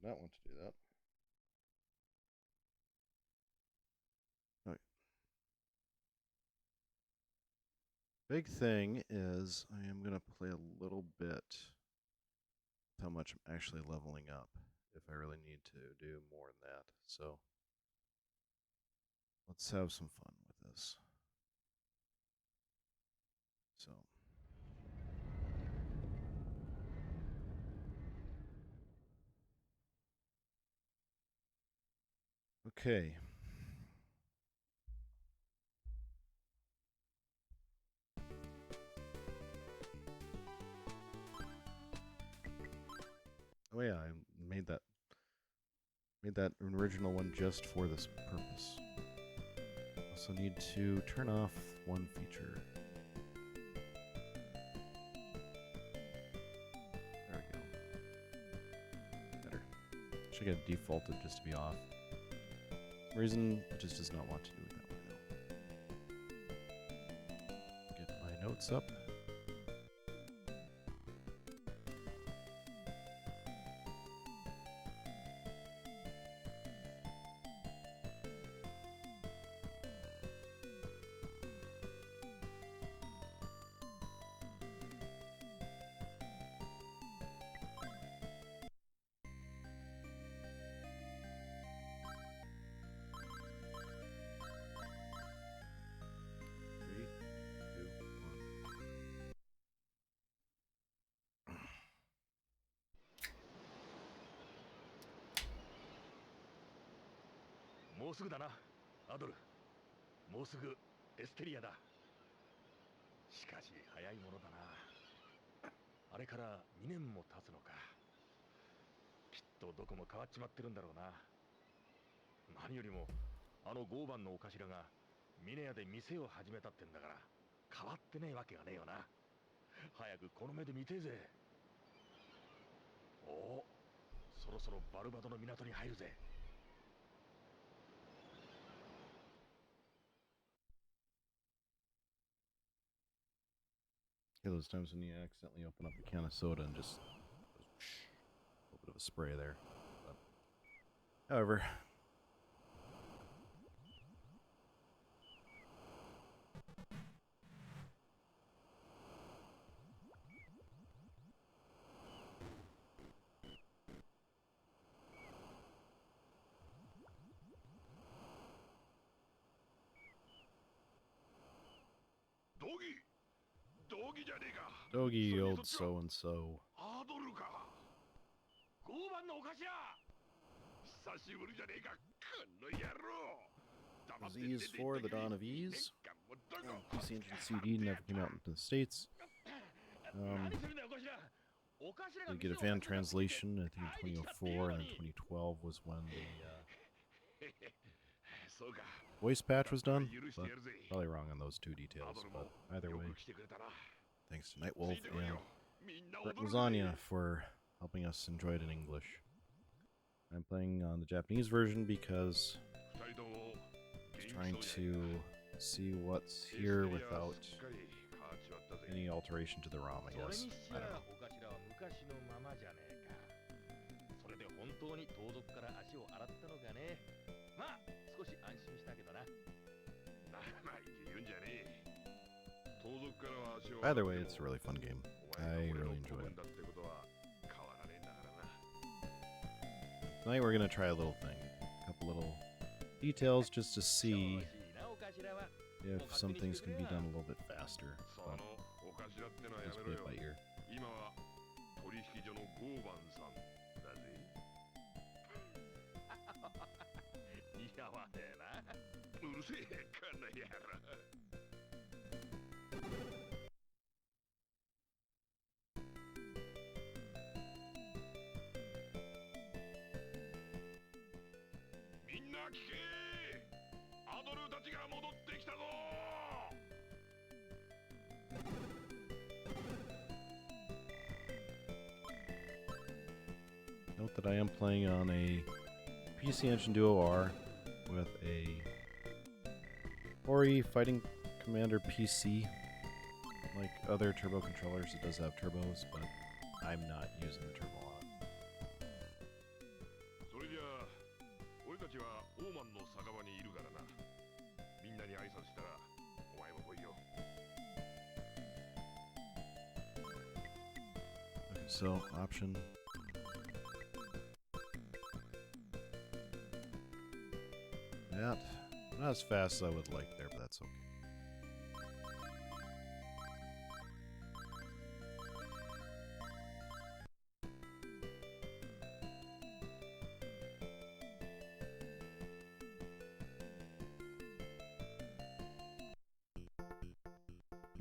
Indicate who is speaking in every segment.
Speaker 1: Did not want to do that. Okay. Big thing is I am going to play a little bit with how much I'm actually leveling up if I really need to do more than that. So let's have some fun with this. So okay. Oh yeah, I made that original one just for this purpose. Also need to turn off one feature. There we go. Better. Should get it defaulted just to be off. For some reason it just does not want to do it that way though. Get my notes up.
Speaker 2: もうすぐだな、アドル。もうすぐエステリアだ。しかし早いものだな。あれから2年も経つのか。きっとどこも変わっちまってるんだろうな。何よりもあのゴーバンのお頭がミネヤで店を始めたってんだから変わってねえわけがねえよな。早くこの目で見てえぜ。おお、そろそろバルバドの港に入るぜ。
Speaker 1: Yeah, those times when you accidentally open up a can of soda and just goes, a little bit of a spray there. But, however, Doggy, old so and so.
Speaker 2: アドルか。ゴーバンのお頭。久しぶりじゃねえか、この野郎。
Speaker 1: Is Ease 4, The Dawn of Ease. PC Engine CD never came out into the States. They get a fan translation, I think in 2004, and then 2012 was when the voice patch was done, but probably wrong on those two details. But either way, thanks to Nightwolf and Brett Lasagna for helping us enjoy it in English. I'm playing on the Japanese version because I was trying to see what's here without any alteration to the ROM, I guess. I don't know.
Speaker 2: それで本当に盗賊から足を洗ったのかね。まあ少し安心したけどな。生意気言うんじゃねえ。盗賊からは足を。
Speaker 1: Either way, it's a really fun game. I really enjoy it. Tonight we're gonna try a little thing, a couple little details just to see if some things can be done a little bit faster. But just play it by ear.
Speaker 2: 今は取引所のゴーバンさんだぜ。似合わねえな。うるせえ、この野郎。みんな聞け。アドルたちが戻ってきたぞ。
Speaker 1: Note that I am playing on a PC Engine Duo R with a Ori Fighting Commander PC. Like other turbo controllers, it does have turbos, but I'm not using the turbo on it.
Speaker 3: マンの酒場にいるからな。みんなに挨拶したらお前も来いよ。
Speaker 1: Okay, so option. Not as fast as I would like there, but that's okay.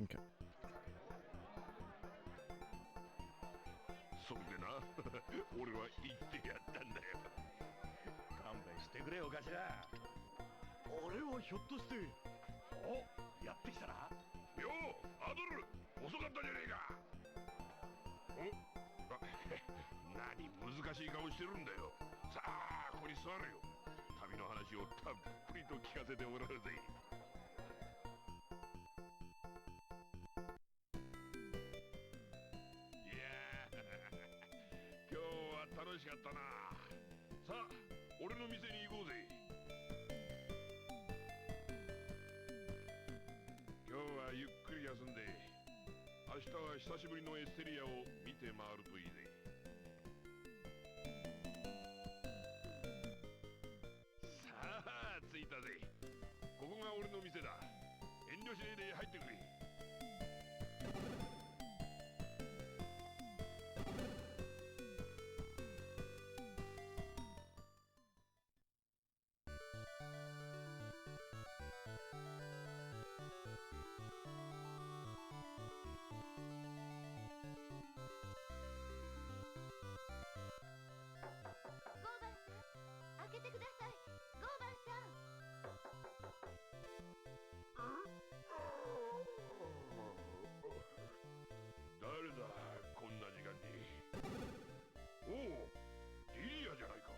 Speaker 1: Okay.
Speaker 3: そんでな俺は言ってやったんだよ。
Speaker 2: 勘弁してくれよ頭。あれはひょっとして。お、やってきたな。
Speaker 3: ようアドル、遅かったじゃねえか。おあ何難しい顔してるんだよ。さあここに座れよ。旅の話をたっぷりと聞かせてもらうぜ。いや今日は楽しかったな。さあ俺の店に行こうぜ。今日はゆっくり休んで明日は久しぶりのエステリアを見て回るといいぜ。さあ着いたぜ。ここが俺の店だ。遠慮しねえで入ってくれ。
Speaker 4: 開けてください、ゴーバンさん。
Speaker 3: 誰だこんな時間に。おおリリアじゃないか。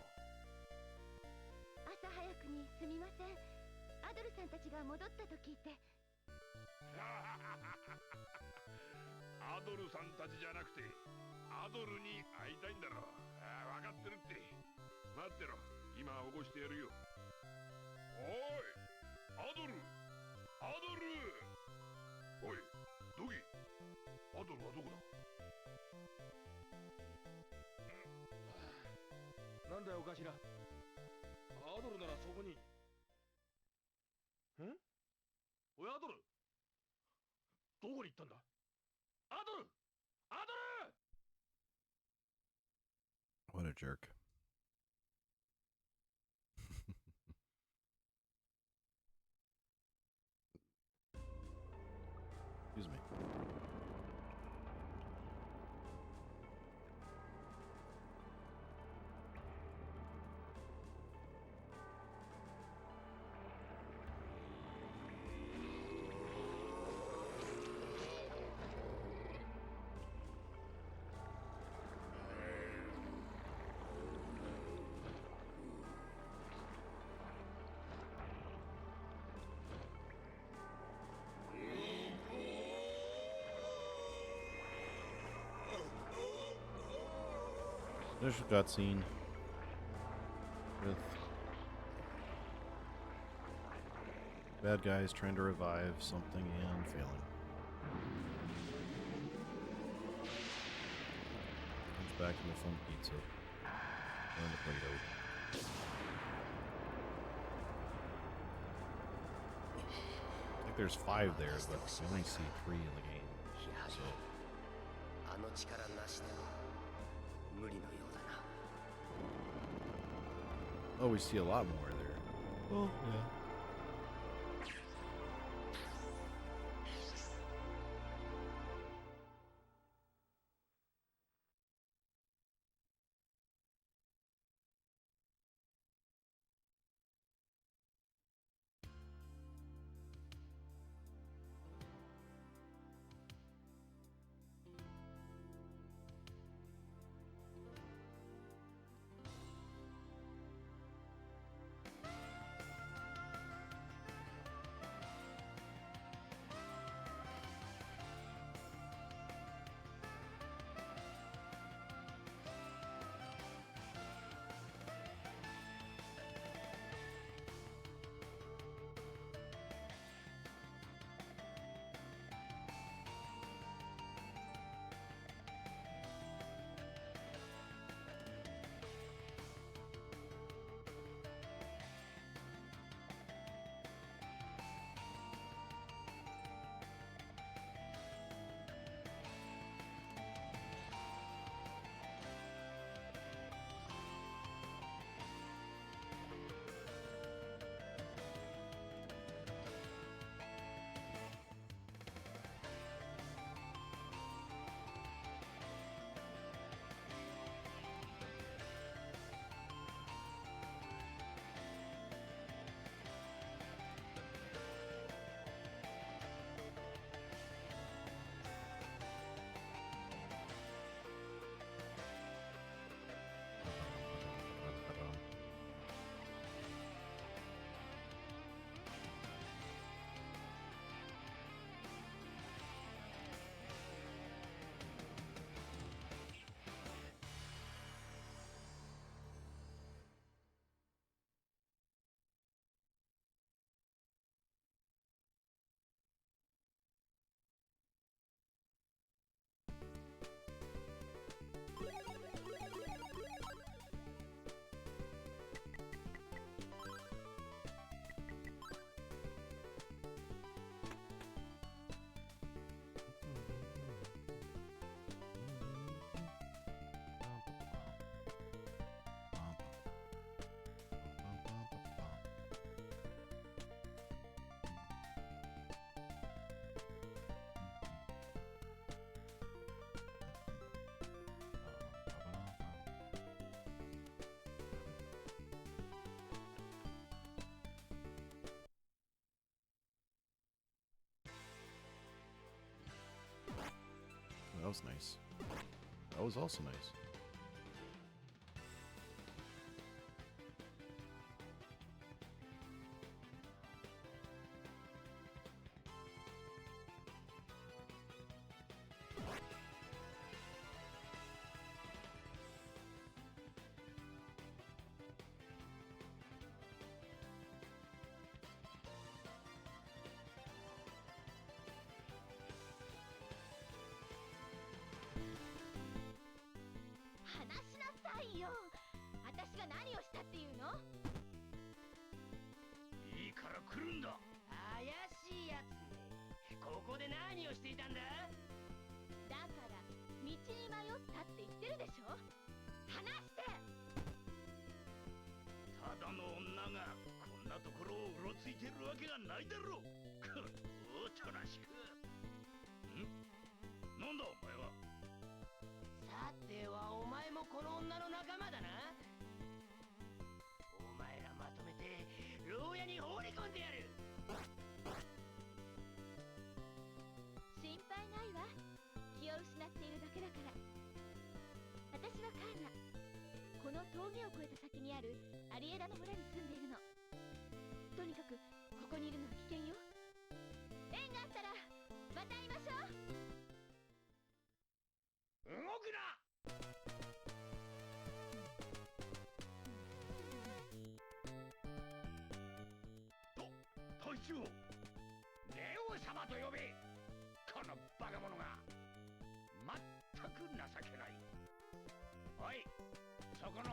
Speaker 4: 朝早くにすみません。アドルさんたちが戻ったと聞いて。
Speaker 3: アドルさんたちじゃなくてアドルに会いたいんだろ。分かってるって。待ってろ、今起こしてやるよ。おいアドル、アドル。おいドギ、アドルはどこだ。
Speaker 2: なんだよお頭。アドルならそこに。おいアドル、どこに行ったんだ。アドル、アドル。
Speaker 1: What a jerk. Excuse me. There's a cutscene with bad guys trying to revive something and failing. Comes back to the fun pizza and the Play-Doh. I think there's 5 there, but I only see 3 in the game. So. Oh, we see a lot more there. Oh, yeah. was nice. That was also nice.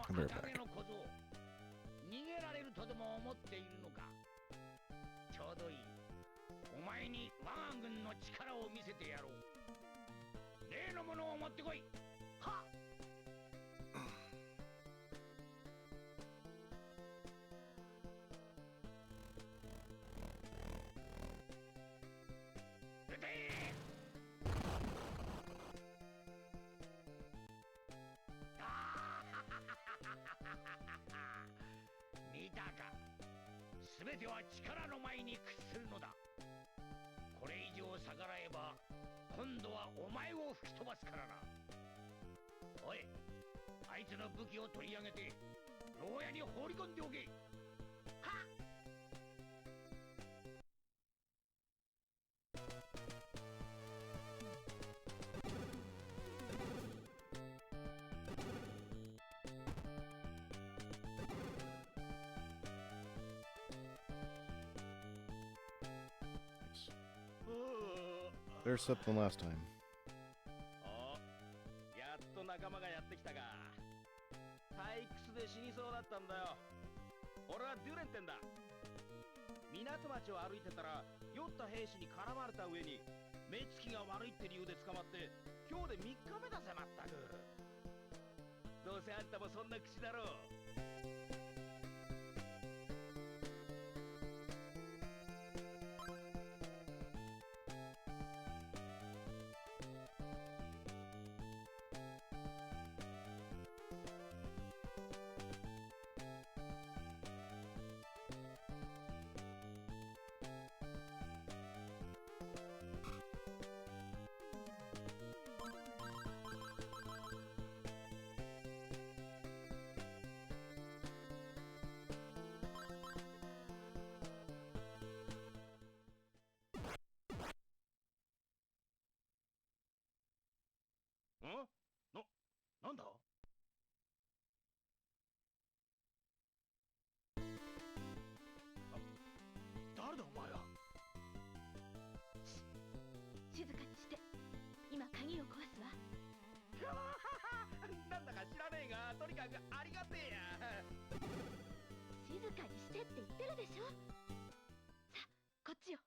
Speaker 1: I'll be right back.
Speaker 5: 逃げられるとでも思っているのか。ちょうどいい。お前に我が軍の力を見せてやろう。例のものを持ってこい。はっ。出て見たか。全ては力の前に屈するのだ。これ以上逆らえば今度はお前を吹き飛ばすからな。おい、あいつの武器を取り上げて牢屋に放り込んでおけ。はっ。
Speaker 1: There's something last time.
Speaker 6: やっと仲間がやってきたか。退屈で死にそうだったんだよ。俺はデュレンってんだ。港町を歩いてたら酔った兵士に絡まれた上に目つきが悪いって理由で捕まって今日で3日目だぜ。まったく。どうせあんたもそんな口だろう。
Speaker 5: なんだ。誰だお前は。
Speaker 4: 静かにして。今鍵を壊すわ。
Speaker 6: なんだか知らねえが、とにかくありがてえや。
Speaker 4: 静かにしてって言ってるでしょ。さあ、こっちよ。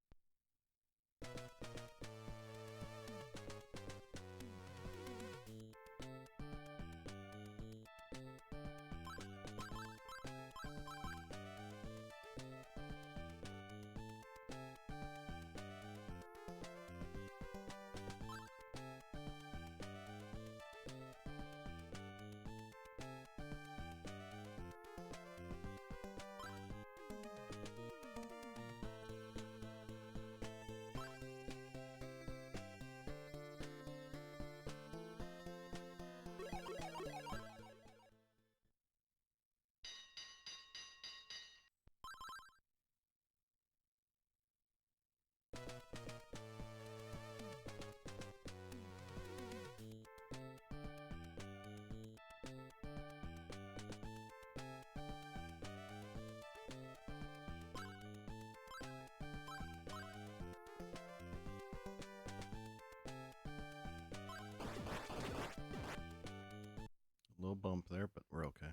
Speaker 1: little bump there, but we're okay.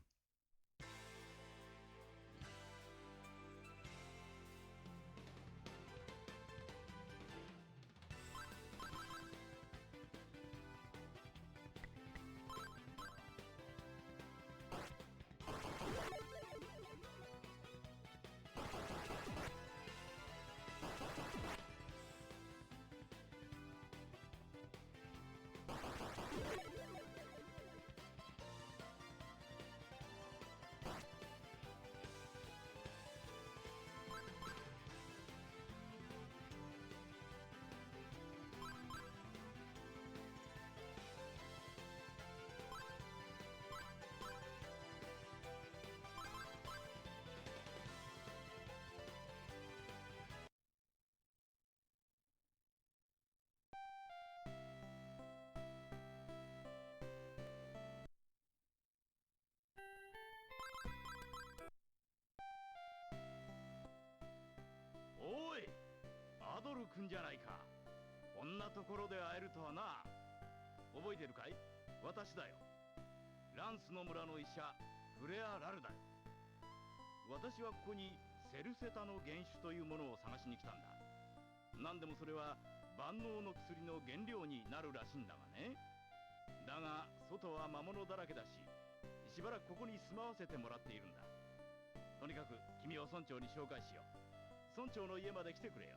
Speaker 6: おい、アドルくんじゃないか。こんなところで会えるとはな。覚えてるかい？私だよ。ランスの村の医者、フレア・ラルだよ。私はここにセルセタの原種というものを探しに来たんだ。なんでもそれは万能の薬の原料になるらしいんだがね。だが外は魔物だらけだし、しばらくここに住まわせてもらっているんだ。とにかく君を村長に紹介しよう。村長の家まで来てくれよ。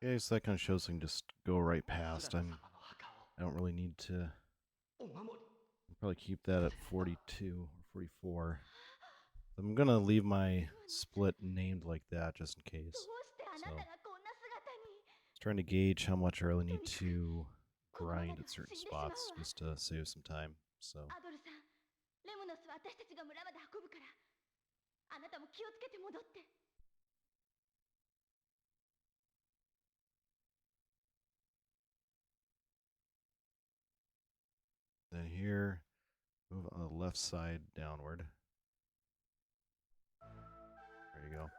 Speaker 1: Okay, so that kind of shows I can just go right past. I don't really need to. I'll probably keep that at 42 or 44. I'm gonna leave my split named like that just in case. So, just trying to gauge how much I really need to grind at certain spots just to save some time. So.
Speaker 4: アドルさん、レモノスは私たちが村まで運ぶから、あなたも気をつけて戻って。
Speaker 1: Then here, move on the left side downward. There you go.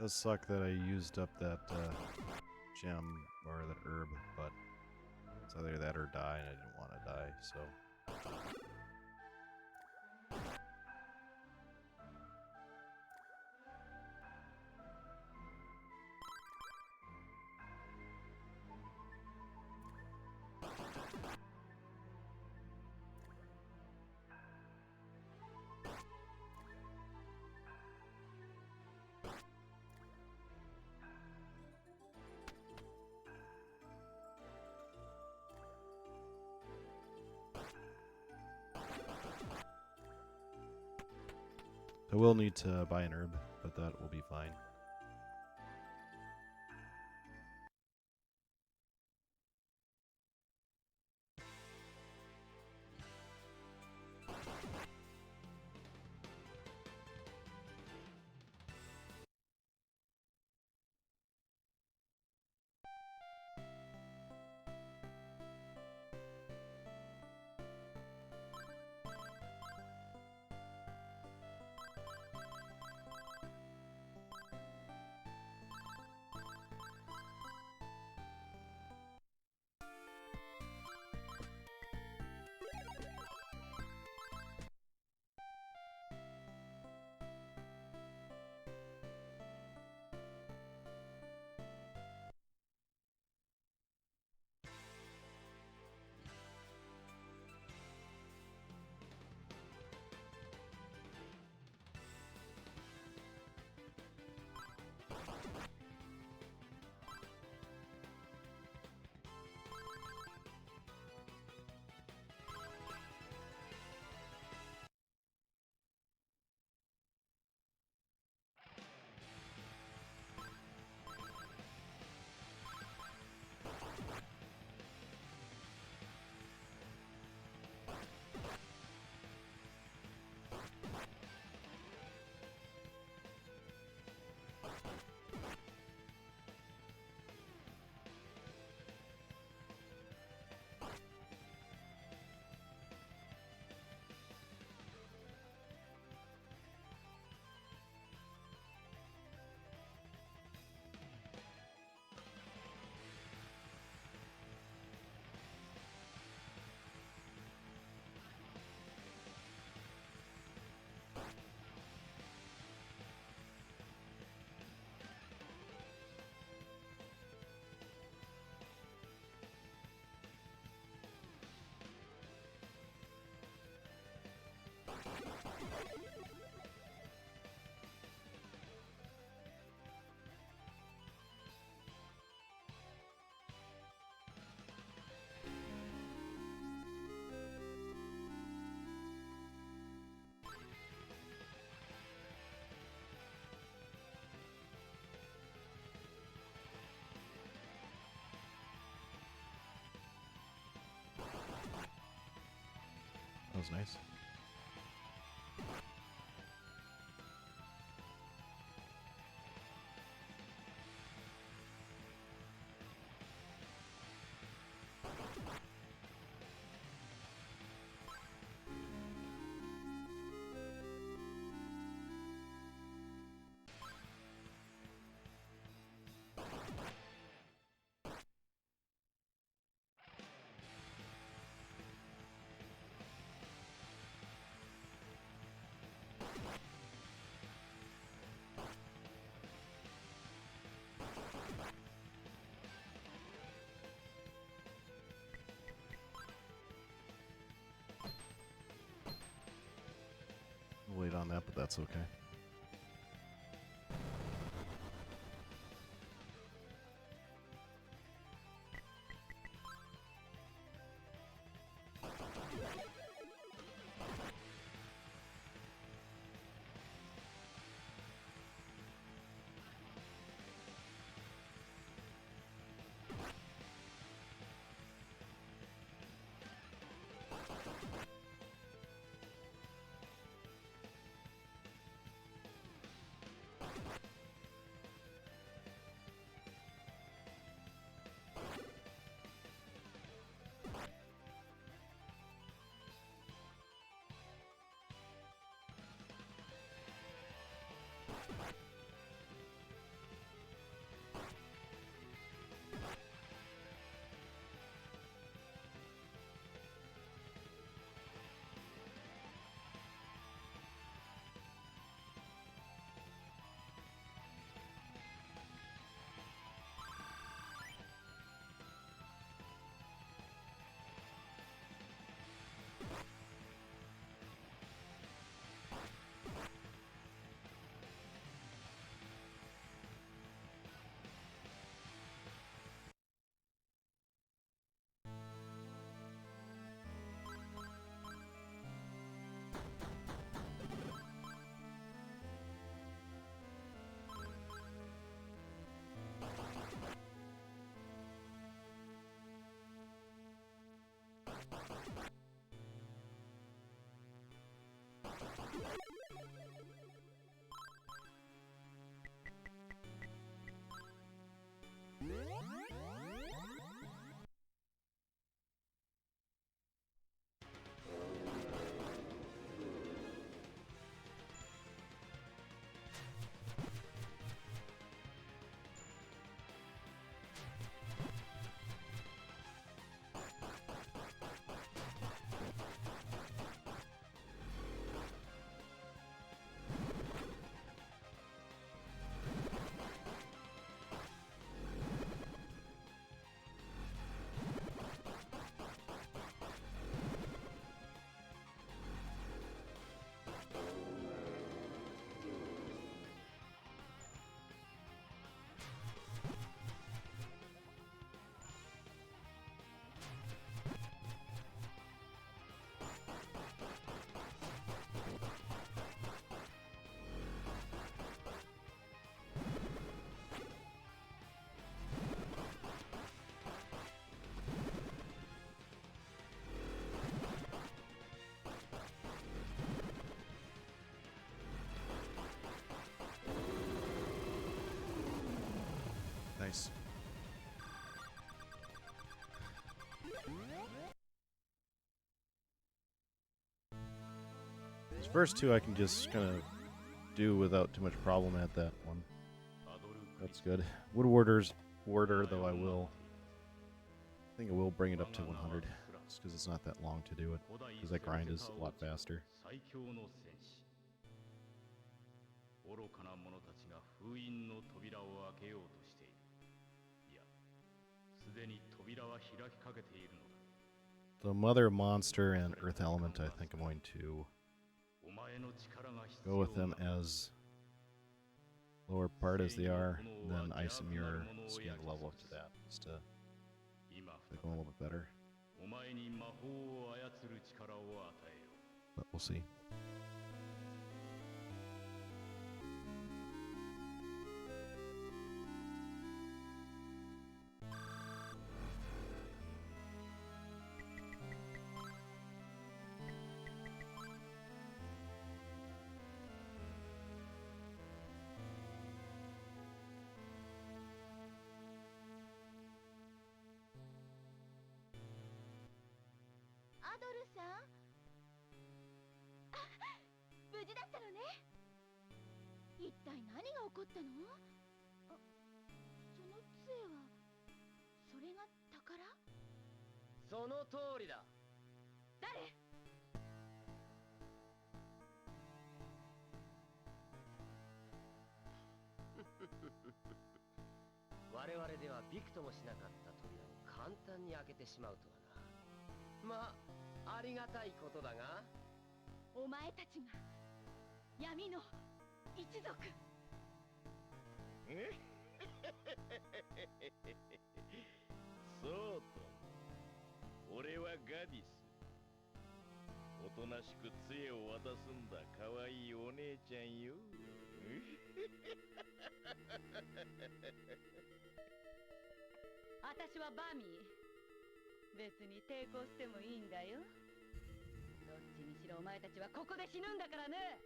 Speaker 1: Does suck that I used up that gem or that herb, but it's either that or die, and I didn't want to die, so. I will need to buy an herb, but that will be fine. That was nice. that, but that's okay. Nice. These first two I can just kind of do without too much problem at that one. That's good. Warder, though I think I will bring it up to 100, just because it's not that long to do it, because that grind is a lot faster.
Speaker 5: 愚かな者たちが封印の扉を開けようとしている。いや、すでに扉は開きかけているのだ。
Speaker 1: The Mother Monster and Earth Element, I think I'm going to go with them as lower part as they are, and then Ice and Mirror scan the level up to that, just to make them a little bit better. But we'll see.
Speaker 4: 闇の一族。
Speaker 5: そうと、俺はガディス。おとなしく杖を渡すんだ、かわいいお姉ちゃんよ。
Speaker 4: 私はバミー。別に抵抗してもいいんだよ。どっちにしろお前たちはここで死ぬんだからね。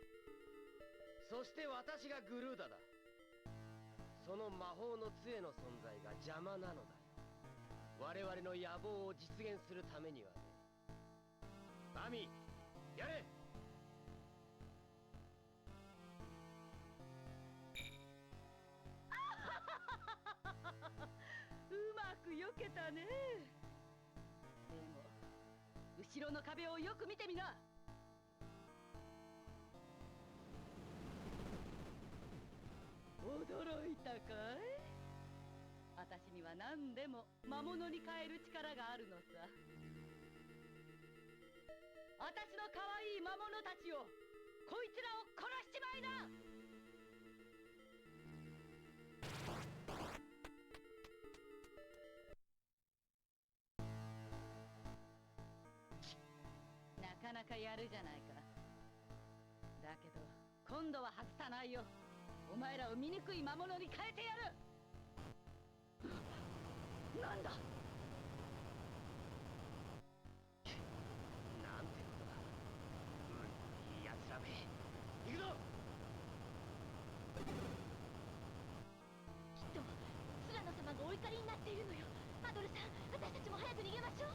Speaker 7: そして私がグルーダだ。その魔法の杖の存在が邪魔なのだよ。我々の野望を実現するためにはね。バミー、やれ。
Speaker 4: うまく避けたね。でも後ろの壁をよく見てみな。驚いたかい？私には何でも魔物に変える力があるのさ。私の可愛い魔物たちを、こいつらを殺しちまいな。なかなかやるじゃないか。だけど今度は外さないよ。お前らを醜い魔物に変えてやる。なんだ。
Speaker 7: なんてことだ。いいやつらめ。行くぞ。
Speaker 4: きっとスラノ様がお怒りになっているのよ。アドルさん、私たちも早く逃げましょう。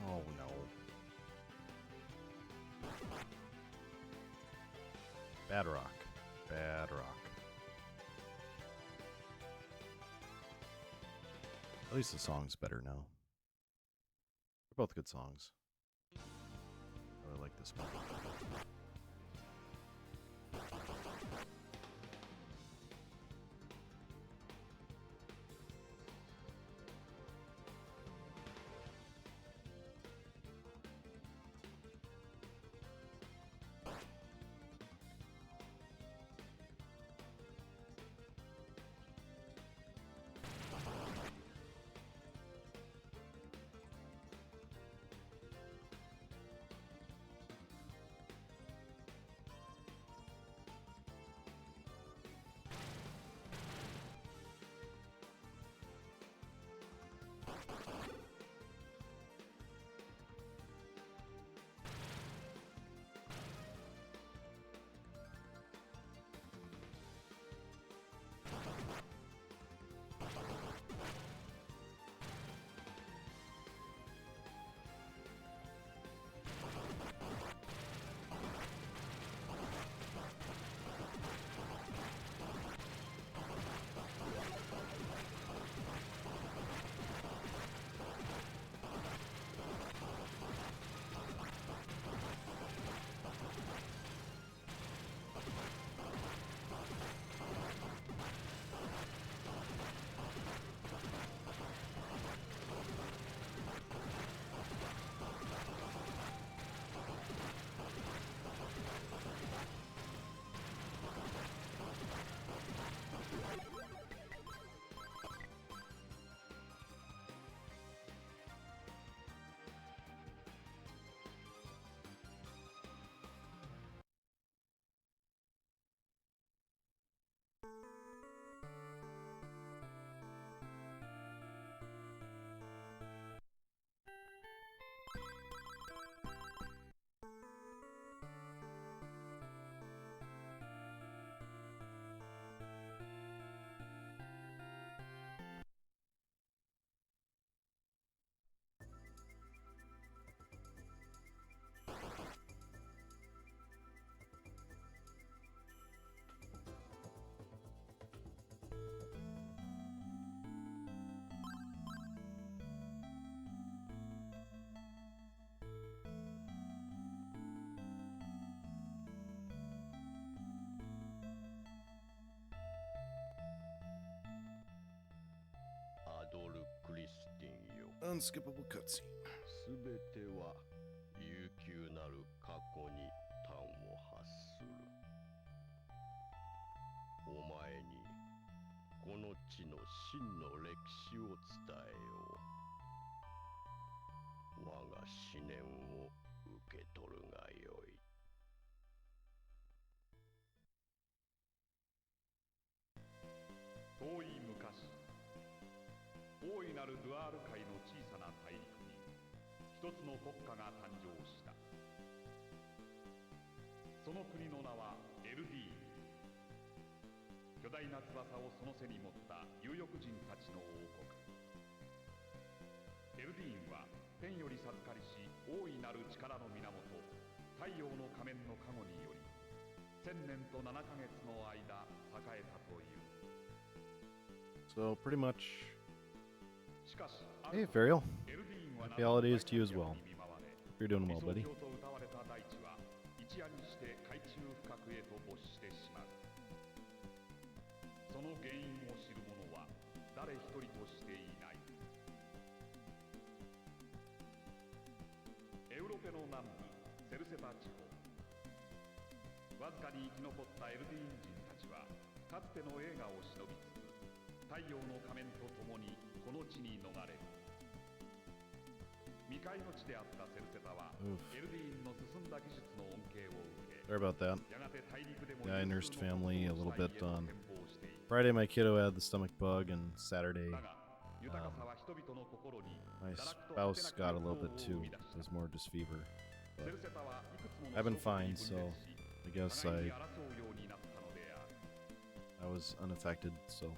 Speaker 1: Oh no. Bad rock. Bad rock. At least the song's better now. They're both good songs. I really like this one. Unskippable cutscene.
Speaker 5: すべては悠久なる過去に端を発する。お前にこの地の真の歴史を伝えよう。我が思念を受け取るがよい。
Speaker 3: 遠い昔、大いなるドゥアール界の小さな大陸に一つの国家が誕生した。その国の名はエルディーン。巨大な翼をその背に持った有翼人たちの王国。エルディーンは天より授かりし大いなる力の源、太陽の仮面の加護により1000年と7ヶ月の間栄えたという。
Speaker 1: So pretty much.
Speaker 3: しかし
Speaker 1: Hey, Fariel.
Speaker 3: エルディーンは
Speaker 1: Happy holidays to you as well. Hope you're doing well, buddy.
Speaker 3: 理想郷と謳われた大地は一夜にして海中深くへと没してしまう。その原因を知る者は誰一人としていない。エウロペの南部セルセタ地方、わずかに生き残ったエルディーン人たちはかつての栄華を忍びつつ太陽の仮面とともにこの地に逃れる。未開の地であったセルセタはエルディーンの進んだ技術の恩恵を受け、
Speaker 1: Sorry about that.
Speaker 3: やがて大陸でも
Speaker 1: Yeah, I nursed
Speaker 3: 有数の
Speaker 1: family a little bit
Speaker 3: 国
Speaker 1: on
Speaker 3: 際へと変貌している。
Speaker 1: Friday. My kiddo had the stomach bug, and Saturday
Speaker 3: だが豊かさは人々の心に
Speaker 1: my
Speaker 3: 堕落と果て
Speaker 1: spouse
Speaker 3: な
Speaker 1: got a
Speaker 3: き
Speaker 1: little
Speaker 3: 欲
Speaker 1: bit
Speaker 3: 望
Speaker 1: too.
Speaker 3: を生み出した。
Speaker 1: It was more just fever.
Speaker 3: セ
Speaker 1: But
Speaker 3: ルセタはいくつもの
Speaker 1: I've been
Speaker 3: 諸国に
Speaker 1: fine,
Speaker 3: 分
Speaker 1: so
Speaker 3: 裂し
Speaker 1: I guess
Speaker 3: 互いに
Speaker 1: I
Speaker 3: 争うようになったのである。
Speaker 1: I was unaffected. So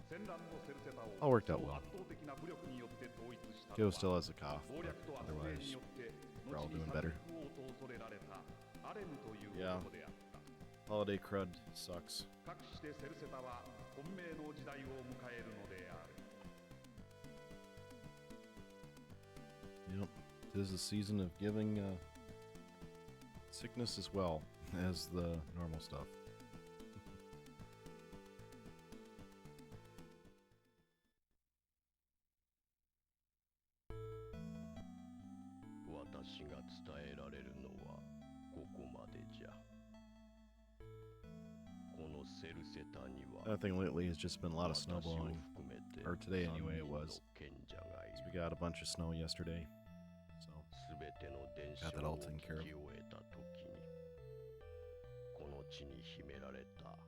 Speaker 3: 戦乱のセルセタを
Speaker 1: all worked out
Speaker 3: その
Speaker 1: well.
Speaker 3: 圧倒的な武力によって統一したの
Speaker 1: Kiddo
Speaker 3: は
Speaker 1: still has a cough,
Speaker 3: 謀
Speaker 1: but
Speaker 3: 略と圧政
Speaker 1: otherwise
Speaker 3: によって
Speaker 1: we're all
Speaker 3: 後に
Speaker 1: doing
Speaker 3: 殺
Speaker 1: better.
Speaker 3: 戮王と恐れられたアレムという
Speaker 1: Yeah.
Speaker 3: 男であった。
Speaker 1: Holiday crud sucks.
Speaker 3: かくしてセルセタは混迷の時代を迎えるのである。
Speaker 1: Yep, tis a season of giving sickness as well as the normal stuff.
Speaker 5: 私が伝えられるのはここまでじゃ。このセルセタには
Speaker 1: I think lately has just been a lot of snow
Speaker 5: 私を
Speaker 1: blowing.
Speaker 5: 含めて
Speaker 1: Or today
Speaker 5: 三
Speaker 1: anyway, it
Speaker 5: 人の
Speaker 1: was.
Speaker 5: 賢者がい
Speaker 1: So
Speaker 5: る。
Speaker 1: we got a bunch of snow yesterday. So
Speaker 5: すべての伝
Speaker 1: Got that
Speaker 5: 承
Speaker 1: all
Speaker 5: を
Speaker 1: taken
Speaker 5: 聞
Speaker 1: care of.
Speaker 5: き終えたときに、この地に秘められた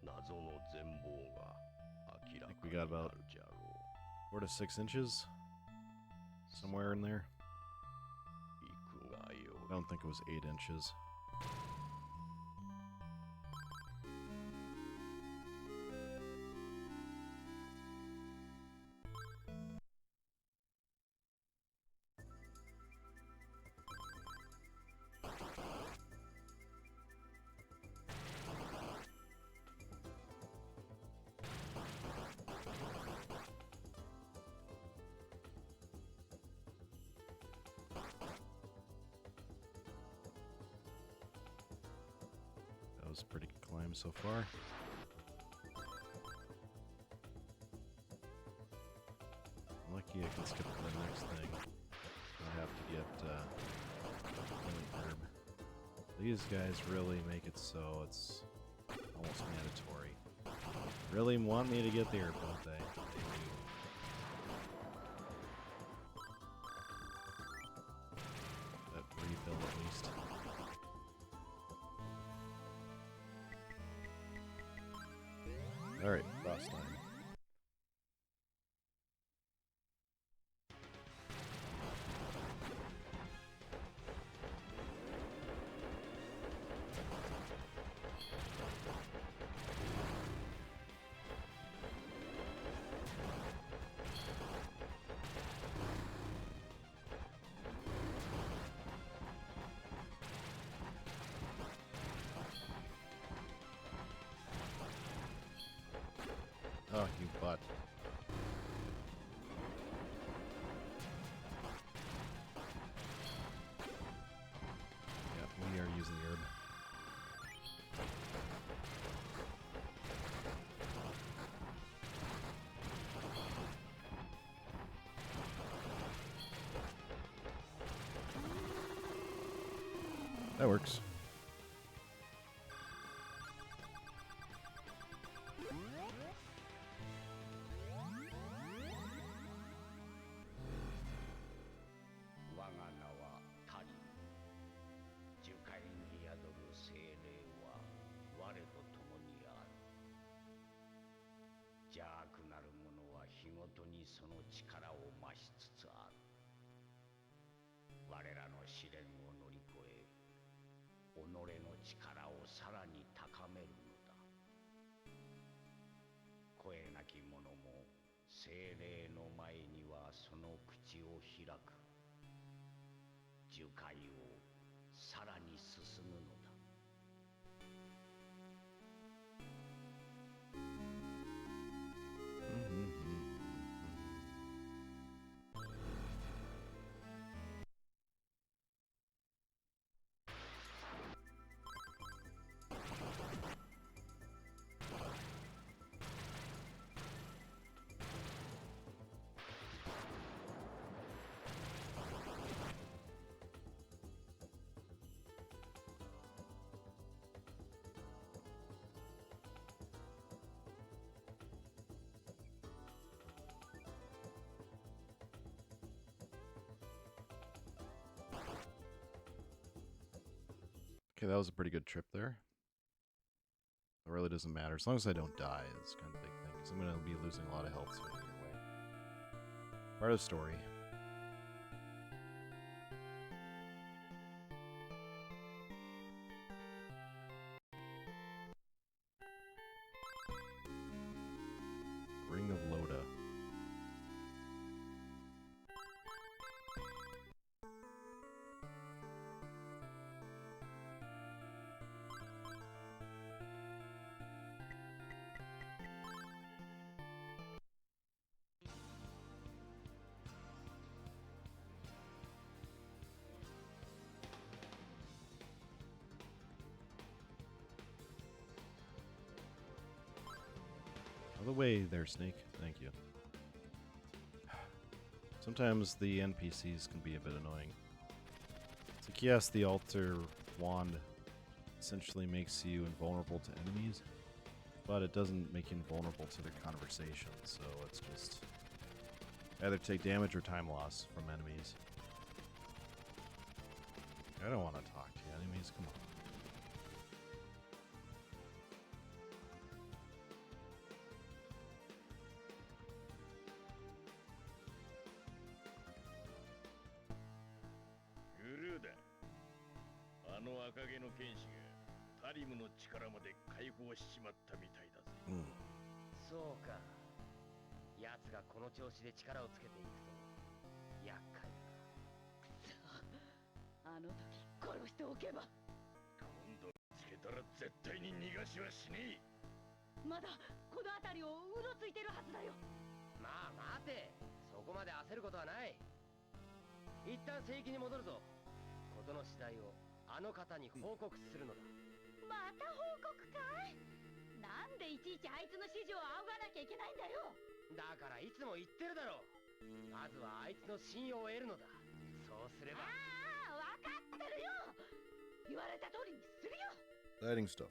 Speaker 5: 謎の全貌が明ら
Speaker 1: I
Speaker 5: か
Speaker 1: think we
Speaker 5: に
Speaker 1: got
Speaker 5: な
Speaker 1: about
Speaker 5: るじゃろ
Speaker 1: 4 to 6 inches, somewhere in there.
Speaker 5: う。行くがよ
Speaker 1: I don't think it was 8 inches. That was a pretty good climb so far. Lucky I can skip to the next thing. I have to get healing herb. These guys really make it so it's almost mandatory. Really want me to get the herb, don't they? They do. That refill at least. Alright, boss time. works. Okay, that was a pretty good trip there. It really doesn't matter. As long as I don't die, it's kind of a big thing. Because I'm going to be losing a lot of health soon anyway. Part of the story. Ring of Loda. Out of the way there, Snake. Thank you. Sometimes the NPCs can be a bit annoying. It's like, yes, the altar wand essentially makes you invulnerable to enemies, but it doesn't make you invulnerable to their conversation, so it's just either take damage or time loss from enemies. I don't want to talk to you enemies, come on.
Speaker 7: そうか。奴がこの調子で力をつけていくと厄介だな。あの時殺しておけば。
Speaker 3: 今度つけたら絶対に逃がしはしねえ。
Speaker 4: まだこの辺りをうろついてるはずだよ。
Speaker 7: まあ待て。そこまで焦ることはない。一旦聖域に戻るぞ。事の次第をあの方に報告するのだ。
Speaker 4: また報告かい？なんでいちいちあいつの指示を仰がなきゃいけないんだよ。
Speaker 7: だからいつも言ってるだろう。まずはあいつの信用を得るのだ。そうすれば。
Speaker 4: ああ、分かってるよ。言われた通りにするよ。
Speaker 1: Exciting stuff.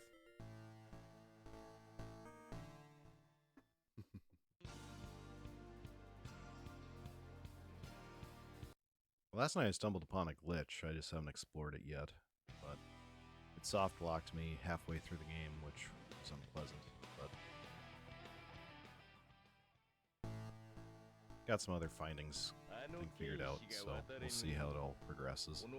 Speaker 1: Last night I stumbled upon a glitch. I just haven't explored it yet, but it soft locked me halfway through the game, which was unpleasant. But got some other findings I think figured out, so we'll see how it all progresses.
Speaker 3: 橋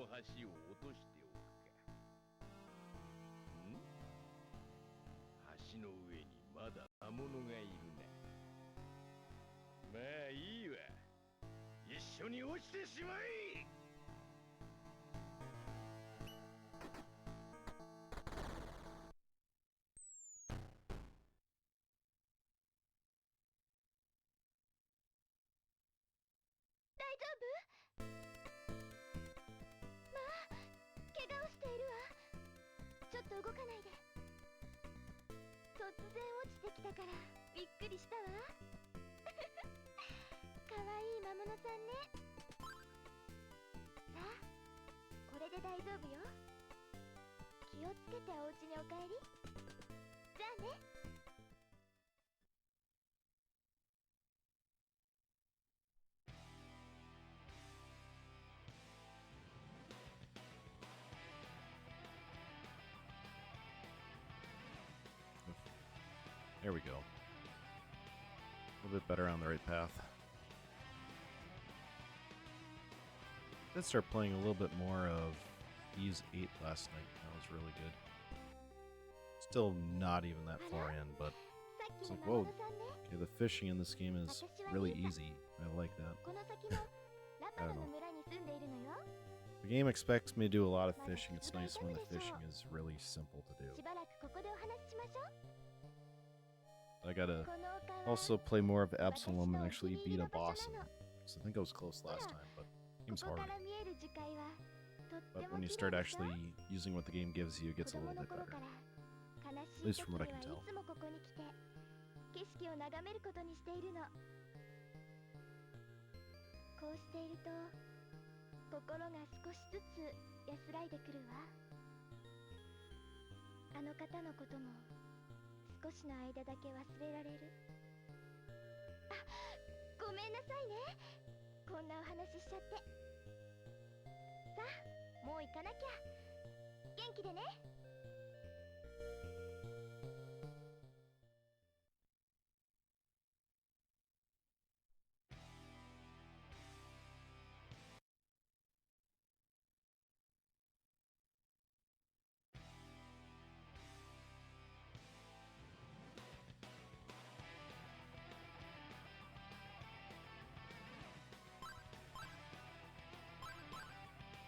Speaker 3: の上にまだ魔物がいるね。まあいいわ。一緒に落ちてしまえ。
Speaker 8: 大丈夫？まあ、怪我をしているわ。ちょっと動かないで。突然落ちてきたからびっくりしたわ。かわいい魔物さんね。さあ、これで大丈夫よ。気をつけてお家にお帰り。じゃあね。
Speaker 1: There we go. A little bit better on the right path. Did start playing a little bit more of Ys 8 last night. That was really good. Still not even that far in, but it's like, whoa, okay, the fishing in this game is really easy. I like that. I don't know. The game expects me to do a lot of fishing. It's nice when the fishing is really simple to do. I gotta also play more of Absalom and actually beat a boss in it. So I think I was close last time, but the game's hard. But when you start actually using what the game gives you, it gets a little bit better. At least from what I can tell.
Speaker 8: 景色を眺めることにしているの。こうしていると心が少しずつ安らいでくるわ。あの方のことも少しの間だけ忘れられる。あ、ごめんなさいね。こんなお話しちゃって。さあ、もう行かなきゃ。元気でね。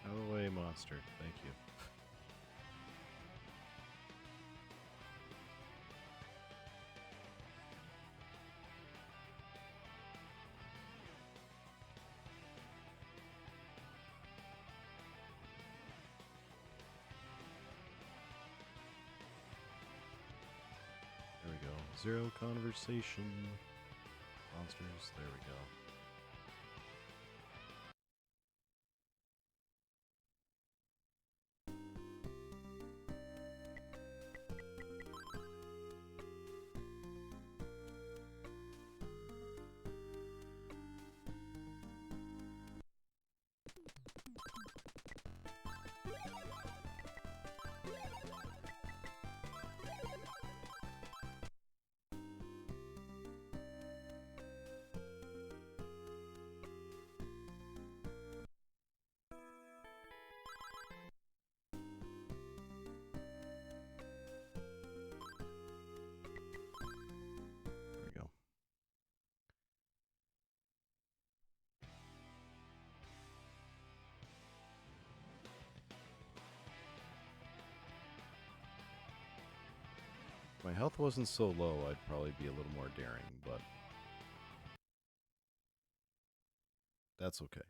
Speaker 1: Out of the way, monster. Thank you. There we go. Zero conversation. Monsters. There we go. There we go. If my health wasn't so low, I'd probably be a little more daring, but that's okay.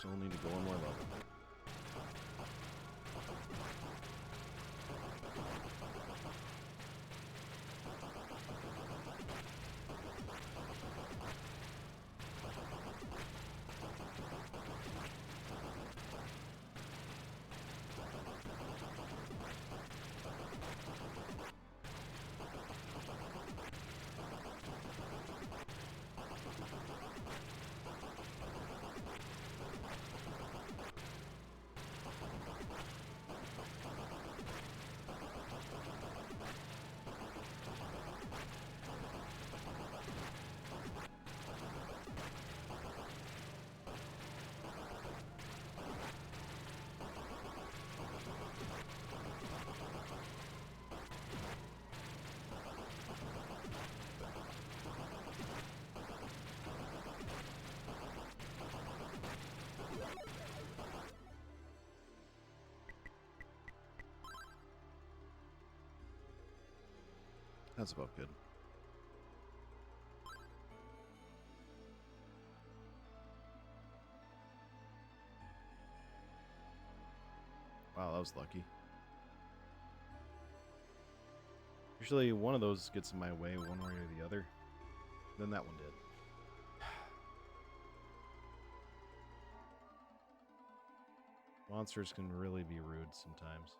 Speaker 1: Still need to go one more level. That's about good. Wow, that was lucky. Usually one of those gets in my way one way or the other. Then that one did. Monsters can really be rude sometimes.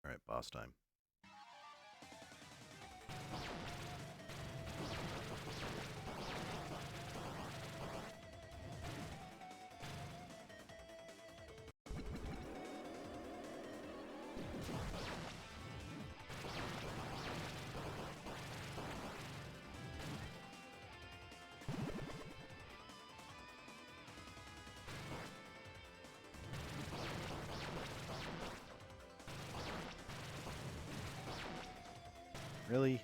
Speaker 1: Alright, boss time. Really?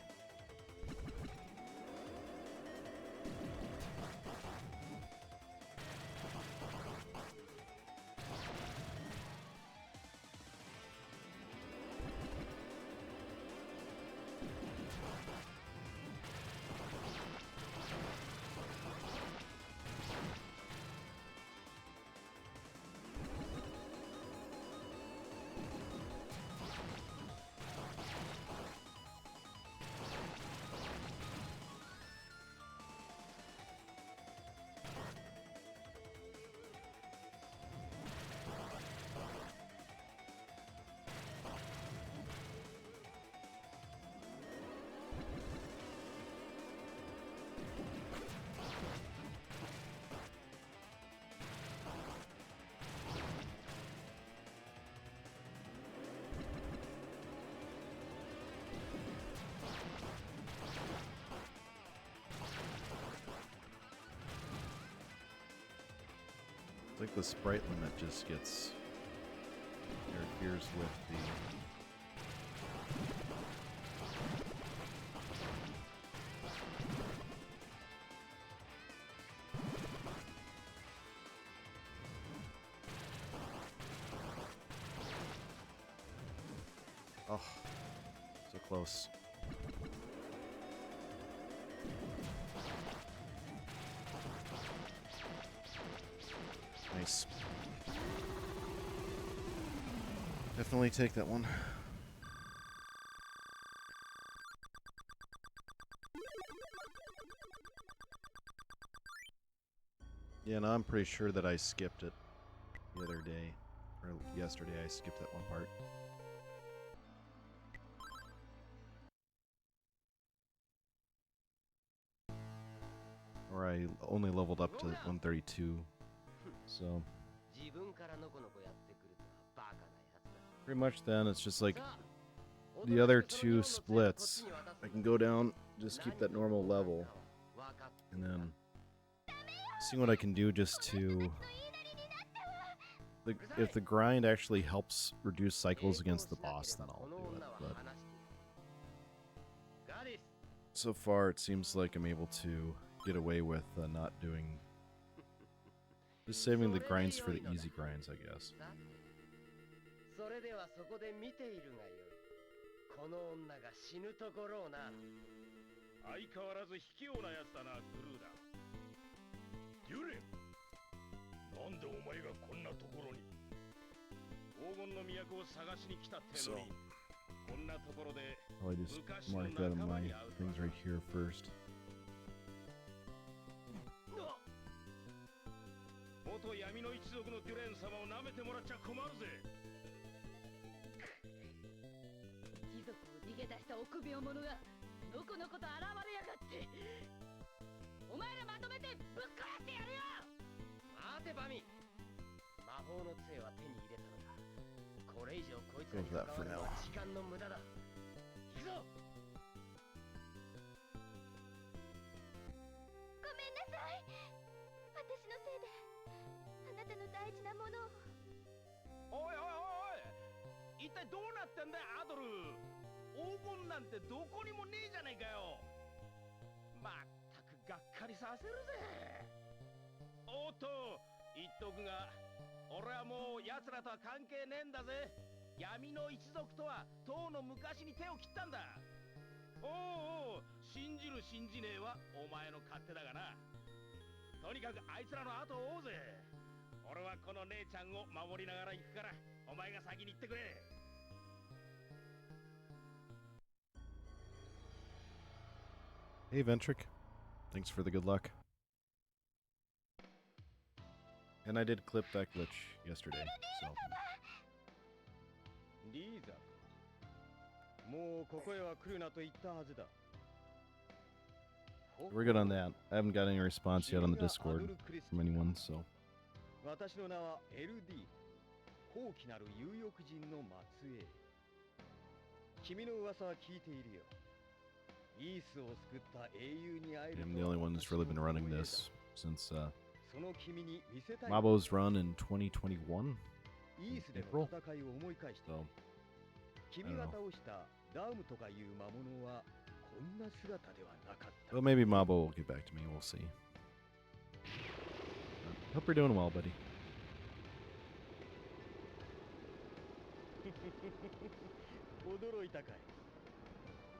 Speaker 1: It's like the sprite limit just gets interferes with the oh, so close. Nice. Definitely take that one. Yeah, no, I'm pretty sure that I skipped it the other day. Or yesterday, I skipped that one part. Or I only leveled up to 132, so... Pretty much then, it's just like the other two splits. I can go down, just keep that normal level, and then see what I can do just to... if the grind actually helps reduce cycles against the boss, then I'll do it, but... So far, it seems like I'm able to get away with not doing... just saving the grinds for the easy grinds, I guess.
Speaker 7: それではそこで見ているがよい。この女が死ぬところをな。
Speaker 2: 相変わらず卑怯なやつだな、グルーだ。デュレン、なんでお前がこんなところに。黄金の都を探しに来たってのに、こんなところで
Speaker 1: I just mark that in my things right here first.
Speaker 2: 元闇の一族のデュレン様を舐めてもらっちゃ困るぜ。
Speaker 4: 貴族を逃げ出した臆病者がのこのこと現れやがって。お前らまとめてぶっ壊してやるよ。
Speaker 7: 待てバミ、魔法の杖は手に入れたのだ。これ以上こいつらに関わるのは時間の無駄だ。行くぞ。
Speaker 8: ごめんなさい。私のせいであなたの大事なものを。
Speaker 6: おいおいおいおい、一体どうなってんだよアドル。黄金なんてどこにもねえじゃねえかよ。まったくがっかりさせるぜ。おっと言っとくが、俺はもう奴らとは関係ねえんだぜ。闇の一族とはとうの昔に手を切ったんだ。おうおう、信じる信じねえはお前の勝手だがな。とにかくあいつらの後を追うぜ。俺はこの姉ちゃんを守りながら行くから、お前が先に行ってくれ。
Speaker 1: Hey Ventric, thanks for the good luck. And I did clip that glitch yesterday, so...
Speaker 6: リーザ、もうここへは来るなと言ったはずだ。
Speaker 1: We're good on that. I haven't got any response yet on the Discord from anyone, so...
Speaker 6: 私の名は LD、 高貴なる有欲人の末裔。君の噂は聞いているよ。イースを救った英雄に会える。
Speaker 1: I'm the only one who's really been running this since
Speaker 6: その君に見せたい
Speaker 1: Mabo's run in 2021,
Speaker 6: イースでの戦いを思い返して、
Speaker 1: so
Speaker 6: 君が倒したダウムとかいう魔物はこんな姿ではなかった。
Speaker 1: well, maybe Mabo will get back to me. We'll see. Hope you're doing well, buddy.
Speaker 6: 驚いたかい。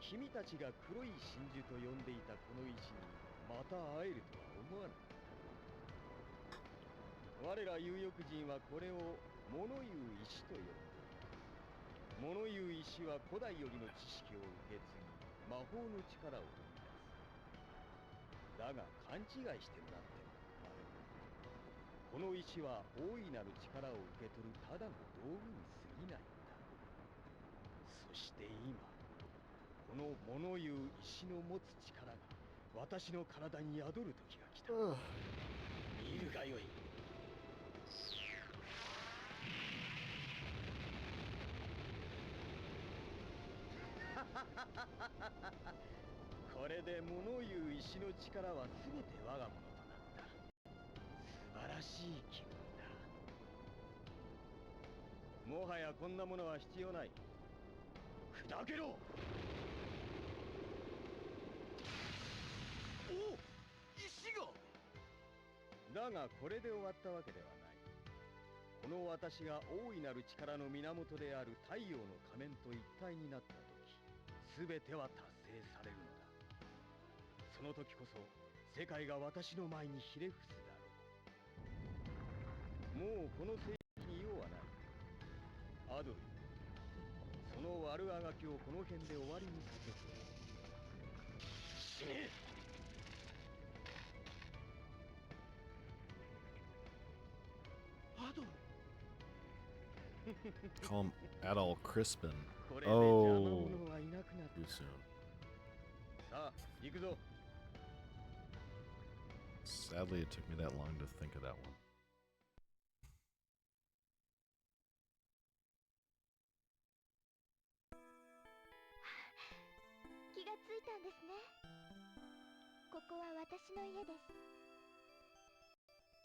Speaker 6: 君たちが黒い真珠と呼んでいたこの石にまた会えるとは思わなかった。我ら有欲人はこれを物言う石と呼んでいる。物言う石は古代よりの知識を受け継ぎ、魔法の力を生み出す。だが勘違いしてもらっては困る。この石は大いなる力を受け取るただの道具に過ぎないんだ。そして今、この物言う石の持つ力が私の体に宿る時が来た。見るがよい。これで物言う石の力は全て我がものとなった。素晴らしい気分だ。もはやこんなものは必要ない。砕けろ。お、石が。だがこれで終わったわけではない。この私が大いなる力の源である太陽の仮面と一体になった時、全ては達成されるのだ。その時こそ世界が私の前にひれ伏すだろう。もうこの世紀に用はない。アドル、その悪あがきをこの辺で終わりにさせて。死ね。アドル、
Speaker 1: Call him Adol Crispin.
Speaker 6: これで邪魔
Speaker 1: Oh,
Speaker 6: 者はいなくなった
Speaker 1: too soon.
Speaker 6: さあ行くぞ
Speaker 1: Sadly, it took me that long to think of that one.
Speaker 8: 気がついたんですね。ここは私の家です。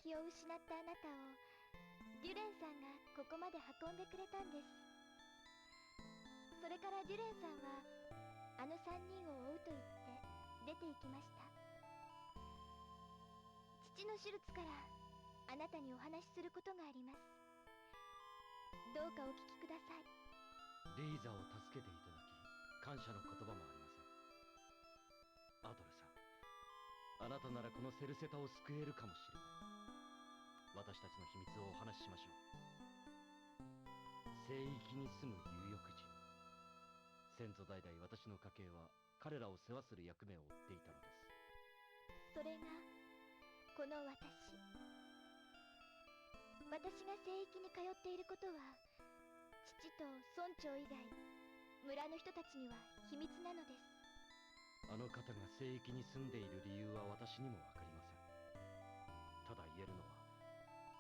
Speaker 8: 気を失ったあなたをデュレンさんがここまで運んでくれたんです。それからデュレンさんはあの3人を追うと言って出て行きました。父の手術からあなたにお話しすることがあります。どうかお聞きください。
Speaker 6: レイザーを助けていただき感謝の言葉もありません。アドルさん、あなたならこのセルセタを救えるかもしれない。私たちの秘密をお話ししましょう。聖域に住む有力人。先祖代々私の家系は彼らを世話する役目を負っていたのです。
Speaker 8: それがこの私。私が聖域に通っていることは父と村長以外村の人たちには秘密なのです。
Speaker 6: あの方が聖域に住んでいる理由は私にもわかりません。ただ言えるのは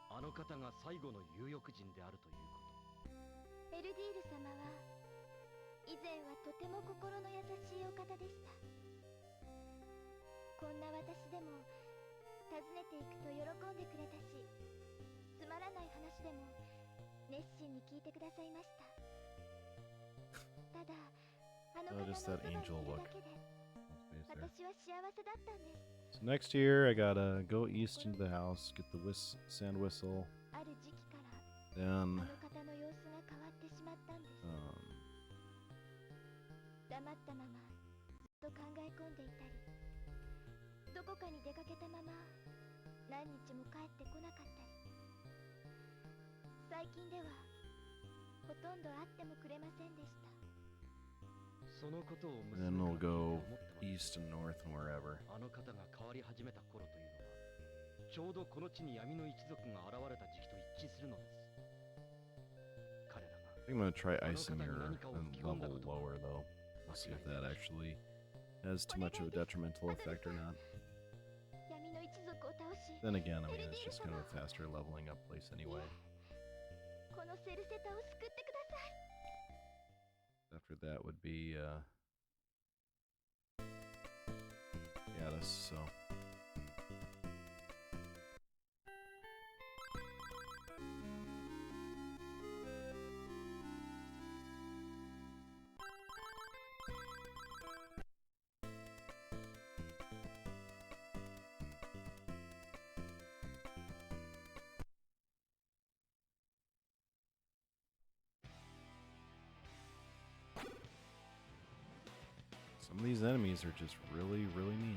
Speaker 6: あの方が最後の有力人であるということ。
Speaker 8: エルディール様は以前はとても心の優しいお方でした。こんな私でも訪ねていくと喜んでくれたし、つまらない話でも熱心に聞いてくださいました。ただあの方のそばにいるだけで私は幸せだったんです。
Speaker 1: So next year, I gotta go east into the house, get the sand whistle,
Speaker 8: ある時期から
Speaker 1: then
Speaker 8: あの方の様子が変わってしまったんです。黙ったままずっと考え込んでいたり、どこかに出かけたまま何日も帰ってこなかったり、最近ではほとんど会ってもくれませんでした。
Speaker 6: そのことを
Speaker 1: then we'll go east and north and wherever.
Speaker 6: あの方が変わり始めた頃というのはちょうどこの地に闇の一族が現れた時期と一致するのです。彼らが
Speaker 1: I think I'm gonna try Ice and Mirror and level lower though. We'll see if that actually has too much of a detrimental effect or not.
Speaker 8: 闇の一族を倒し、
Speaker 1: Then again, I mean, it's just kind of a faster leveling up place anyway.
Speaker 8: このセルセタを救ってください。
Speaker 1: After that would be Gaddis, so some of these enemies are just really, really mean.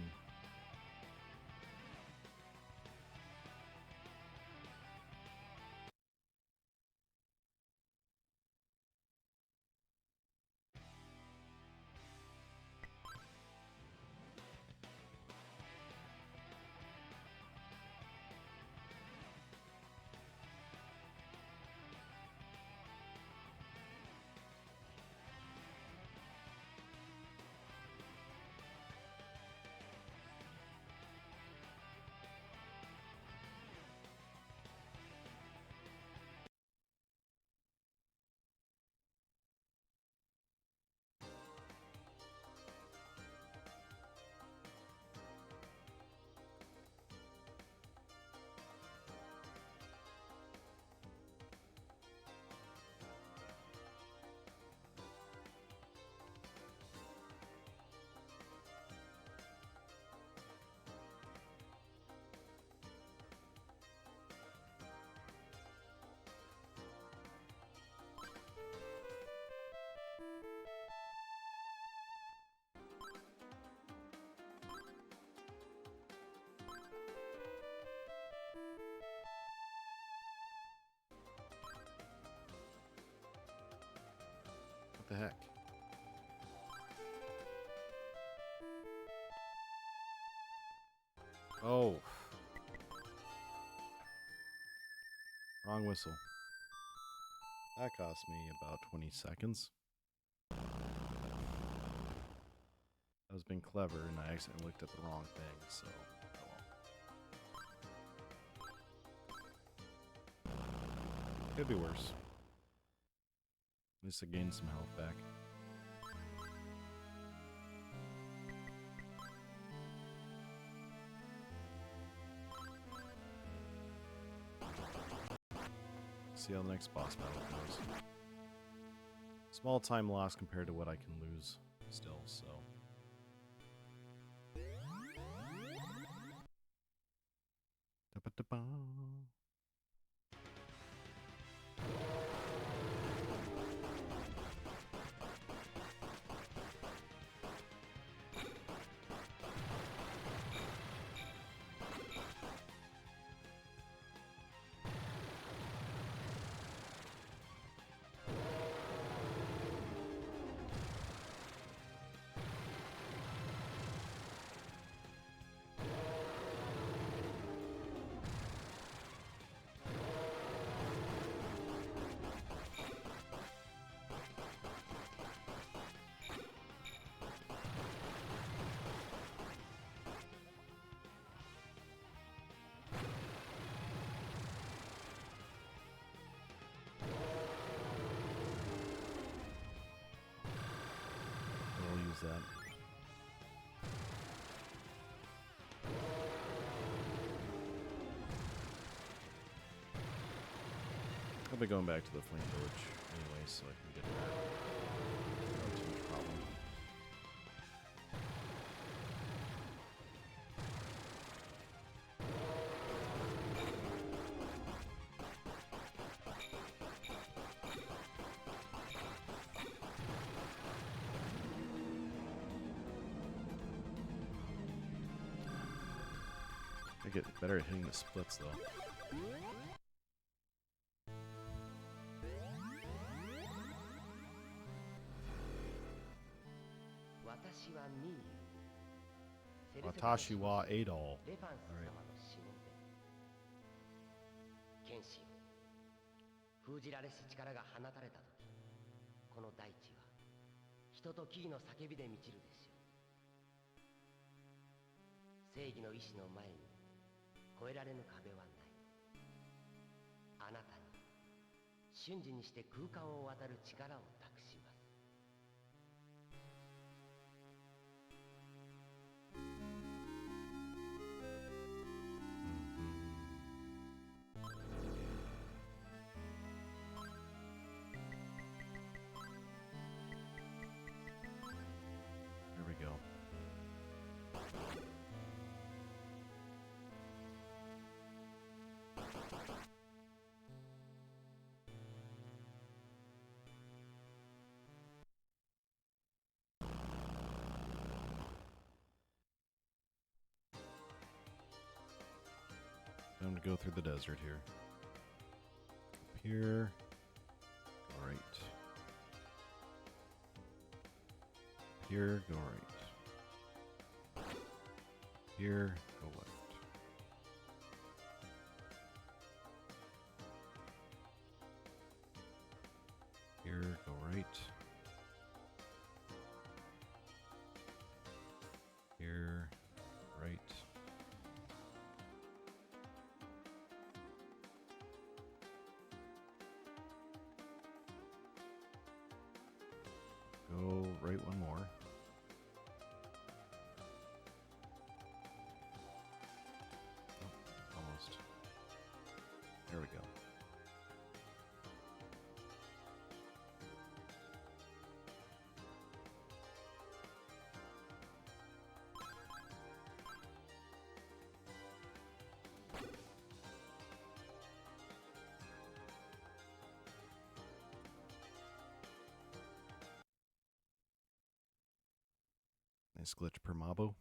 Speaker 1: What the heck? Oh. Wrong whistle. That cost me about 20 seconds. I was being clever and I accidentally looked at the wrong thing, so oh well. Could be worse. At least I gained some health back. See how the next boss battle goes. Small time loss compared to what I can lose still, so. Da-ba-da-ba. That. I'll be going back to the Flame Village anyway, so I can get there. Not too much problem. I get better at hitting the splits though. Watashi wa Adol. Alright.
Speaker 7: 剣士よ、封じられし力が放たれたとき、この大地は人と木々の叫びで満ちるでしょう。正義の意志の前に越えられぬ壁はない。あなたに瞬時にして空間を渡る力を託します。
Speaker 1: There we go. Time to go through the desert here. Up here. All right. Here, go right. Here, go left. Here, go right. Here, right. Go right one more. Oh, almost. There we go. Nice glitch per Mabo.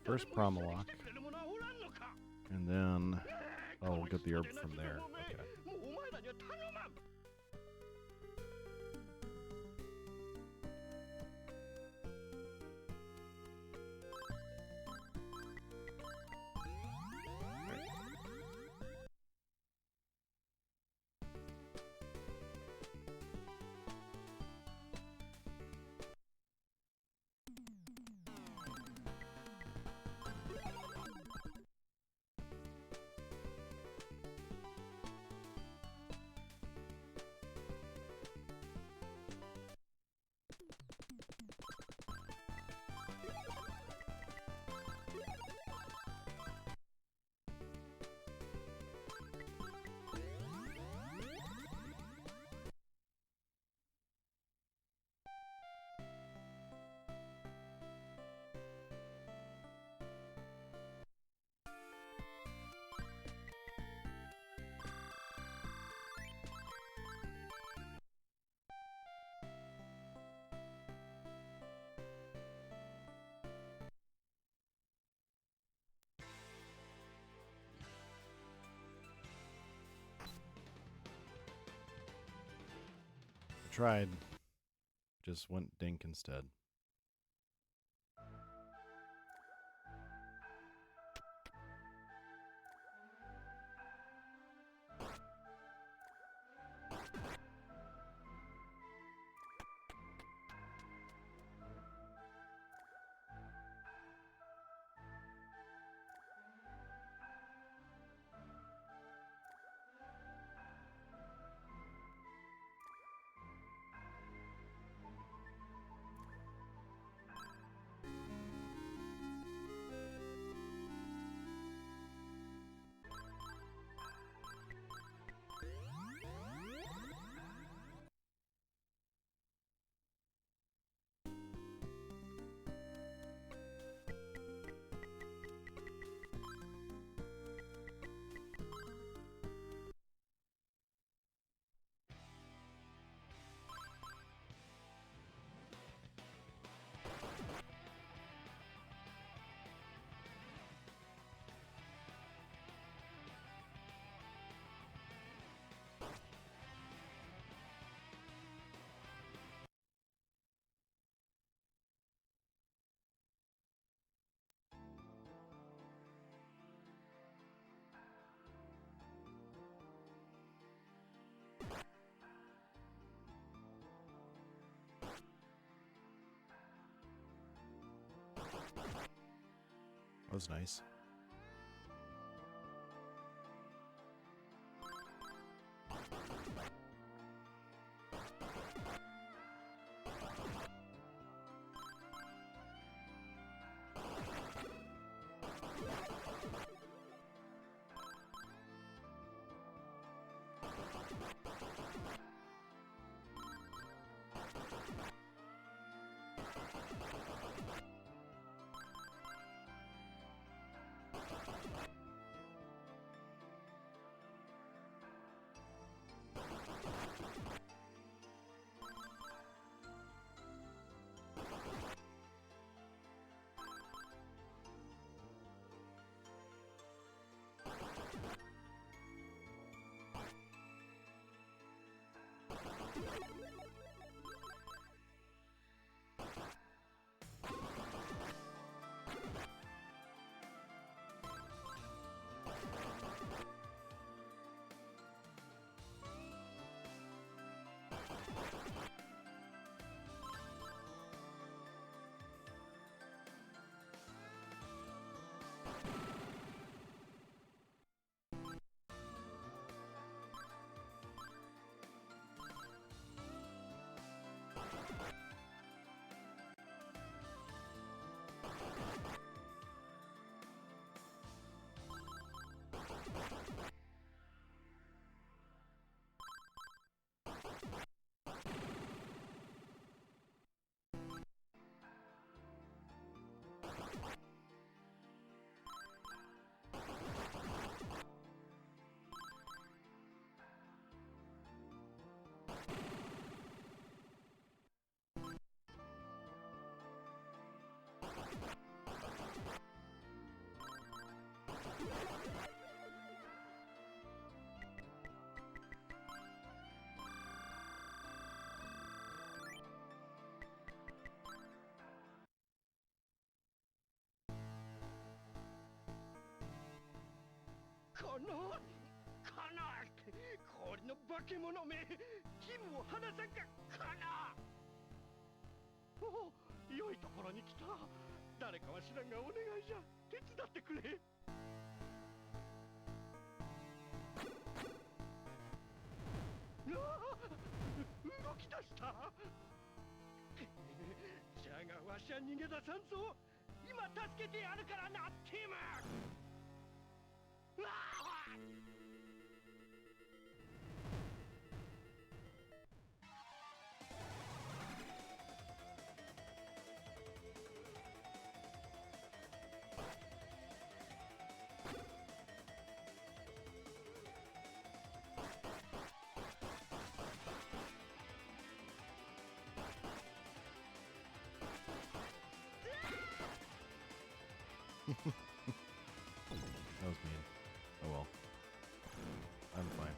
Speaker 1: First Promalock, and then oh, we'll get the herb from there. Okay. Tried. Just went dink instead. That was nice.
Speaker 5: この氷の化け物め、ティムを離さんか、おお、良いところに来た。誰かは知らんがお願いじゃ、手伝ってくれ。動き出した。じゃがわしは逃げ出さんぞ。今助けてやるからな、ティム。
Speaker 1: That was mean. Oh well. I'm fine.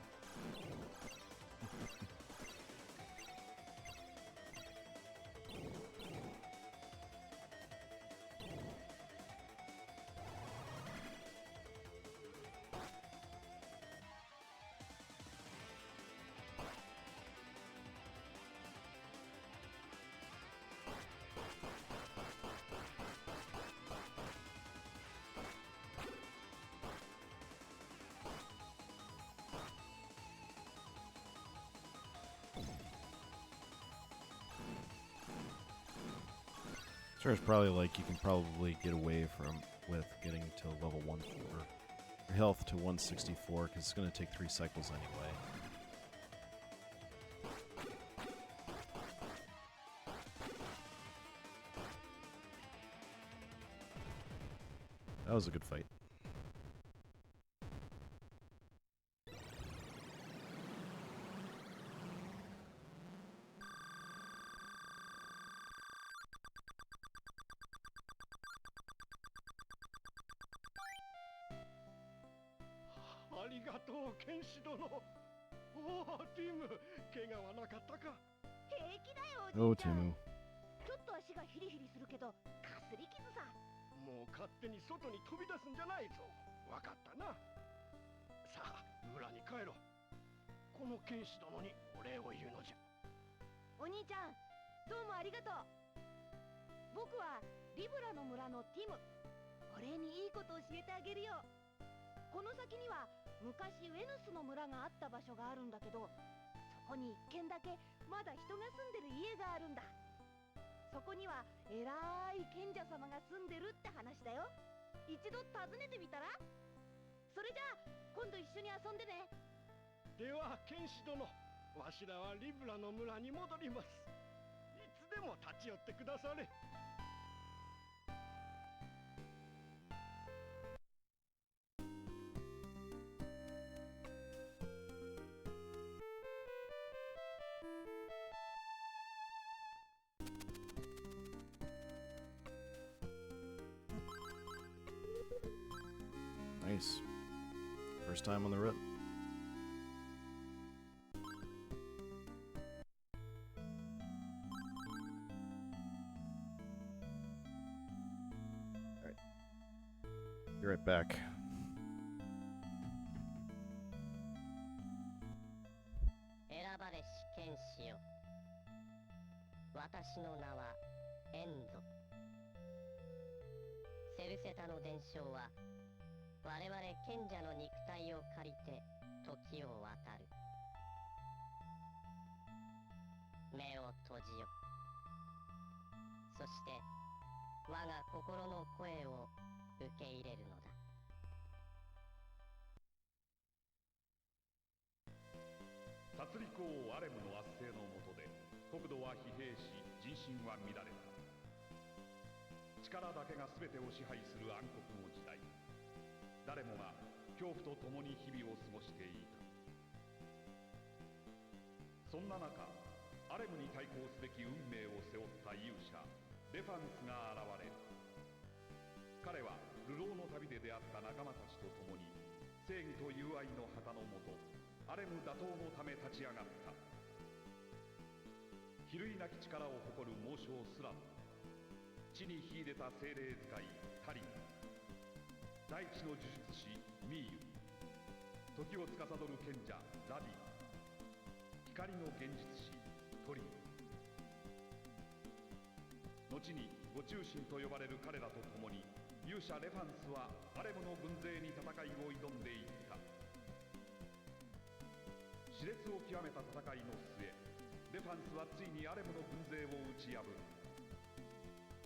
Speaker 1: Sure, it's probably like you can probably get away with getting to level 1 or health to 164 because it's going to take 3 cycles anyway. That was a good fight. Oh, Timu.
Speaker 8: ちょっと足がヒリヒリするけど、かすり傷さ。
Speaker 5: もう勝手に外に飛び出すんじゃないぞ。わかったな。さあ、村に帰ろう。この剣士殿にお礼を言うのじゃ。
Speaker 8: お兄ちゃん、どうもありがとう。僕はリブラの村のティム。お礼にいいことを教えてあげるよ。この先には昔ウェヌスの村があった場所があるんだけど、そこに1軒だけまだ人が住んでる家があるんだ。そこには偉い賢者様が住んでるって話だよ。一度訪ねてみたら？それじゃあ今度一緒に遊んでね。
Speaker 5: では剣士殿、わしらはリブラの村に戻ります。いつでも立ち寄ってくだされ。
Speaker 1: Nice. First time on the rip. Alright. Be right back.
Speaker 9: 選ばれし剣士よ。私の名はエンド。セルセタの伝承は我々賢者の肉体を借りて時を渡る。目を閉じよ。そして我が心の声を受け入れるのだ。
Speaker 3: 殺戮王アレムの圧政の下で国土は疲弊し人心は乱れた。力だけが全てを支配する暗黒の時代。誰もが恐怖と共に日々を過ごしていた。そんな中、アレムに対抗すべき運命を背負った勇者レファンスが現れる。彼は流浪の旅で出会った仲間たちと共に正義と友愛の旗のもとアレム打倒のため立ち上がった。比類なき力を誇る猛将スラム、地に秀でた精霊使いタリン、大地の呪術師ミーユ、時を司る賢者ラディ、光の現実師トリン、後にご中心と呼ばれる彼らと共に勇者レファンスはアレムの軍勢に戦いを挑んでいった。熾烈を極めた戦いの末、レファンスはついにアレムの軍勢を打ち破る。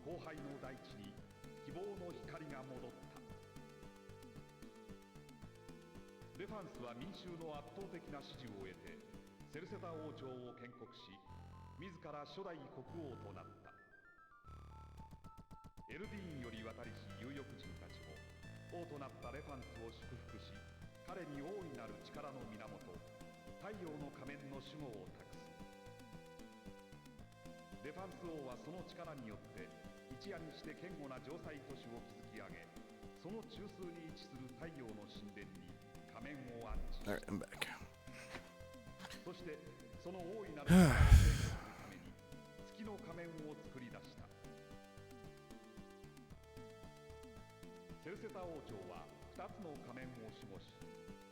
Speaker 3: 荒廃の大地に希望の光が戻った。レファンスは民衆の圧倒的な支持を得てセルセタ王朝を建国し、自ら初代国王となった。エルディーンより渡りし有力人たちも王となったレファンスを祝福し、彼に大いなる力の源太陽の仮面の守護を託す。レファンス王はその力によって一夜にして堅固な城塞都市を築き上げ、その中枢に位置する太陽の神殿に仮面を安置した。
Speaker 1: Alright, I'm back.
Speaker 3: そしてその大いなる力を制御するために月の仮面を作り出した。セルセタ王朝は2つの仮面を守護し、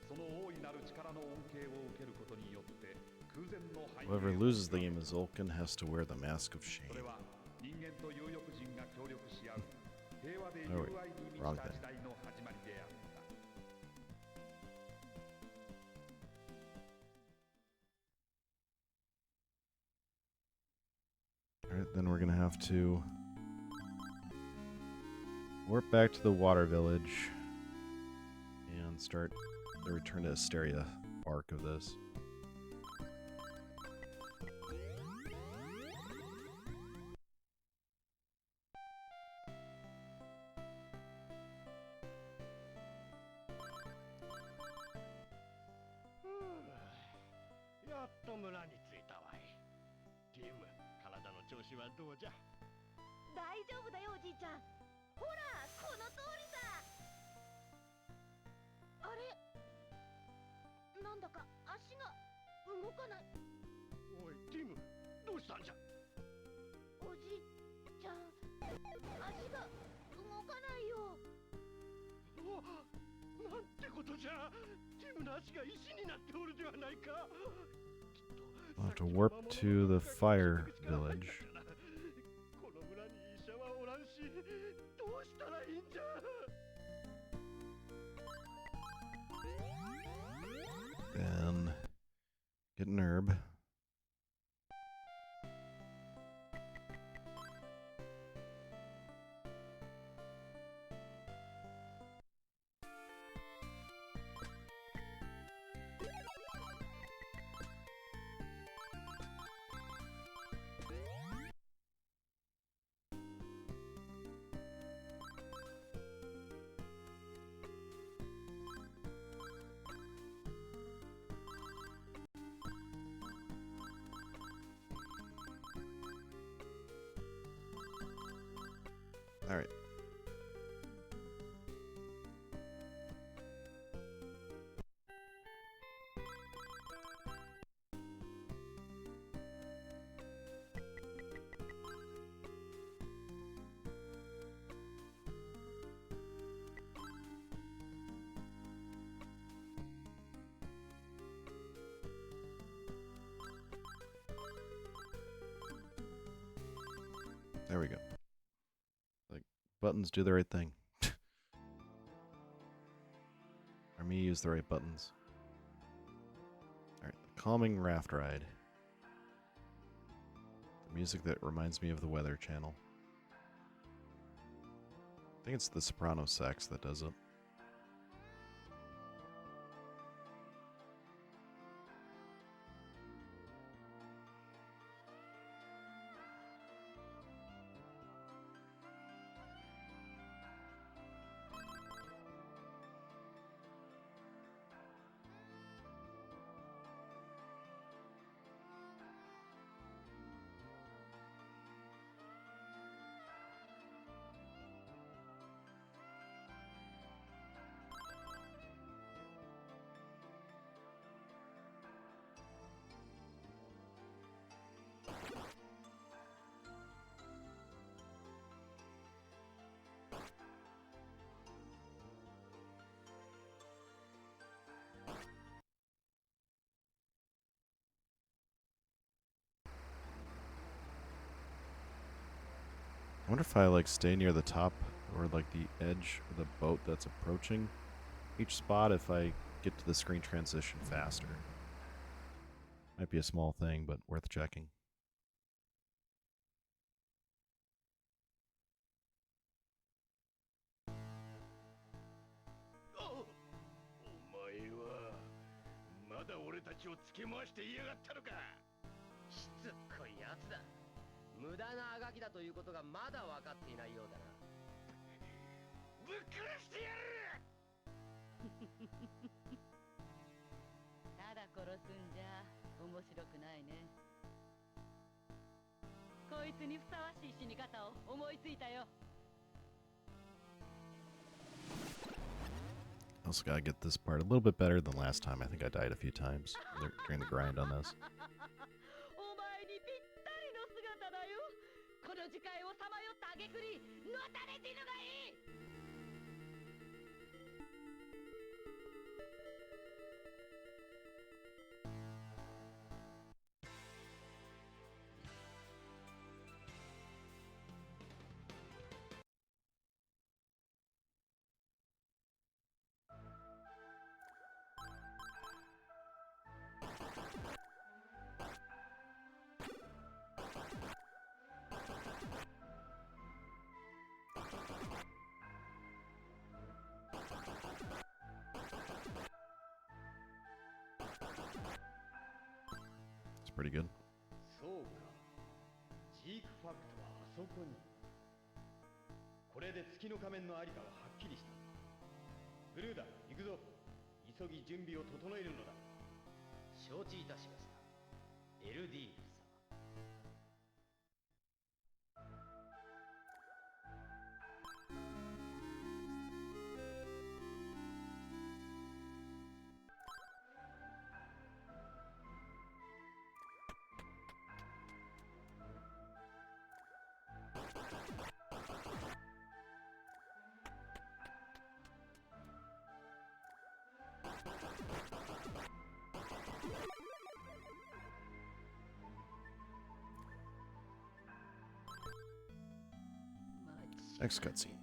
Speaker 3: その大いなる力の恩恵を受けることによって空前の繁栄を。
Speaker 1: Whoever loses the game is Ulkin has to wear the mask of
Speaker 3: そ
Speaker 1: shame.
Speaker 3: れは人間と有力人が協力し合う平和で友
Speaker 1: Oh,
Speaker 3: 愛に満
Speaker 1: wrong
Speaker 3: ちた
Speaker 1: thing.
Speaker 3: 時代の始まりであった。
Speaker 1: Alright, then we're gonna have to warp back to the water village and start the return to Asteria arc of this. I'll have to warp to the fire village. Then get an herb. All right. There we go. Like, buttons do the right thing. Or me use the right buttons. Alright, the calming raft ride. The music that reminds me of the Weather Channel. I think it's the soprano sax that does it. I wonder if I like stay near the top or like the edge of the boat that's approaching each spot if I get to the screen transition faster. Might be a small thing, but worth checking. Also gotta get this part a little bit better than last time. I think I died a few times during the grind on this. It's pretty good.
Speaker 2: そうか。ジークファクトはあそこに。これで月の仮面のありかははっきりした。グルーダ、行くぞ。急ぎ準備を整えるのだ。承知いたしました。エルディール様。
Speaker 1: Next cutscene.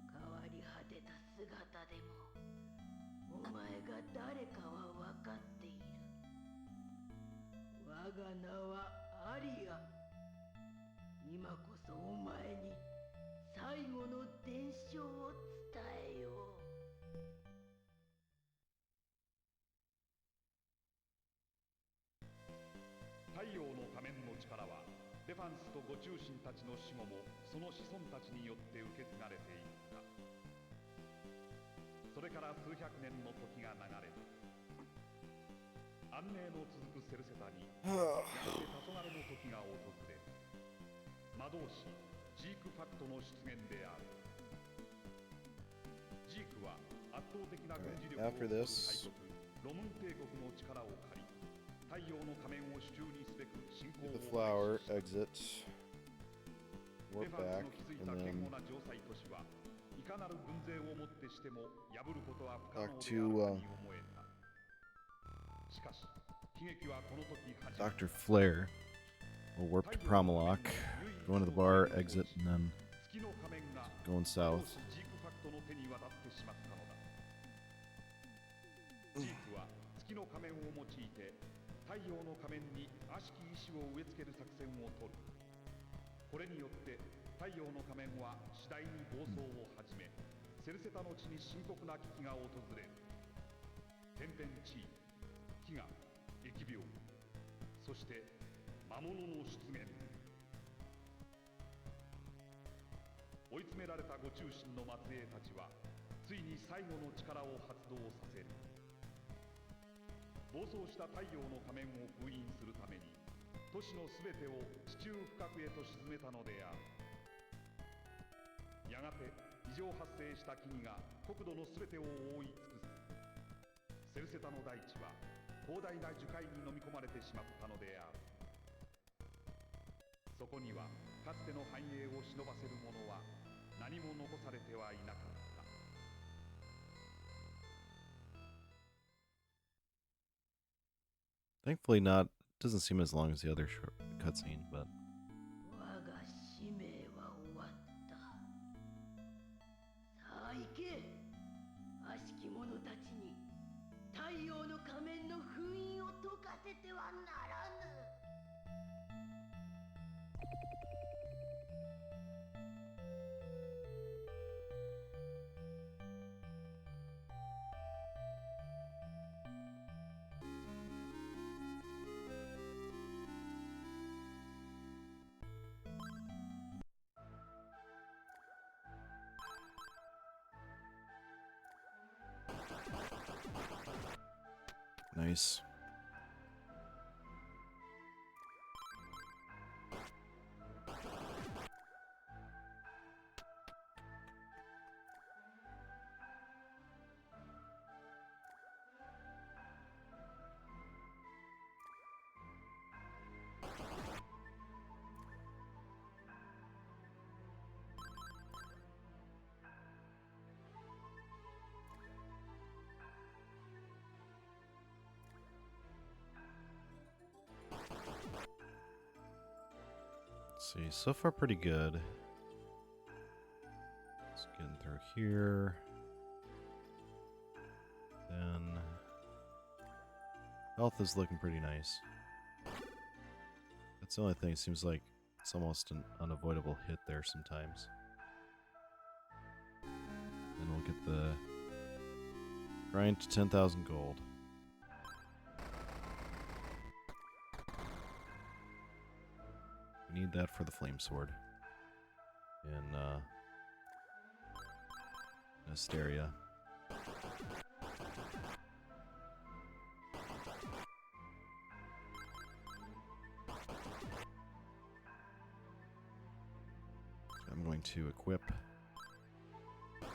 Speaker 4: 変わり果てた姿でもお前が誰かは分かっている。我が名はアリア。今こそお前に最後の伝承を伝えよう。
Speaker 3: 太陽の仮面の力はデファンスとご中心たちの死後もその子孫たちによって受け継がれていった。それから数百年の時が流れた。安寧の続くセルセタにやがて黄昏の時が訪れる。魔導士ジークファクトの出現である。ジークは圧倒的な軍事力を誇る大国ロムン帝国の力を借り太陽の仮面を手中にすべく進行を
Speaker 1: The flower, exit, warp back, and then back to Dr. Flare. We'll warp to Promalock, go into the bar, exit, and then going south.
Speaker 3: 太陽の仮面に悪しき意志を植え付ける作戦を取る。これによって太陽の仮面は次第に暴走を始め、セルセタの地に深刻な危機が訪れる。天変地異、飢餓、疫病、そして魔物の出現。追い詰められたご中心の末裔たちはついに最後の力を発動させる。暴走した太陽の仮面を封印するために都市のすべてを地中深くへと沈めたのである。やがて異常発生した木々が国土のすべてを覆い尽くす。セルセタの大地は広大な樹海に飲み込まれてしまったのである。そこにはかつての繁栄を忍ばせるものは何も残されてはいなかった。
Speaker 1: Thankfully not, doesn't seem as long as the other short cutscene, but...
Speaker 4: 我が
Speaker 1: Nice. Let's see, so far pretty good. Just getting through here. Then health is looking pretty nice. That's the only thing. It seems like it's almost an unavoidable hit there sometimes. And we'll get the grind to 10,000 gold. We need that for the flame sword in Asteria. I'm going to equip so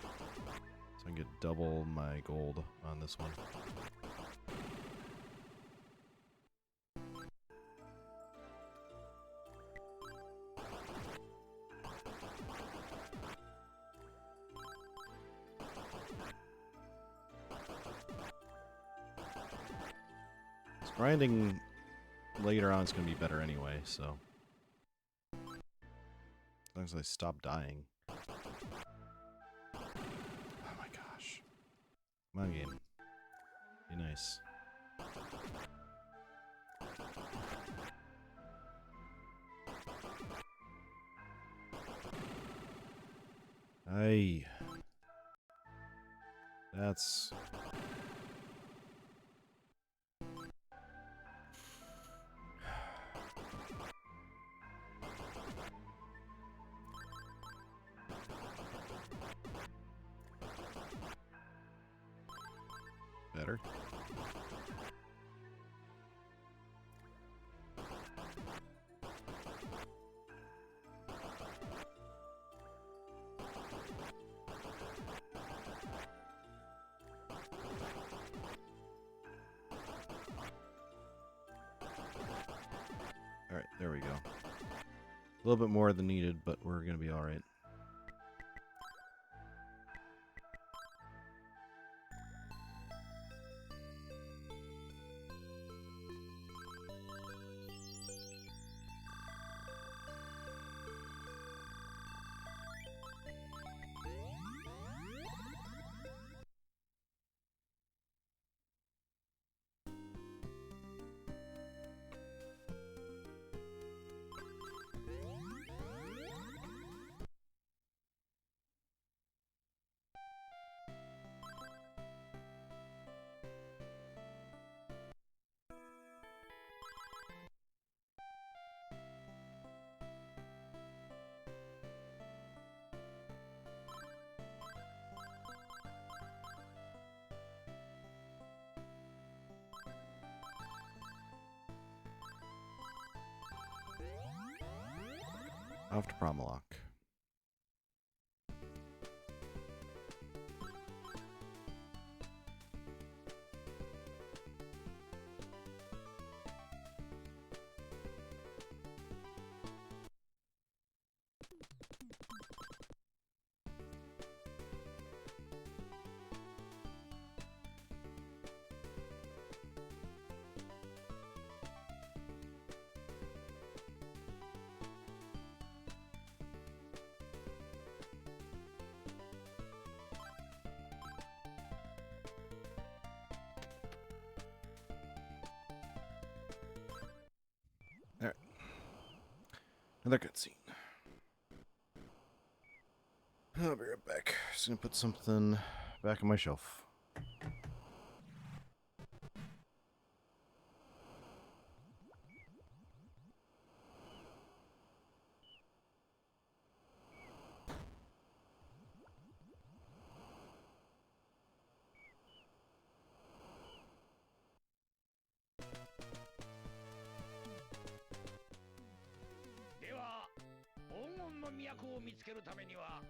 Speaker 1: I can get double my gold on this one. Grinding later on is going to be better anyway, so as long as I stop dying. Oh my gosh. Come on, game. Be nice. Aye. That's... better. Alright, there we go. A little bit more than needed, but we're going to be alright. Off to Promalock. Alright. Another cutscene. I'll be right back. Just gonna put something back on my shelf.
Speaker 5: の都を見つけるためには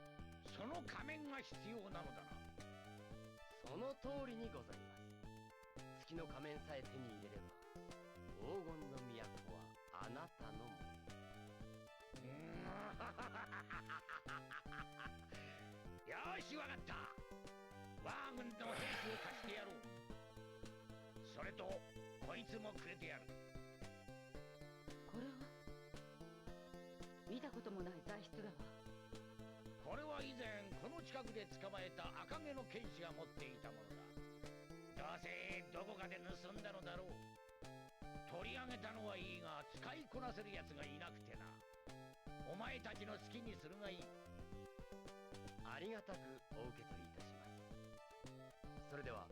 Speaker 5: その仮面が必要なのだな。
Speaker 7: その通りにございます。月の仮面さえ手に入れれば黄金の都はあなたのもの。
Speaker 5: よし、わかった。我が軍の兵士を貸してやろう。それとこいつもくれてやる。
Speaker 4: これは見たこともない材質だわ。
Speaker 5: これは以前この近くで捕まえた赤毛の剣士が持っていたものだ。どうせどこかで盗んだのだろう。取り上げたのはいいが使いこなせるやつがいなくてな。お前たちの好きにするがいい。
Speaker 7: ありがたくお受け取りいたします。それでは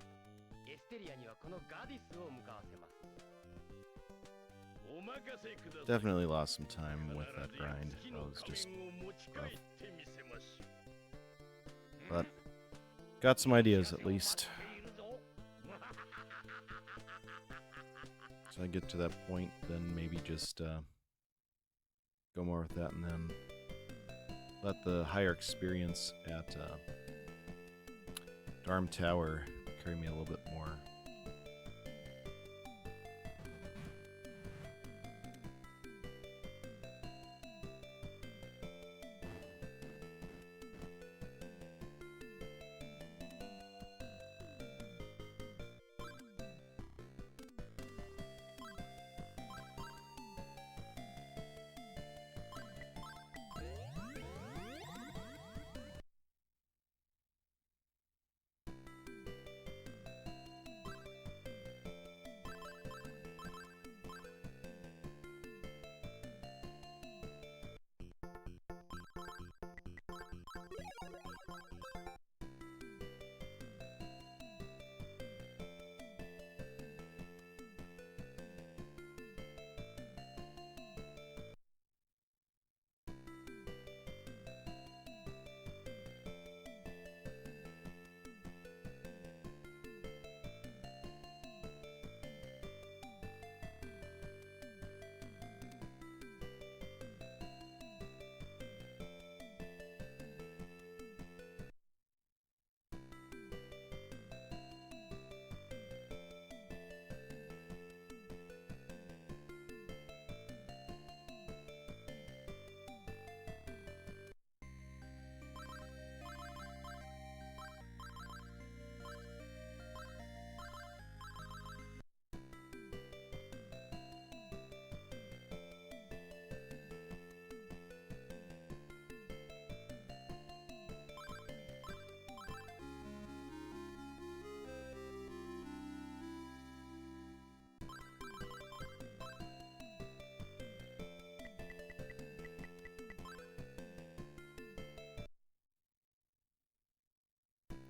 Speaker 7: エステリアにはこのガディスを向かわせます。
Speaker 3: お任せください。
Speaker 1: Definitely lost some time with that grind. That was just rough. But got some ideas at least. So I get to that point, then maybe just go more with that, and then let the higher experience at Darm Tower carry me a little bit more.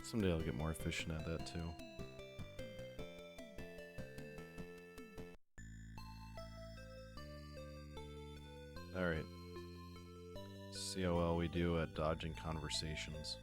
Speaker 1: Someday I'll get more efficient at that too. Alright. See how well we do at dodging conversations.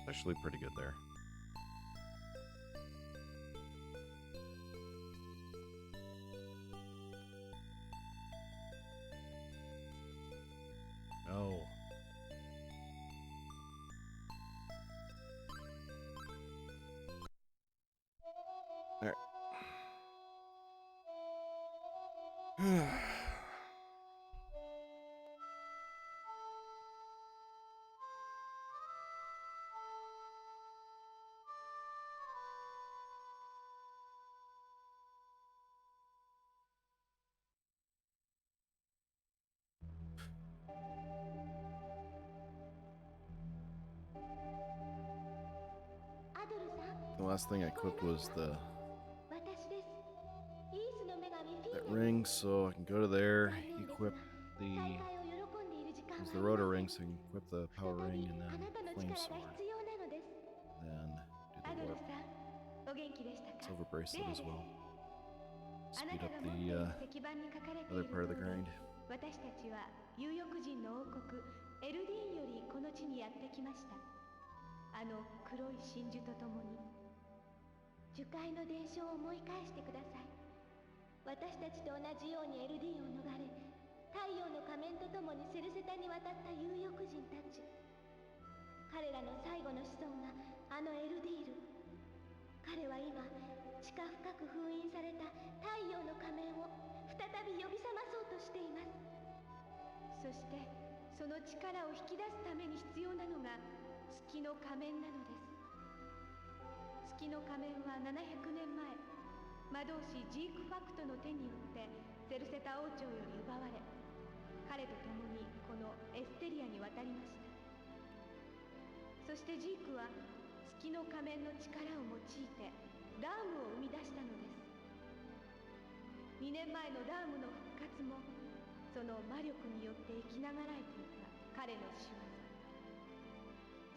Speaker 1: Actually pretty good there. No. There. The last thing I equipped was
Speaker 8: 私です。イースの女神フィーネ
Speaker 1: that ring, so I can go to there, equip
Speaker 8: 再
Speaker 1: the
Speaker 8: 会を喜んでいる時間は
Speaker 1: use
Speaker 8: あ
Speaker 1: the
Speaker 8: り
Speaker 1: rotor
Speaker 8: ませ
Speaker 1: ring
Speaker 8: ん
Speaker 1: so I can equip the
Speaker 8: 再
Speaker 1: power
Speaker 8: び
Speaker 1: ring and
Speaker 8: あ
Speaker 1: then
Speaker 8: なたの
Speaker 1: flame
Speaker 8: 力が
Speaker 1: sword.
Speaker 8: 必要なのです
Speaker 1: Then
Speaker 8: ア
Speaker 1: do
Speaker 8: ド
Speaker 1: the
Speaker 8: ル
Speaker 1: warp
Speaker 8: さんお元気でしたか
Speaker 1: silver
Speaker 8: レ
Speaker 1: bracelet
Speaker 8: ア
Speaker 1: as
Speaker 8: です
Speaker 1: well.
Speaker 8: あな
Speaker 1: Speed
Speaker 8: た
Speaker 1: up
Speaker 8: が持ってい
Speaker 1: the
Speaker 8: る石板に書かれてい
Speaker 1: other
Speaker 8: る
Speaker 1: part of the
Speaker 8: 通り
Speaker 1: grind.
Speaker 8: 私たちは有翼人の王国エルディーンよりこの地にやってきましたあの黒い真珠とともに樹海の伝承を思い返してください私たちと同じようにエルディーンを逃れ太陽の仮面とともにセルセタに渡った有翼人たち彼らの最後の子孫があのエルディール彼は今地下深く封印された太陽の仮面を再び呼び覚まそうとしていますそしてその力を引き出すために必要なのが月の仮面なのです月の仮面は700年前魔導士ジーク・ファクトの手によってセルセタ王朝より奪われ彼と共にこのエステリアに渡りましたそしてジークは月の仮面の力を用いてラームを生み出したのです2年前のラームの復活もその魔力によって生きながらえていた彼の仕業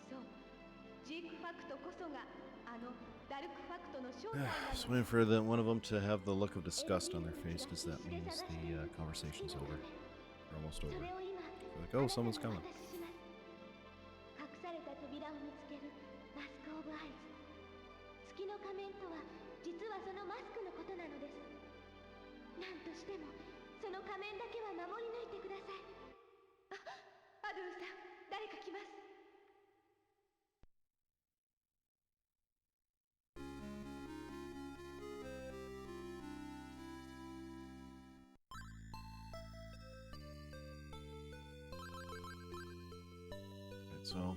Speaker 8: そうジーク・ファクトこそがあのダルク・ファクトの正体なの
Speaker 1: Just waiting for one of them to have the look of disgust on their face because that means the conversation's over. Or almost over.
Speaker 8: それを今
Speaker 1: Like, oh, someone's coming.
Speaker 8: 隠された扉を見つけるマスク・オブ・アイズ月の仮面とは実はそのマスクのことなのです何としてもその仮面だけは守り抜いてくださいアドルさん誰か来ます
Speaker 1: So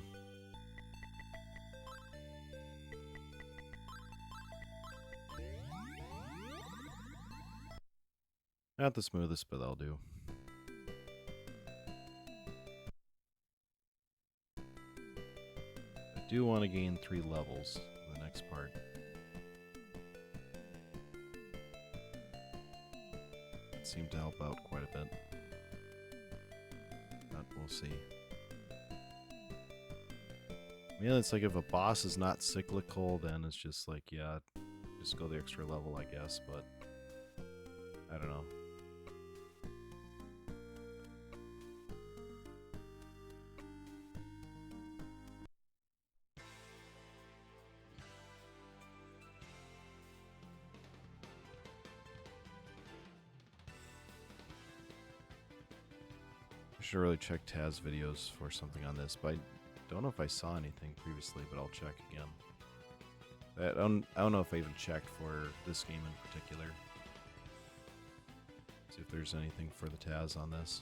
Speaker 1: not the smoothest, but that'll do. I do want to gain 3 levels in the next part. It seemed to help out quite a bit. But we'll see. Yeah, it's like if a boss is not cyclical, then it's just like, yeah, just go the extra level, I guess, but I don't know. I should really check Taz videos for something on this, but I don't know if I saw anything previously, but I'll check again. I don't know if I even checked for this game in particular. See if there's anything for the Taz on this.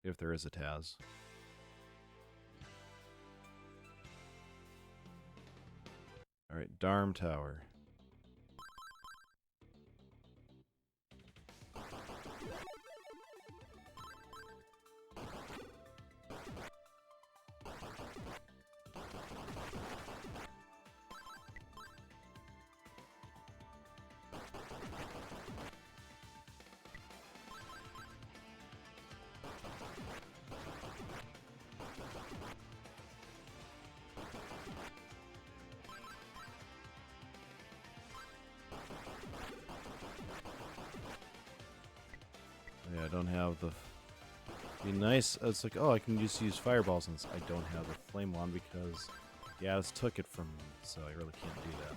Speaker 1: If there is a Taz. Alright, Darm Tower. Yeah, I don't have the... Be nice. It's like, oh, I can just use fireballs, and I don't have the flame wand because Gaddis took it from me, so I really can't do that.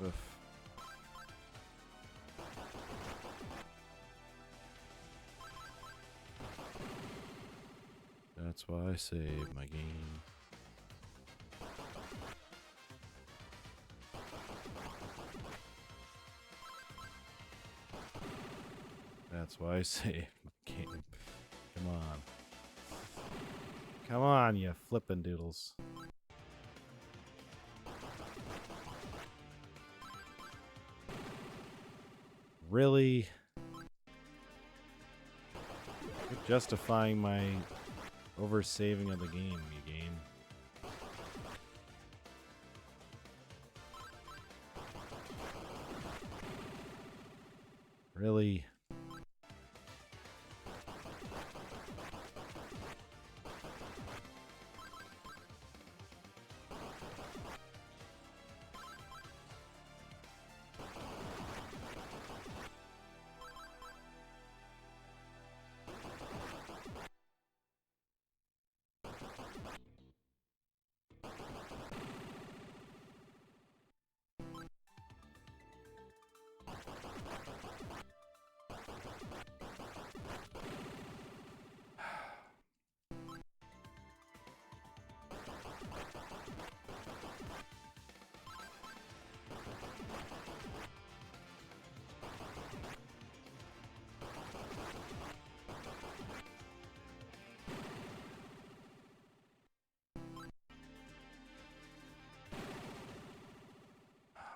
Speaker 1: Oof. That's why I save my game. That's why I save my game. Come on. Come on, you flippin' doodles. Really? You're justifying my oversaving of the game, you game. Really?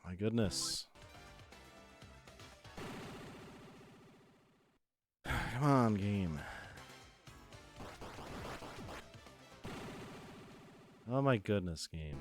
Speaker 1: My goodness. Come on, game. Oh my goodness, game.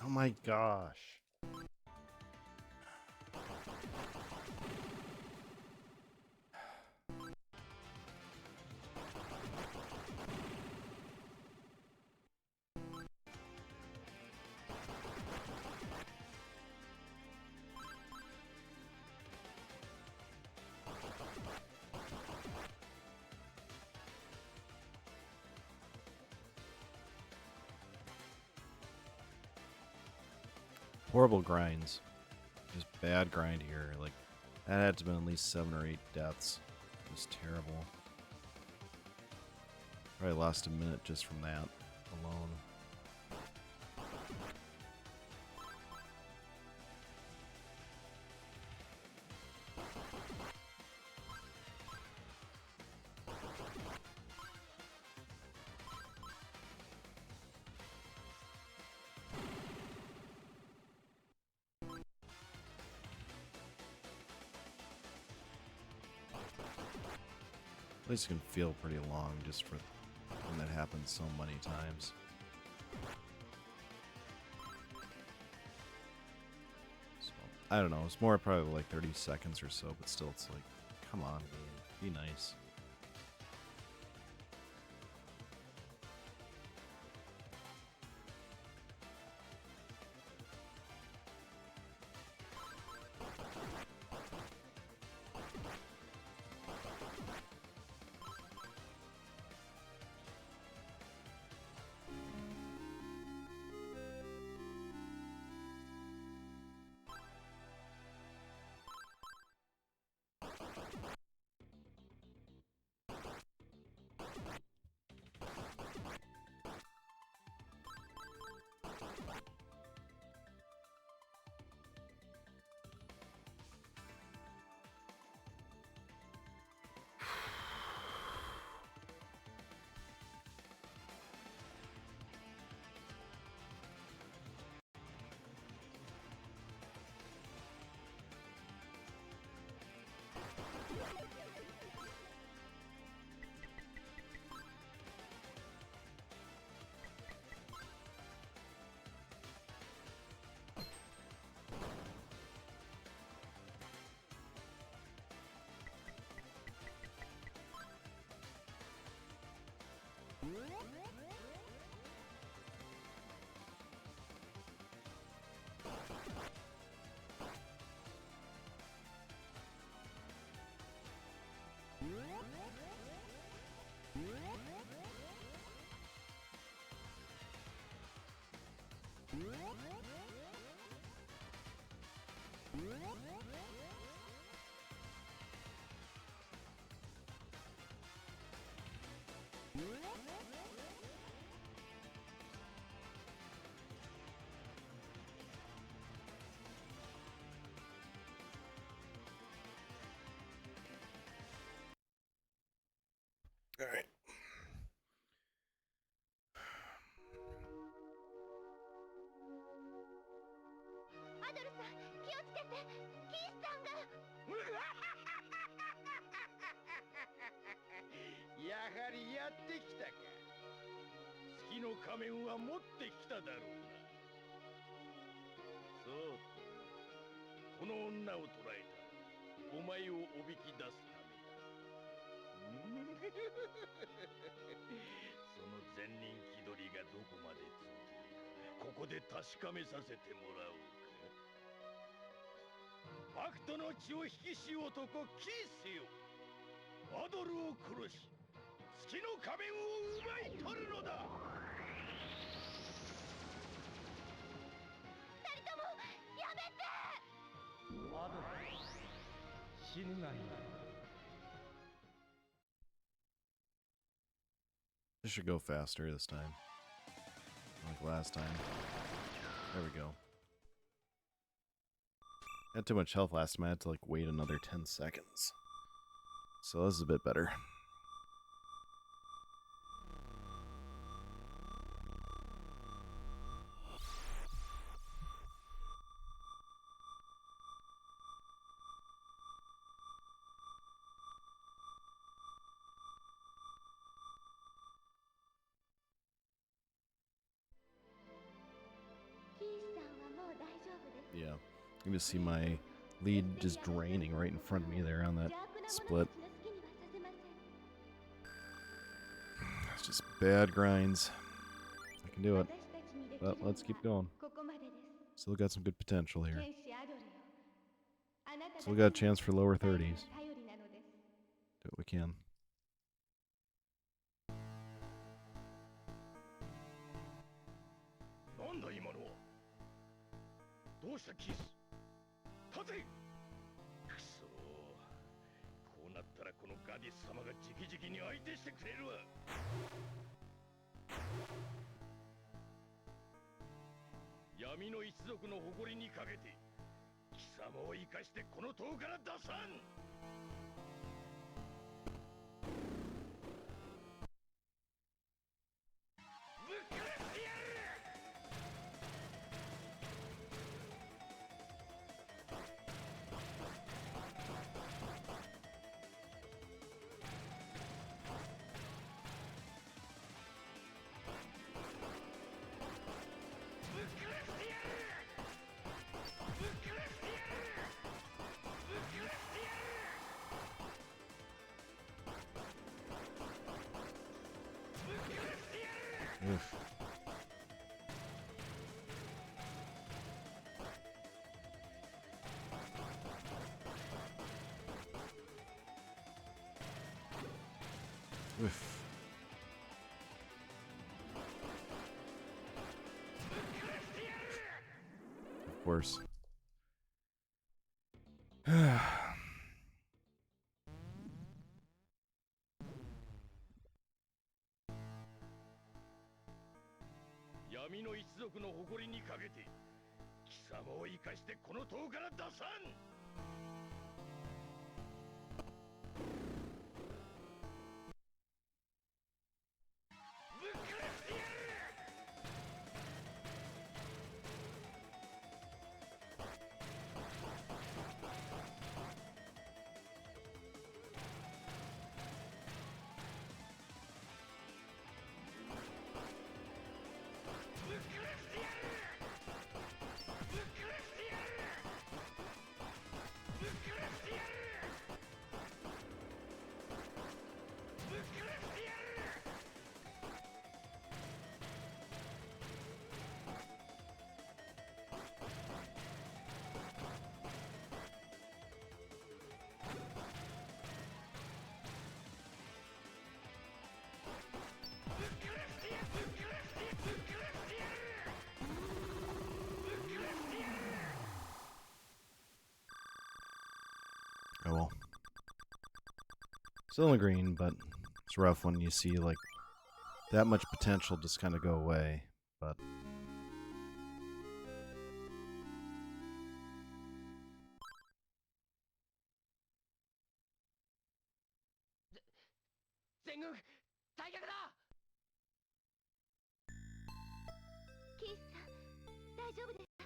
Speaker 1: Oh my gosh. Horrible grinds. Just bad grind here. Like, that had to have been at least 7 or 8 deaths. It was terrible. Probably lost a minute just from that alone. At least it can feel pretty long just for when that happens so many times. So, I don't know, it's more probably like 30 seconds or so, but still it's like, come on, game, be nice. All right.
Speaker 8: アドルさん、気をつけて。キースさんが。
Speaker 5: やはりやってきたか。月の仮面は持ってきただろうな。そうと、この女を捕らえたお前をおびき出すためだ。その善人気取りがどこまで通じるか、ここで確かめさせてもらおうか。悪との血を引きし男キースよ、アドルを殺し月の仮面を奪い取るのだ。
Speaker 8: 二人ともやめて。
Speaker 6: アドル、死ぬがいい。
Speaker 1: This should go faster this time. Like last time. There we go. I had too much health last time. I had to like wait another 10 seconds. So this is a bit better. Yeah, you can just see my lead just draining right in front of me there on that split. It's just bad grinds. I can do it. But let's keep going. Still got some good potential here. Still got a chance for lower 30s. Do what we can.
Speaker 5: なんだ今のは。どうしたキス。立て。くそ。こうなったらこのガディス様が直々に相手してくれるわ。闇の一族の誇りにかけて貴様を生かしてこの塔から出さん。ぶっ殺してやる。
Speaker 1: Oof. Oof. Of course.
Speaker 5: 闇の一族の誇りにかけて貴様を生かしてこの塔から出さん。ぶっ殺してやる。 ぶっ
Speaker 1: Still in the green, but it's rough when you see like that much potential just kind of go away. But
Speaker 8: キースさん、大丈夫ですか？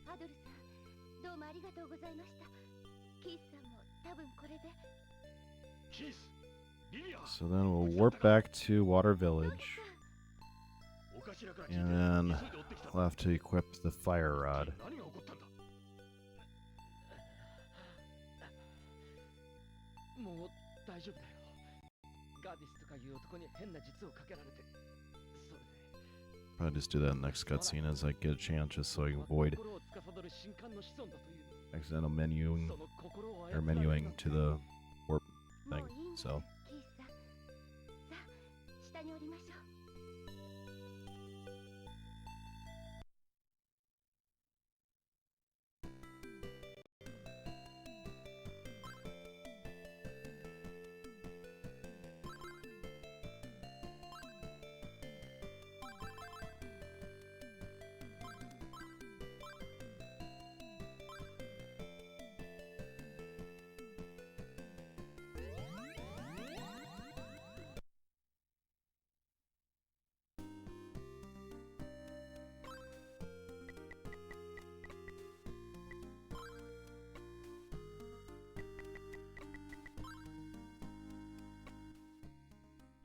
Speaker 8: アドルさん、どうもありがとうございました。キースさんも多分これで。
Speaker 2: キース、リリア。
Speaker 1: so then we'll warp back to Water Village, and then we'll have to equip the fire rod.
Speaker 2: 何が起こったんだ。
Speaker 6: もう大丈夫だよ。ガディスとかいう男に変な術をかけられて、それで
Speaker 1: Probably just do that in the next cutscene as I get a chance, just so I can avoid
Speaker 6: 心を司る神官の子孫だという。
Speaker 1: accidental menuing
Speaker 6: その心を
Speaker 1: or menuing to the warp
Speaker 8: もう
Speaker 1: thing.
Speaker 8: いいんです、
Speaker 1: So
Speaker 8: キースさん。さあ、下に降りましょう。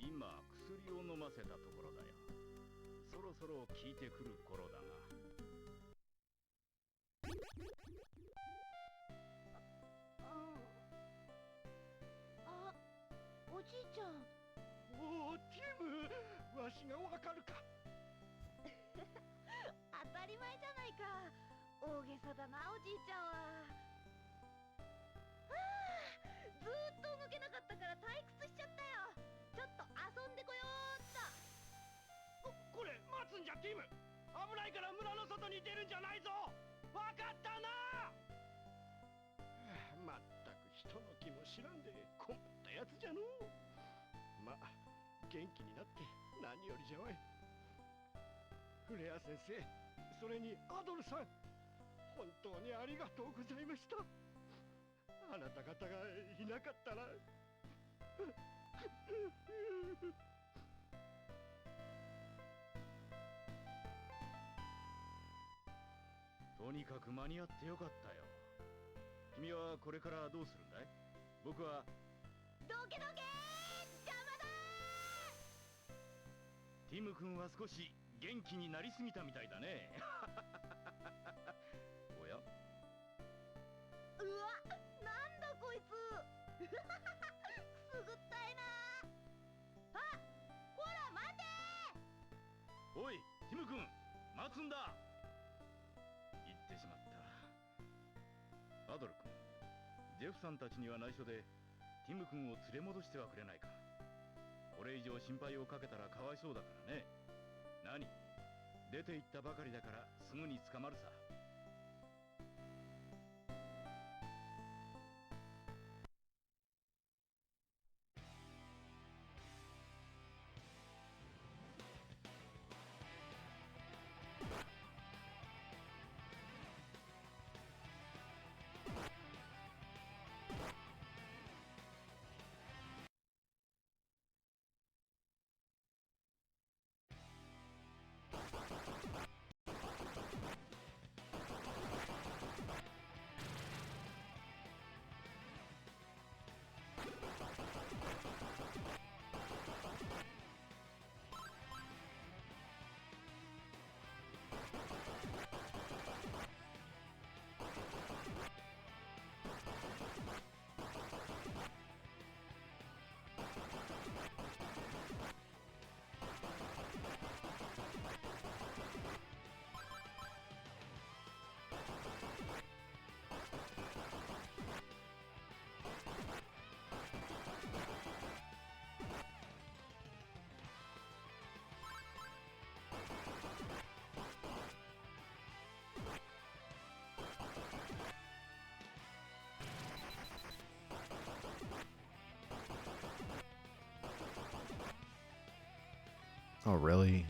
Speaker 5: 今薬を飲ませたところだよ。そろそろ効いてくる頃だが。
Speaker 8: あ、おじいちゃん。
Speaker 2: おお、ティム、わしがわかるか。
Speaker 8: 当たり前じゃないか。大げさだな、おじいちゃんは。はあ、ずーっと動けなかったから退屈しちゃったよ。ちょっと遊んでこようっと。
Speaker 6: これ待つんじゃ、ティム。危ないから村の外に出るんじゃないぞ。わかったな。
Speaker 2: まったく人の気も知らんで困ったやつじゃのう。まあ元気になって何よりじゃわい。フレア先生、それにアドルさん、本当にありがとうございました。あなた方がいなかったら
Speaker 5: とにかく間に合ってよかったよ。君はこれからどうするんだい？僕は
Speaker 8: どけどけー、邪魔だー。
Speaker 5: ティム君は少し元気になりすぎたみたいだね。おや？
Speaker 8: うわ、なんだこいつ。くすぐったいな。あ、ほら待て
Speaker 5: おい、ティム君、待つんだ。言ってしまった。アドル君、ジェフさんたちには内緒でティム君を連れ戻してはくれないか。これ以上心配をかけたらかわいそうだからね。何？出て行ったばかりだからすぐに捕まるさ。
Speaker 1: Oh, really?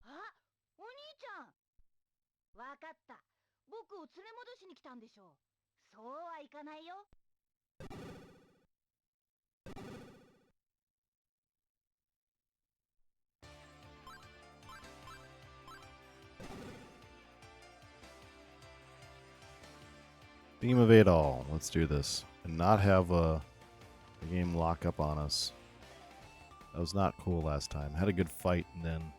Speaker 4: あ、お兄ちゃん。わかった。僕を連れ戻しに来たんでしょう。そうはいかないよ。
Speaker 1: Beam of eight all. Let's do this. And not have the game lock up on us. That was not cool last time. Had a good fight and then...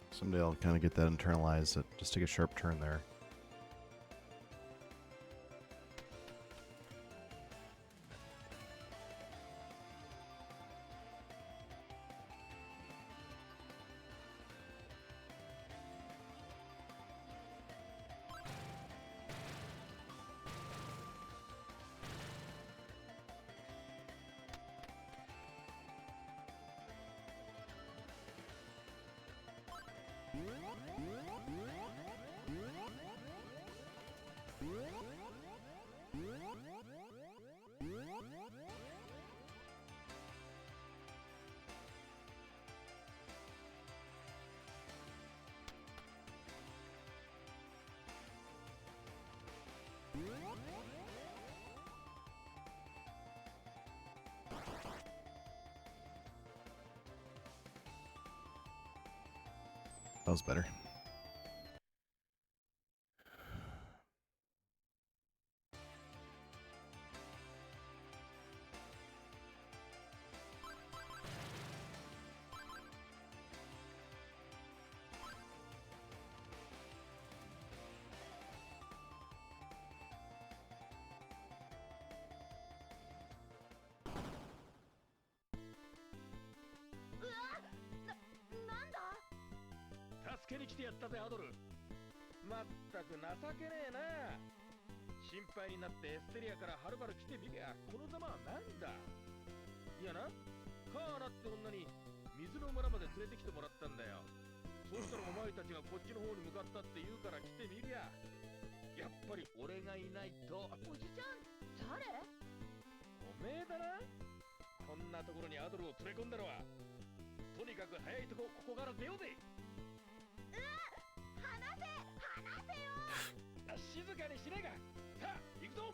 Speaker 1: Someday I'll kind of get that internalized. Just take a sharp turn there. That was better.
Speaker 2: 助けに来てやったぜ、アドル。
Speaker 6: まったく情けねえな。心配になってエステリアからはるばる来てみりゃ、このざまはなんだ。いやな、カーラって女に水の村まで連れてきてもらったんだよ。そうしたらお前たちがこっちの方に向かったって言うから来てみりゃ、やっぱり俺がいないと。
Speaker 4: おじちゃん、誰？
Speaker 6: おめえだな。こんなところにアドルを連れ込んだのは。とにかく早いとこここから出ようぜ。静かにしねえが。さあ行くぞ。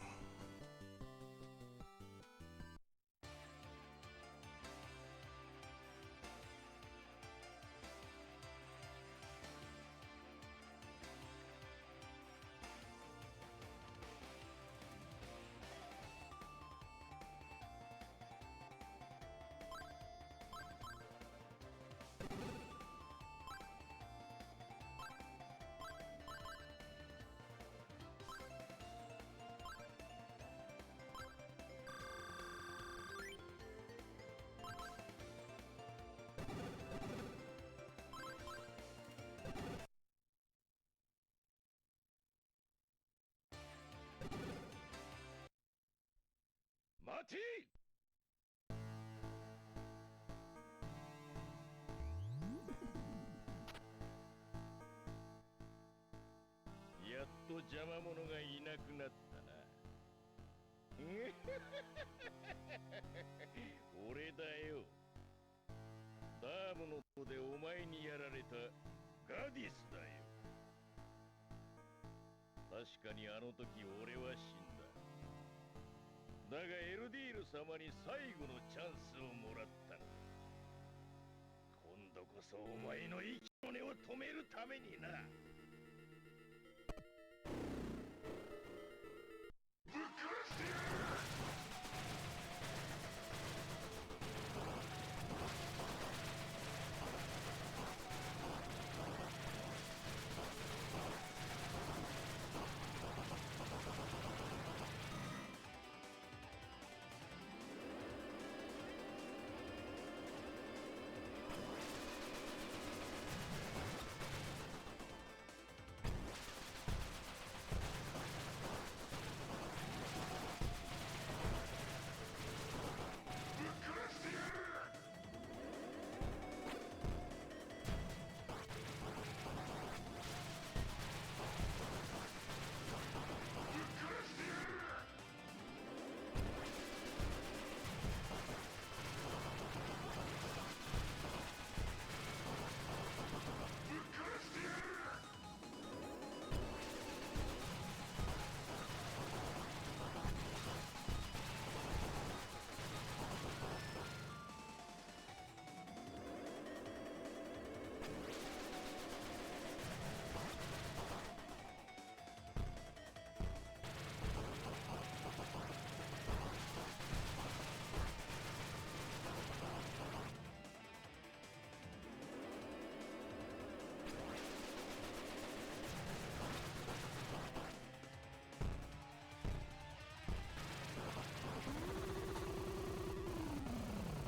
Speaker 6: 待て。やっと邪魔者がいなくなったな。
Speaker 5: 俺だよ。ダームの方でお前にやられたガディスだよ。確かにあの時俺は死んだ。だがエルディール様に最後のチャンスをもらったのだ。今度こそお前の息の根を止めるためにな。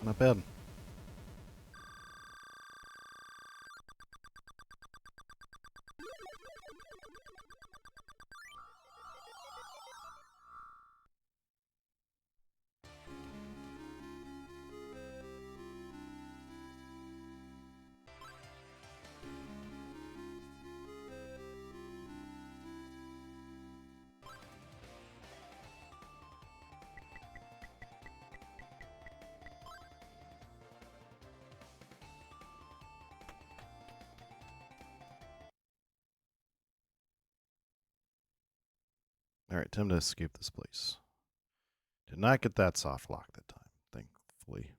Speaker 1: Not bad. Alright, time to escape this place. Did not get that soft lock that time, thankfully.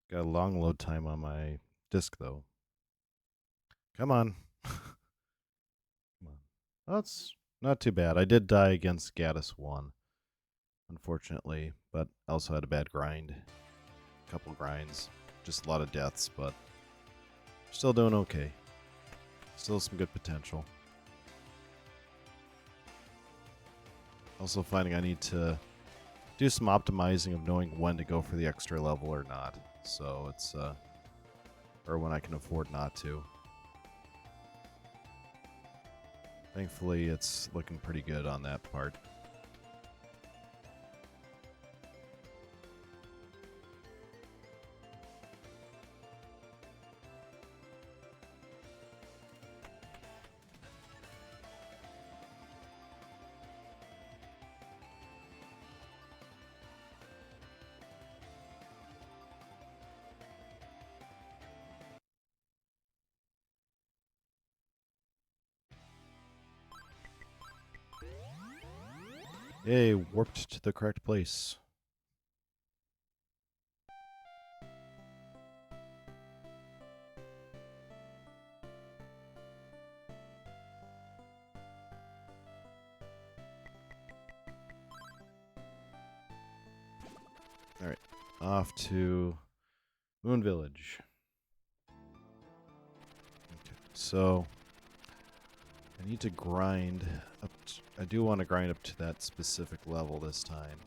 Speaker 1: Got a long load time on my disc, though. Come on. Come on. That's not too bad. I did die against Gaddis 1, unfortunately, but I also had a bad grind. A couple grinds. Just a lot of deaths, but still doing okay. Still some good potential. Also finding I need to do some optimizing of knowing when to go for the extra level or not. So it's, or when I can afford not to. Thankfully, it's looking pretty good on that part. Yay, warped to the correct place. Alright, off to Moon Village. Okay, so I need to grind up I do want to grind up to that specific level this time,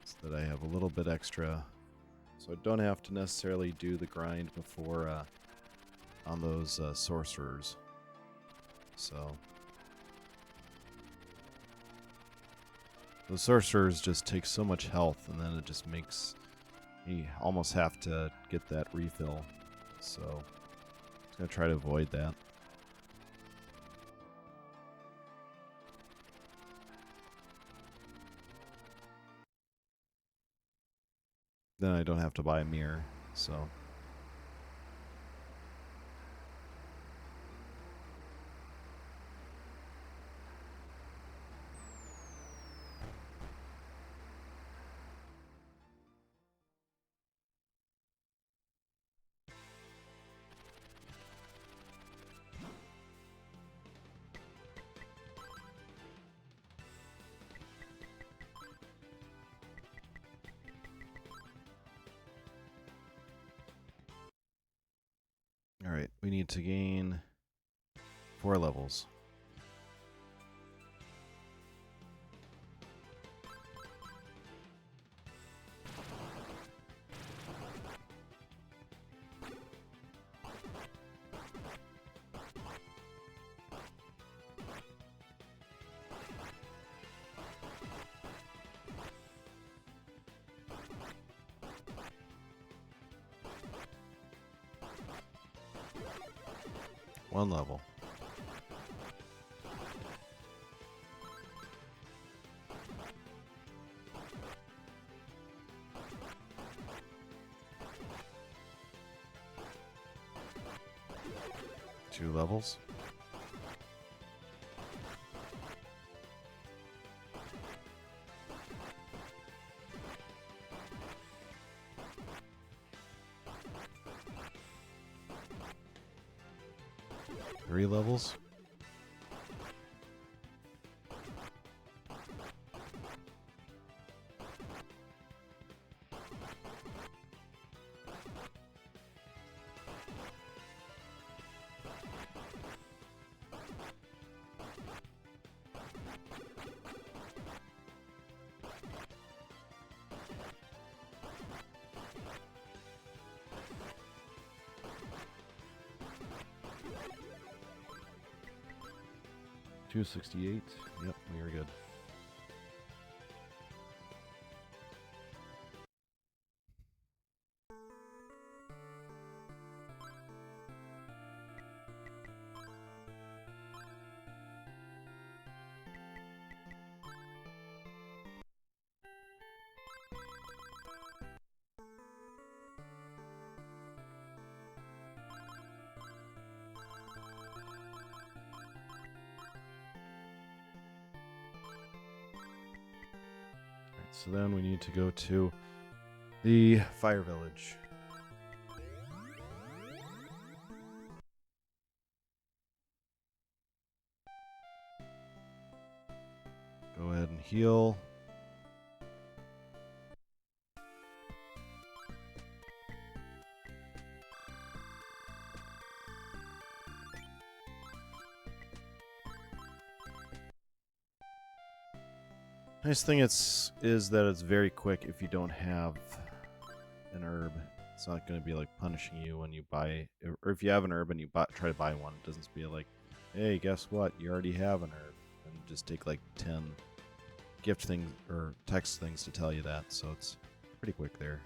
Speaker 1: so that I have a little bit extra, so I don't have to necessarily do the grind before on those sorcerers. So those sorcerers just take so much health, and then it just makes me almost have to get that refill. So I'm gonna try to avoid that. Then I don't have to buy a mirror, so... Alright, we need to gain 4 levels. One level. Two levels. Three levels. $268. Yep, we are good. So then we need to go to the Fire Village. Go ahead and heal. Nice thing is that it's very quick if you don't have an herb. It's not going to be like punishing you when you buy, or if you have an herb and you try to buy one, it doesn't be like, hey, guess what? You already have an herb. And just take like 10 gift things or text things to tell you that. So it's pretty quick there.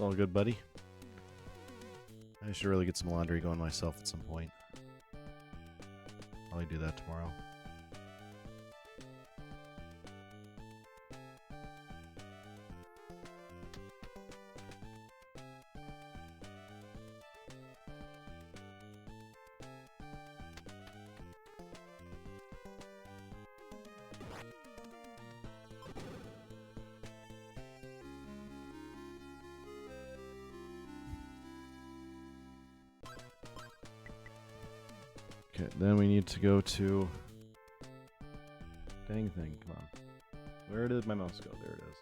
Speaker 1: all good, buddy. I should really get some laundry going myself at some point. Probably do that tomorrow. Okay, then we need to go to... Dang thing, come on. Where did my mouse go? There it is.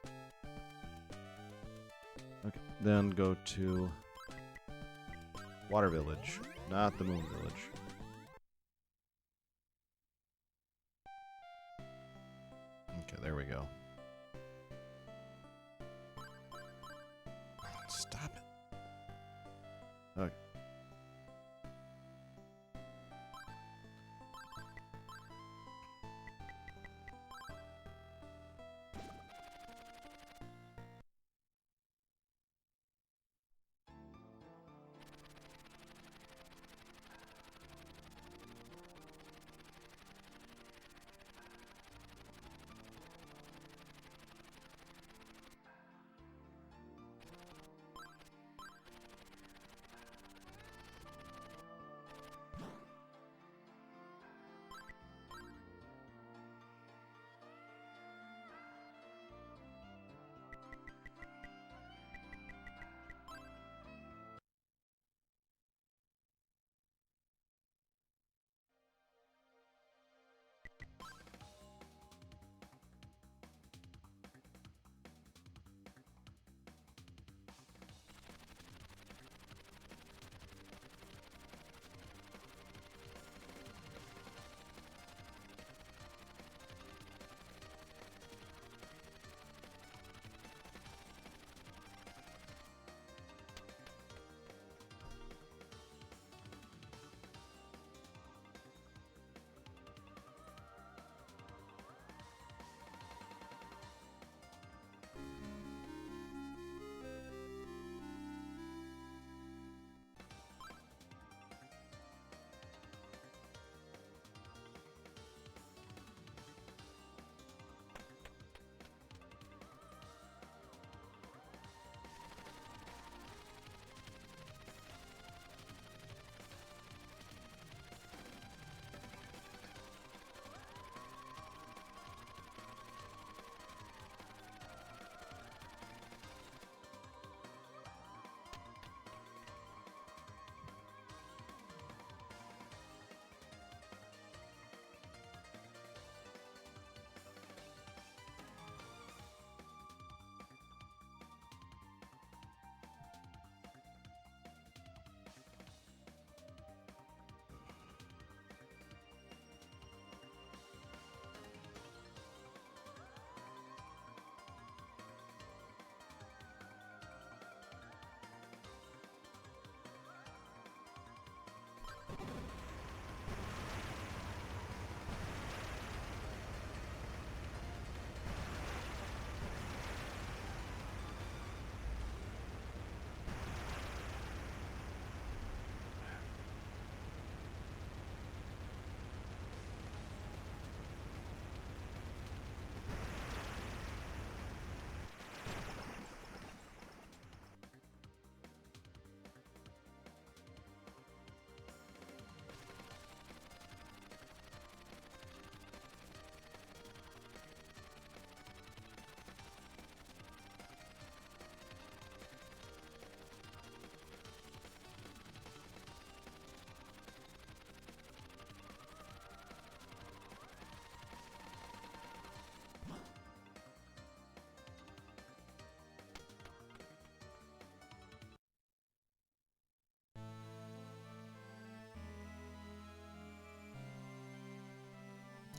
Speaker 1: Okay, then go to... Water Village, not the Moon Village. Okay, there we go. Stop it. Okay.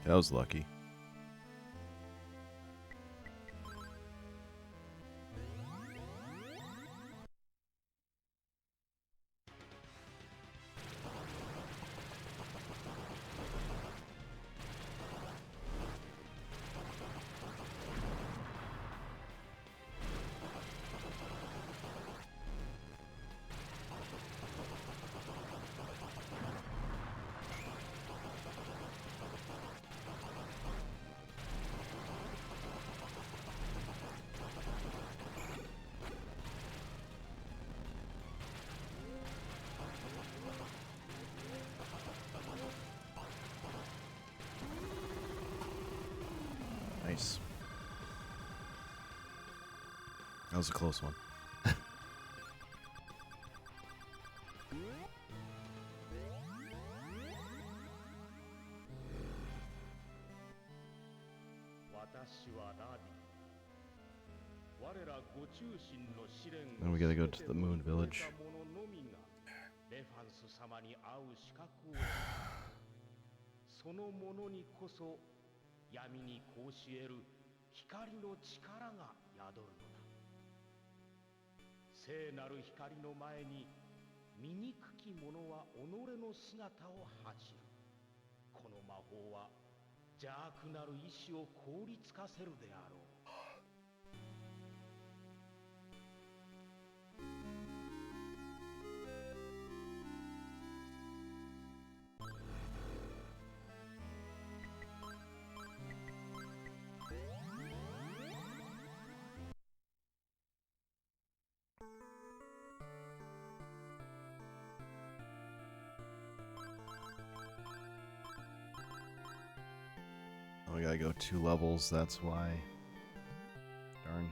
Speaker 1: That was lucky. Nice. That was a close one. Then we gotta go to the moon village. Oh, we gotta go 2 levels, that's why. Darn.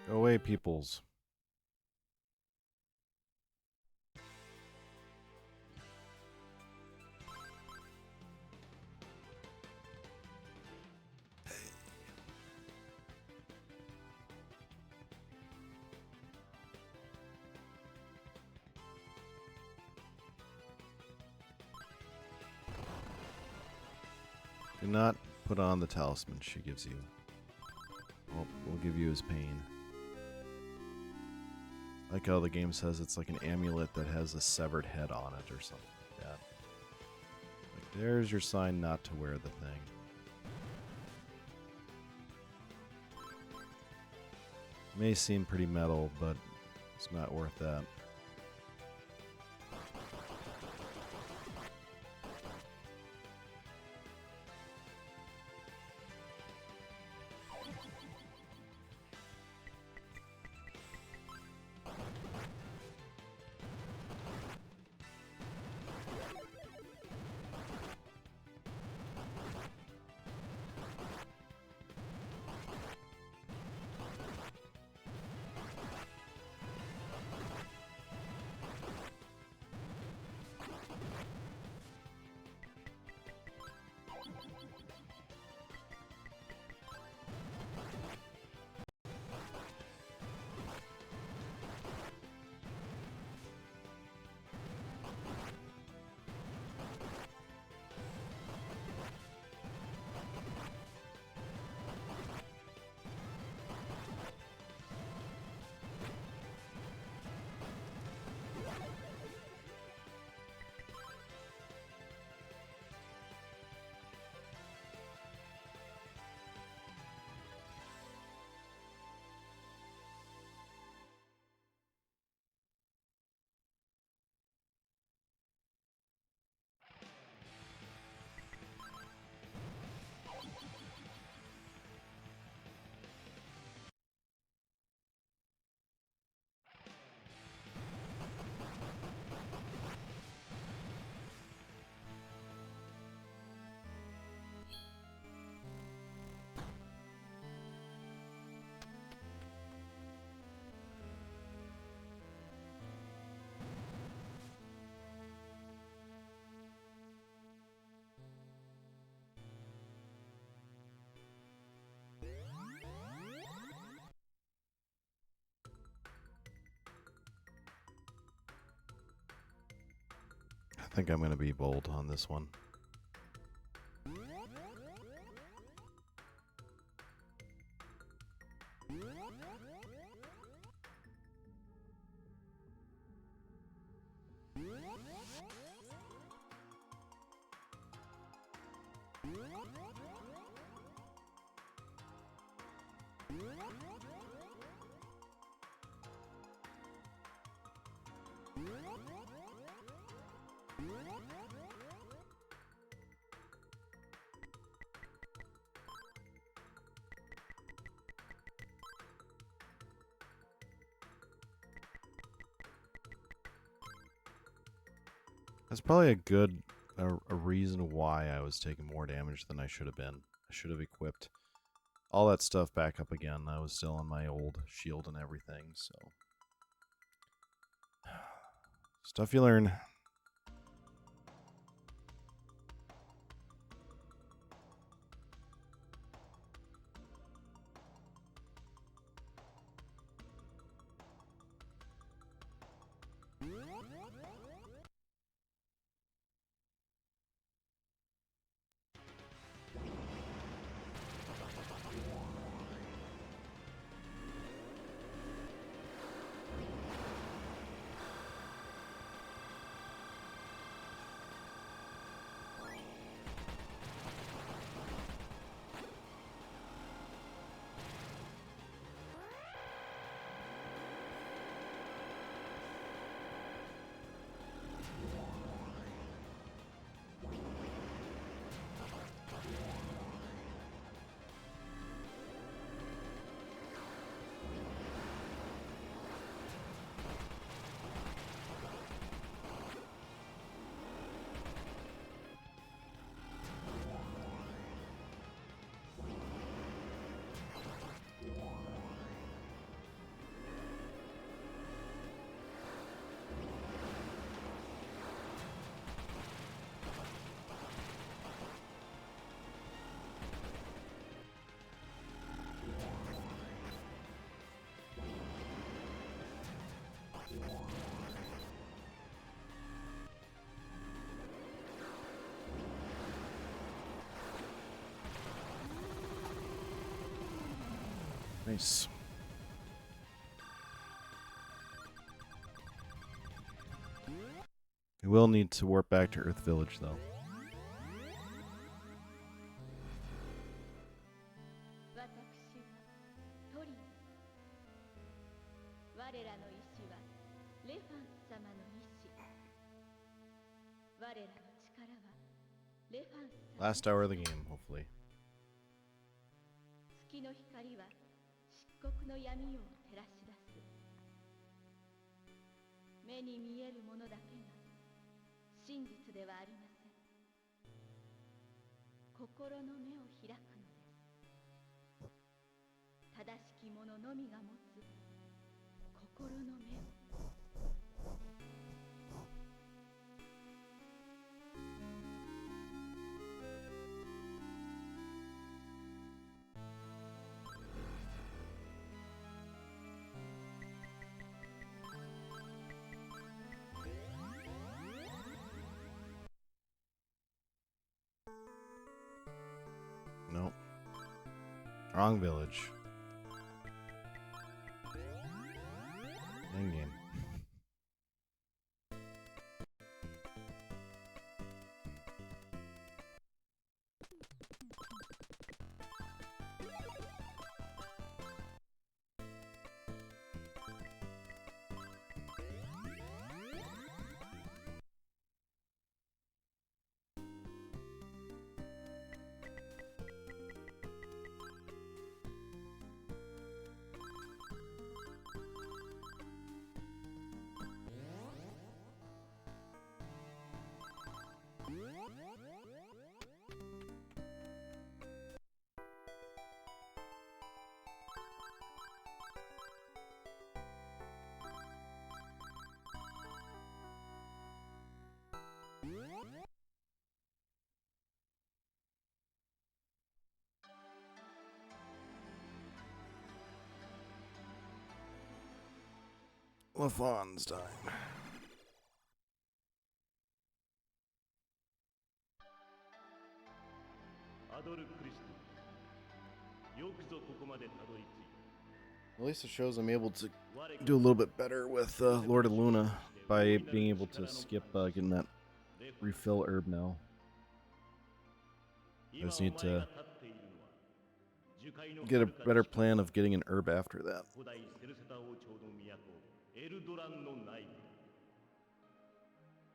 Speaker 1: Go away, peoples. Do not put on the talisman she gives you. We'll give you his pain. Like how the game says it's like an amulet that has a severed head on it or something like that. Like, there's your sign not to wear the thing. May seem pretty metal, but it's not worth that. I think I'm going to be bold on this one. That's probably a reason why I was taking more damage than I should have been. I should have equipped all that stuff back up again. I was still on my old shield and everything, so. Stuff you learn. Nice. We will need to warp back to Earth Village, though.
Speaker 4: 我らの力はレファンス様
Speaker 1: Last hour of the game, hopefully.
Speaker 4: 月の光は漆黒の闇を照らし出す。目に見えるものだけが真実ではありません。心の目を開くのです。正しき者のみが持つ心の目を。
Speaker 1: Nope. Wrong village. End game. Lafon's dying.
Speaker 2: アドル・クリスト、よくぞここまでたどり着いた。
Speaker 1: At least it shows I'm able to do a little bit better with Lord of Luna by being able to skip getting that refill herb now. I just need to get a better plan of getting an herb after that.
Speaker 2: 古代セルセタ王朝の都エルドランの内部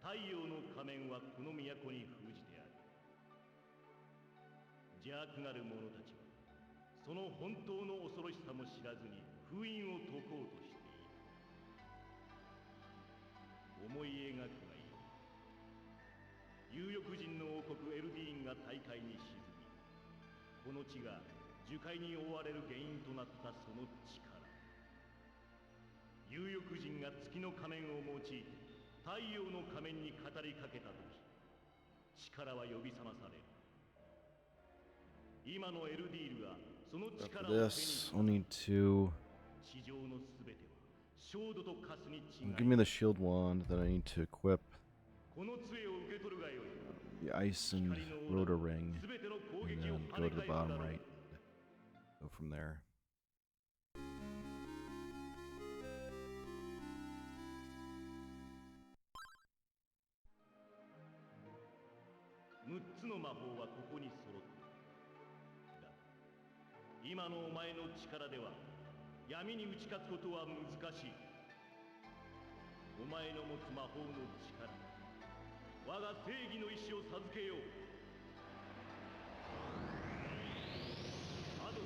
Speaker 2: 太陽の仮面はこの都に封じてある邪悪なる者たちはその本当の恐ろしさも知らずに封印を解こうとしている思い描くがいい有力人の王国エルディーンが大海に沈みこの地が樹海に覆われる原因となったその力有力人が月の仮面を用いて太陽の仮面に語りかけた時力は呼び覚まされる今のエルディールがその力
Speaker 1: After
Speaker 2: を手に
Speaker 1: this, I'll need to
Speaker 2: 地上のすべては焦土とカスに違い
Speaker 1: give me the shield wand that I need to equip
Speaker 2: この杖を受け取るがよい
Speaker 1: the ice and rotor ring,
Speaker 2: すべての攻
Speaker 1: and
Speaker 2: 撃を
Speaker 1: then
Speaker 2: 跳
Speaker 1: go
Speaker 2: ね
Speaker 1: to the
Speaker 2: 返すだ
Speaker 1: bottom
Speaker 2: ろう
Speaker 1: right and go from there.
Speaker 2: 6つの魔法はここに揃っているだ今のお前の力では闇に打ち勝つことは難しいお前の持つ魔法の力我が正義の意志を授けようアドル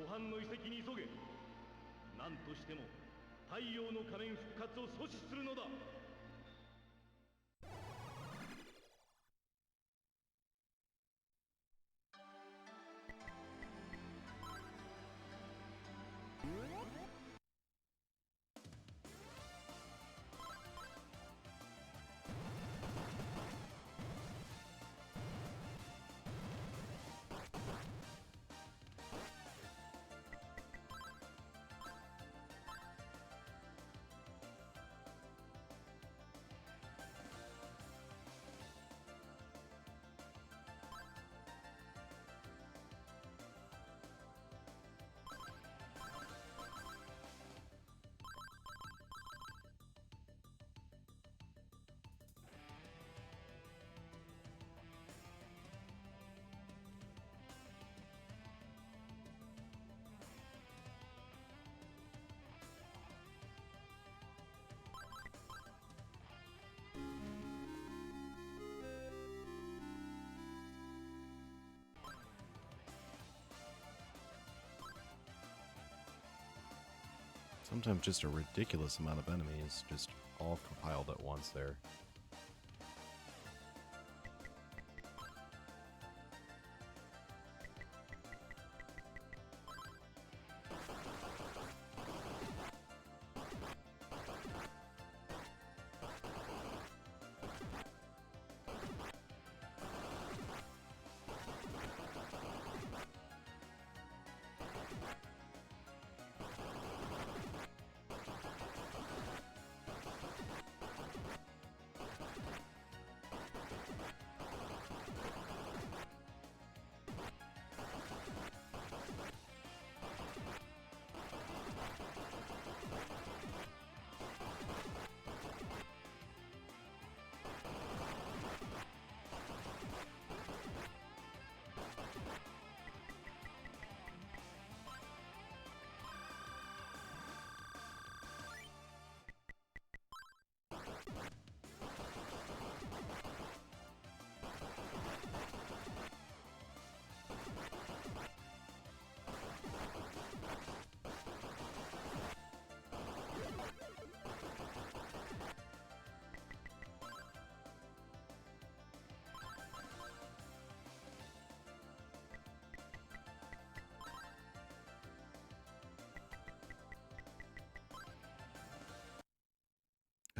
Speaker 2: 湖畔の遺跡に急げ何としても太陽の仮面復活を阻止するのだ
Speaker 1: Sometimes just a ridiculous amount of enemies just all compiled at once there.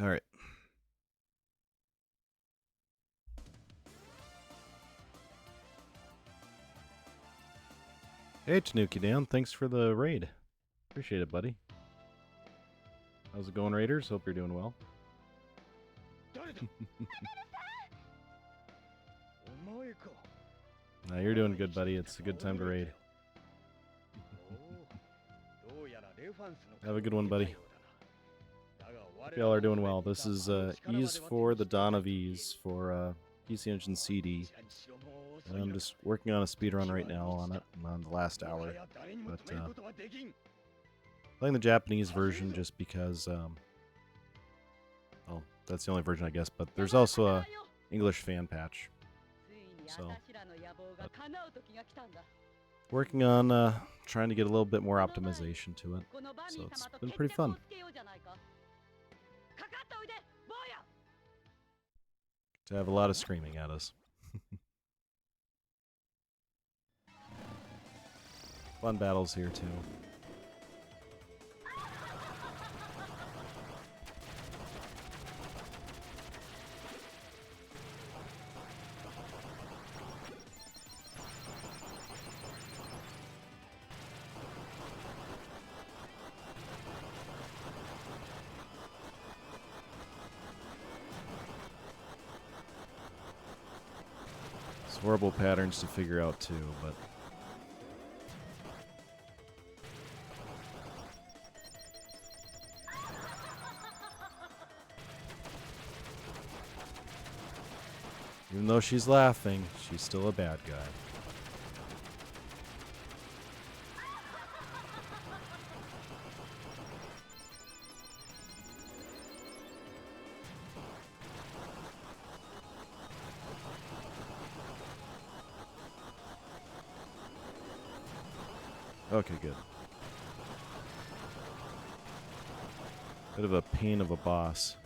Speaker 1: All right. Hey, Tanuki Dan, thanks for the raid. Appreciate it, buddy. How's it going, Raiders? Hope you're doing well. Nah, you're doing good, buddy. It's a good time to raid. Have a good one, buddy. Hope y'all are doing well. This is Ease for the Dawn of Ease for PC Engine CD. I'm just working on a speedrun right now on it. I'm on the last hour. But playing the Japanese version just because, well, that's the only version I guess, but there's also a English fan patch. So, working on trying to get a little bit more optimization to it. So it's been pretty fun. To have a lot of screaming at us. Fun battles here too. It's horrible patterns to figure out too, but even though she's laughing, she's still a bad guy. Okay, good. Bit of a pain of a boss.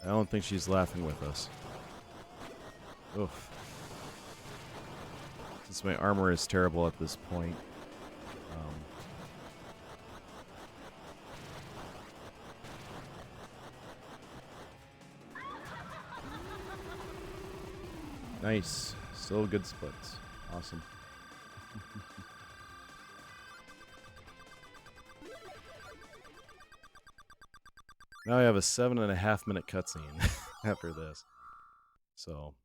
Speaker 1: I don't think she's laughing with us. Oof. Since my armor is terrible at this point. Nice. Still good splits. Awesome. Now I have a 7.5 minute cutscene after this. So.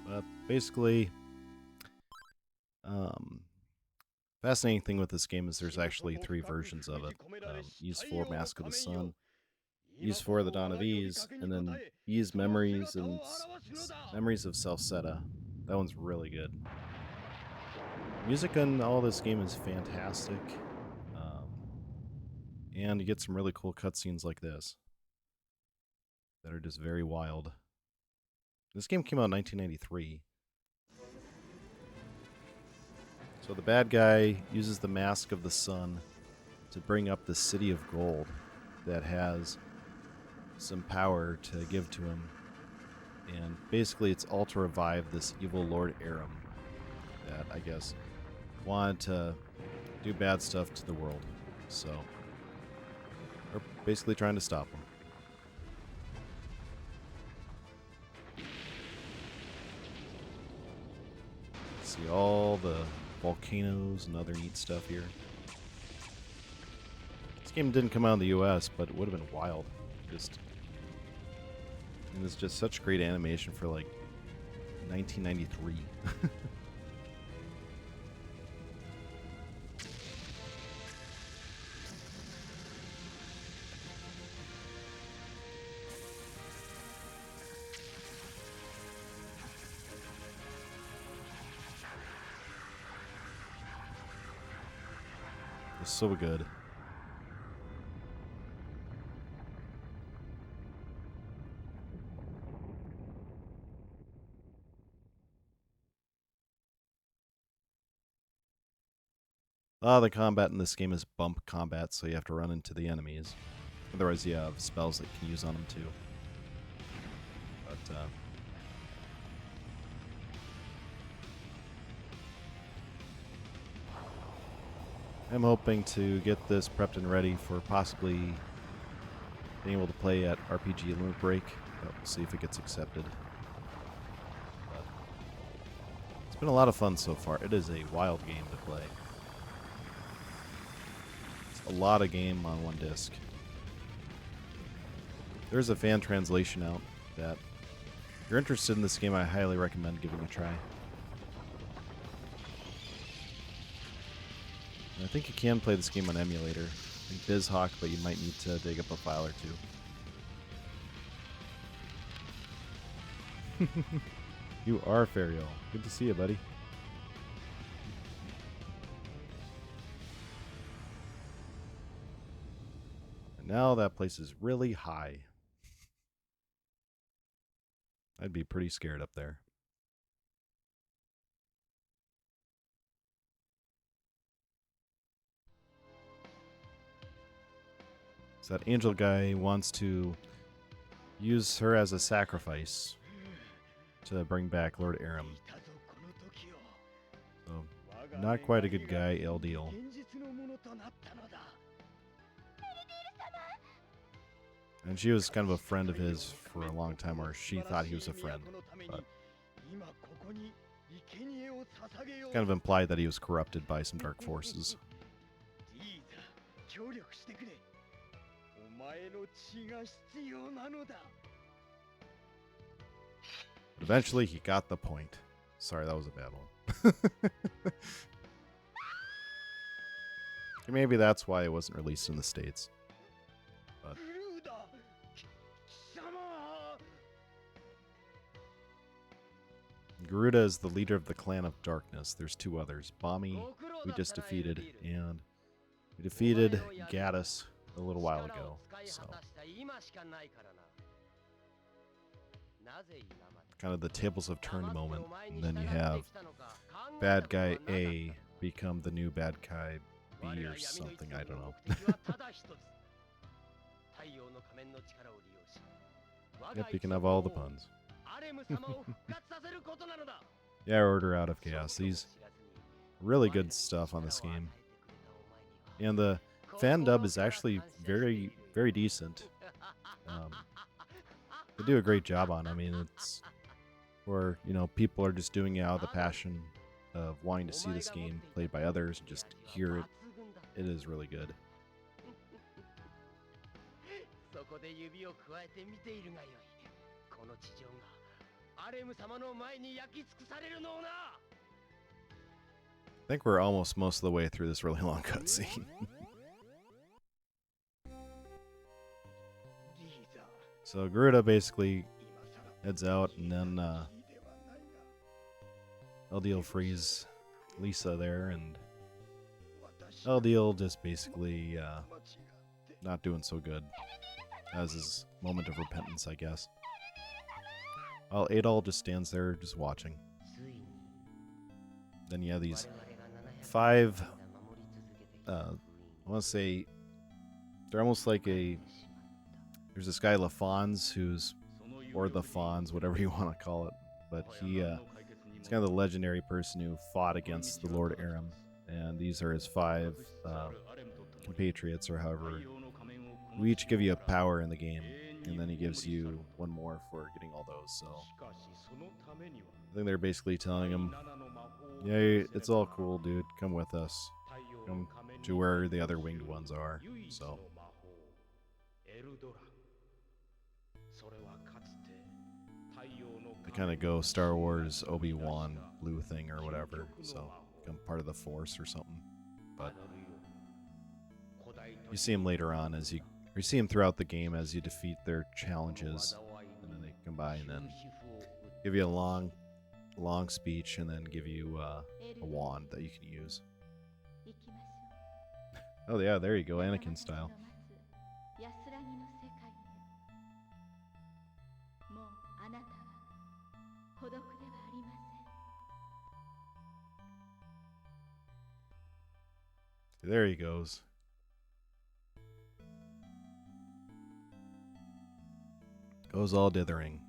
Speaker 1: But basically, fascinating thing with this game is there's actually 3 versions of it. Ys 4 Mask of the Sun, Ys 4 The Dawn of Ys, and then Ys Memories and Memories of Celceta. That one's really good. Music in all this game is fantastic. And you get some really cool cutscenes like this that are just very wild. This game came out in 1993. So the bad guy uses the Mask of the Sun to bring up the City of Gold that has some power to give to him. And basically it's all to revive this evil Lord Aram that, I guess, wanted to do bad stuff to the world. So we're basically trying to stop him. See all the volcanoes and other neat stuff here. This game didn't come out in the US, but it would have been wild. And it's just such great animation for like 1993. It's so good. A lot of the combat in this game is bump combat, so you have to run into the enemies. Otherwise, you have spells that you can use on them too. But, I'm hoping to get this prepped and ready for possibly being able to play at RPG Limit Break. But we'll see if it gets accepted. But it's been a lot of fun so far. It is a wild game to play. It's a lot of game on one disc. There's a fan translation out that, if you're interested in this game, I highly recommend giving it a try. I think you can play this game on emulator. think BizHawk, but you might need to dig up a file or two. You are Fariel. Good to see you, buddy. And now that place is really high. I'd be pretty scared up there. So that angel guy wants to use her as a sacrifice to bring back Lord Aram. So, not quite a good guy, ill deal. And she was kind of a friend of his for a long time, or she thought he was a friend. But it's kind of implied that he was corrupted by some dark forces. But eventually he got the point. Sorry, that was a bad one. Maybe that's why it wasn't released in the States. But Garuda is the leader of the Clan of Darkness. There's two others. Bami, we just defeated, and we defeated Gaddis a little while ago. So kind of the tables have turned moment. And then you have bad guy A become the new bad guy B or something. I don't know. Yep, you can have all the puns. Yeah, Order out of Chaos. These really good stuff on this game. And the fan dub is actually very, very decent. They do a great job on it. I mean, it's where, you know, people are just doing it out of the passion of wanting to see this game played by others and just hear it. It is really good. I think we're almost most of the way through this really long cutscene. So Garuda basically heads out, and then LDL frees Lisa there, and LDL just basically not doing so good. Has his moment of repentance, I guess. While Adol just stands there, just watching. Then you have these 5, I want to say, they're almost like a, there's this guy LaFons who's, or the Fonz, whatever you want to call it, but he's kind of the legendary person who fought against the Lord Aram, and these are his 5 compatriots, or however, who each give you a power in the game, and then he gives you 1 more for getting all those. So I think they're basically telling him, yeah, it's all cool, dude, come with us, come to where the other winged ones are. So they kind of go Star Wars Obi-Wan blue thing or whatever, so become part of the Force or something. But you see him later on as you see him throughout the game as you defeat their challenges, and then they come by and then give you a long speech, and then give you a wand that you can use. Oh yeah, there you go, Anakin style. There he goes. Goes all dithering.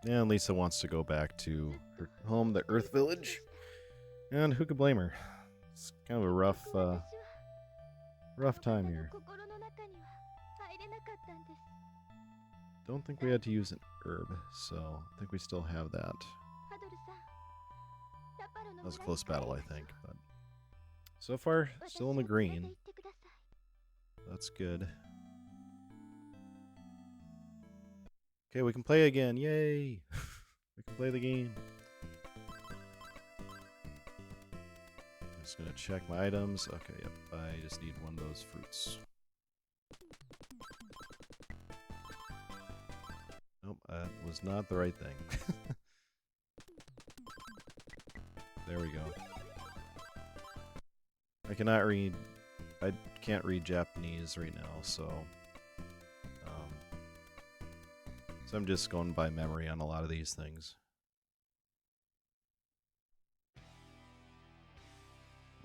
Speaker 1: And Lisa wants to go back to her home, the Earth Village. And who could blame her? It's kind of a rough time here. Don't think we had to use an herb, so I think we still have that. That was a close battle, I think, but so far, still in the green. That's good. Okay, we can play again. Yay! We can play the game. I'm just gonna check my items. Okay, yep. I just need one of those fruits. Nope, that was not the right thing. There we go. I can't read Japanese right now, so I'm just going by memory on a lot of these things.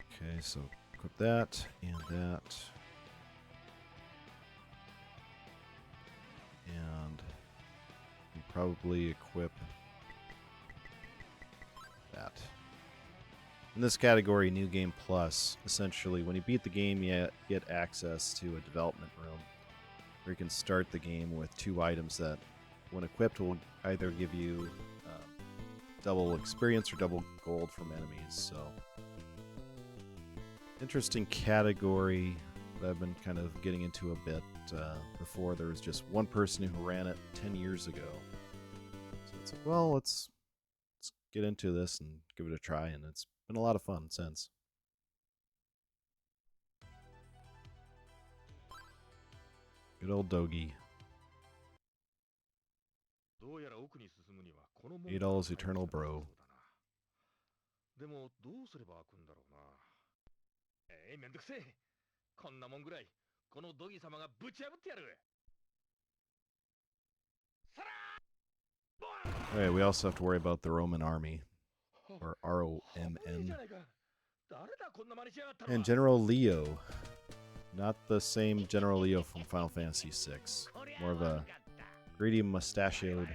Speaker 1: Okay, so equip that and that. And we probably equip that. In this category, New Game Plus, essentially, when you beat the game, you get access to a development room where you can start the game with 2 items that, when equipped, will either give you double experience or double gold from enemies. So, interesting category that I've been kind of getting into a bit. Before, there was just one person who ran it 10 years ago. So it's like, well, let's get into this and give it a try, and it's been a lot of fun since. Good old Dogi. $8 eternal bro.
Speaker 2: でもどうすれば開くんだろうな。めんどくせえ。こんなもんぐらいこのドギ様がぶち破ってやる。
Speaker 1: Alright, we also have to worry about the Roman army, or ROMN, and General Leo. Not the same General Leo from Final Fantasy VI, more of a greedy mustachioed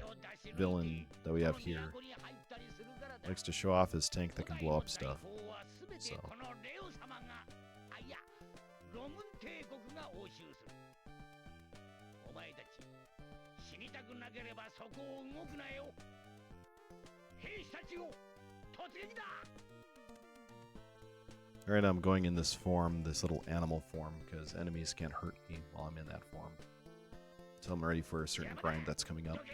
Speaker 1: villain that we have here. Likes to show off his tank that can blow up stuff. So. Alright, I'm going in this form, this little animal form, because enemies can't hurt me while I'm in that form. Until I'm ready for a certain grind that's coming up.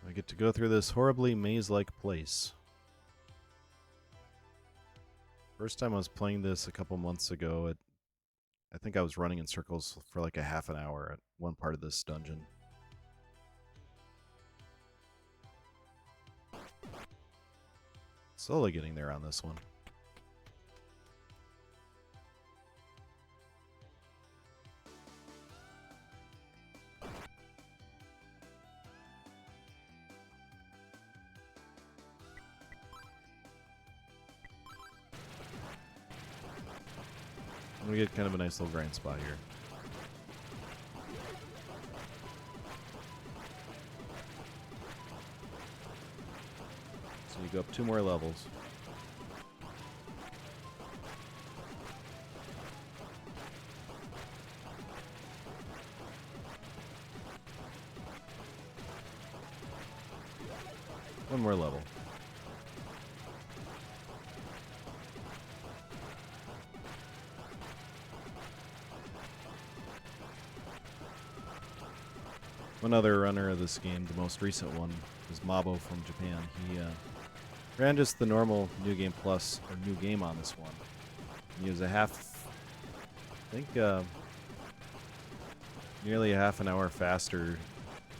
Speaker 1: I get to go through this horribly maze-like place. First time I was playing this a couple months ago, I think I was running in circles for like a half an hour at one part of this dungeon. Slowly getting there on this one. I'm gonna get kind of a nice little grind spot here. So you go up 2 more levels. One more level. One other runner of this game, the most recent one, is Mabo from Japan. He ran just the normal New Game Plus, or New Game on this one. And he was nearly a half an hour faster,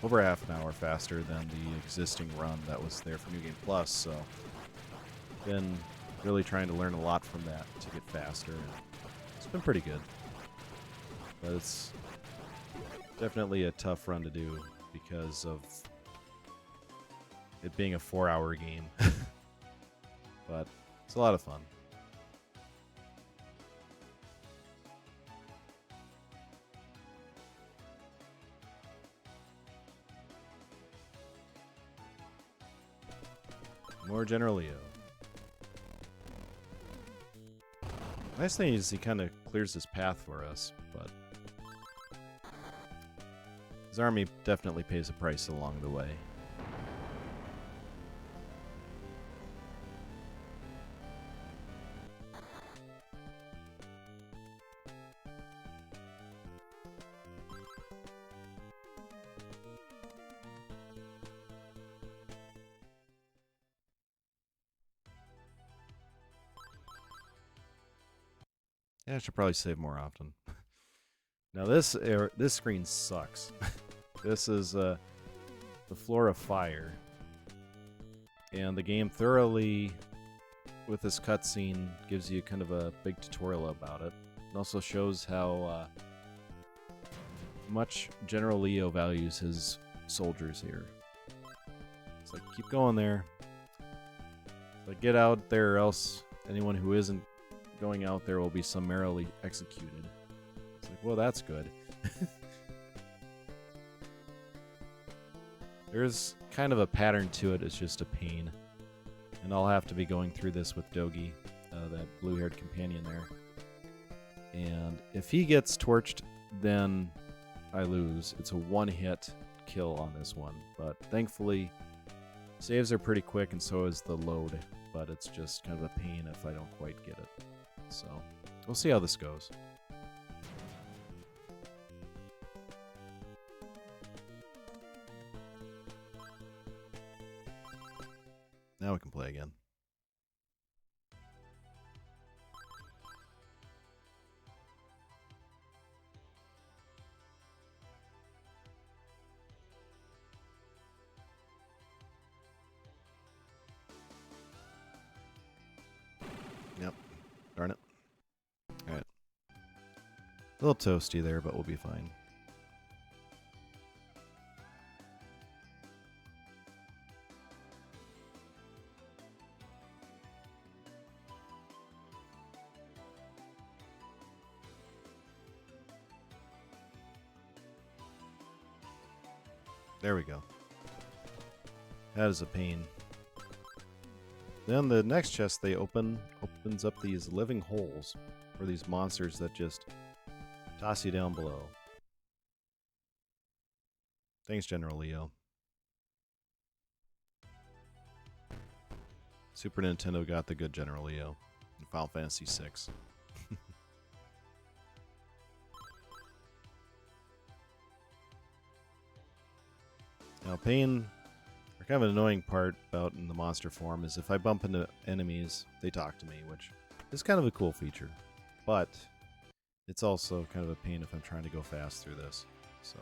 Speaker 1: over a half an hour faster than the existing run that was there for New Game Plus, so been really trying to learn a lot from that to get faster. It's been pretty good. But it's definitely a tough run to do because of it being a 4-hour game. But it's a lot of fun. More General Leo. Nice thing is he kind of clears his path for us, but his army definitely pays a price along the way. Yeah, I should probably save more often. Now this screen sucks. This is the floor of fire, and the game thoroughly, with this cutscene, gives you kind of a big tutorial about it. It also shows how much General Leo values his soldiers here. It's like, keep going there. It's like, get out there, or else anyone who isn't going out there will be summarily executed. It's like, well, that's good. There's kind of a pattern to it, it's just a pain. And I'll have to be going through this with Dogi, that blue-haired companion there. And if he gets torched, then I lose. It's a one-hit kill on this one. But thankfully, saves are pretty quick, and so is the load. But it's just kind of a pain if I don't quite get it. So, we'll see how this goes. Now we can play again. Yep. Darn it. Alright. A little toasty there, but we'll be fine. There we go. That is a pain. Then the next chest they opens up these living holes for these monsters that just toss you down below. Thanks, General Leo. Super Nintendo got the good General Leo in Final Fantasy VI. Now, pain, or kind of an annoying part about in the monster form is if I bump into enemies, they talk to me, which is kind of a cool feature. But it's also kind of a pain if I'm trying to go fast through this. So,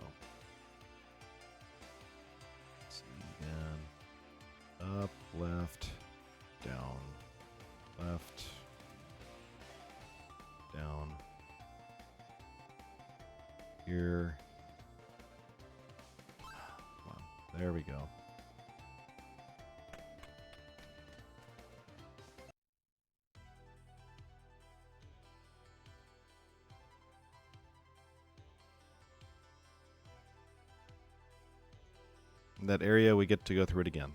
Speaker 1: let's see again. Up, left, down, left, down. Here. There we go. In that area, we get to go through it again.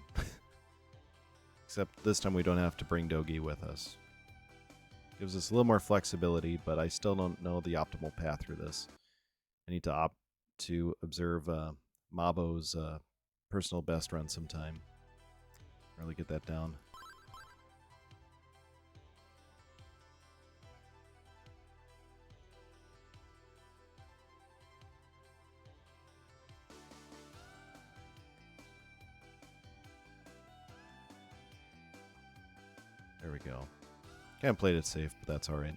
Speaker 1: Except this time we don't have to bring Dogi with us. Gives us a little more flexibility, but I still don't know the optimal path through this. I need to opt to observe Mabo's personal best run sometime. Really get that down. There we go. Kind of played it safe, but that's alright.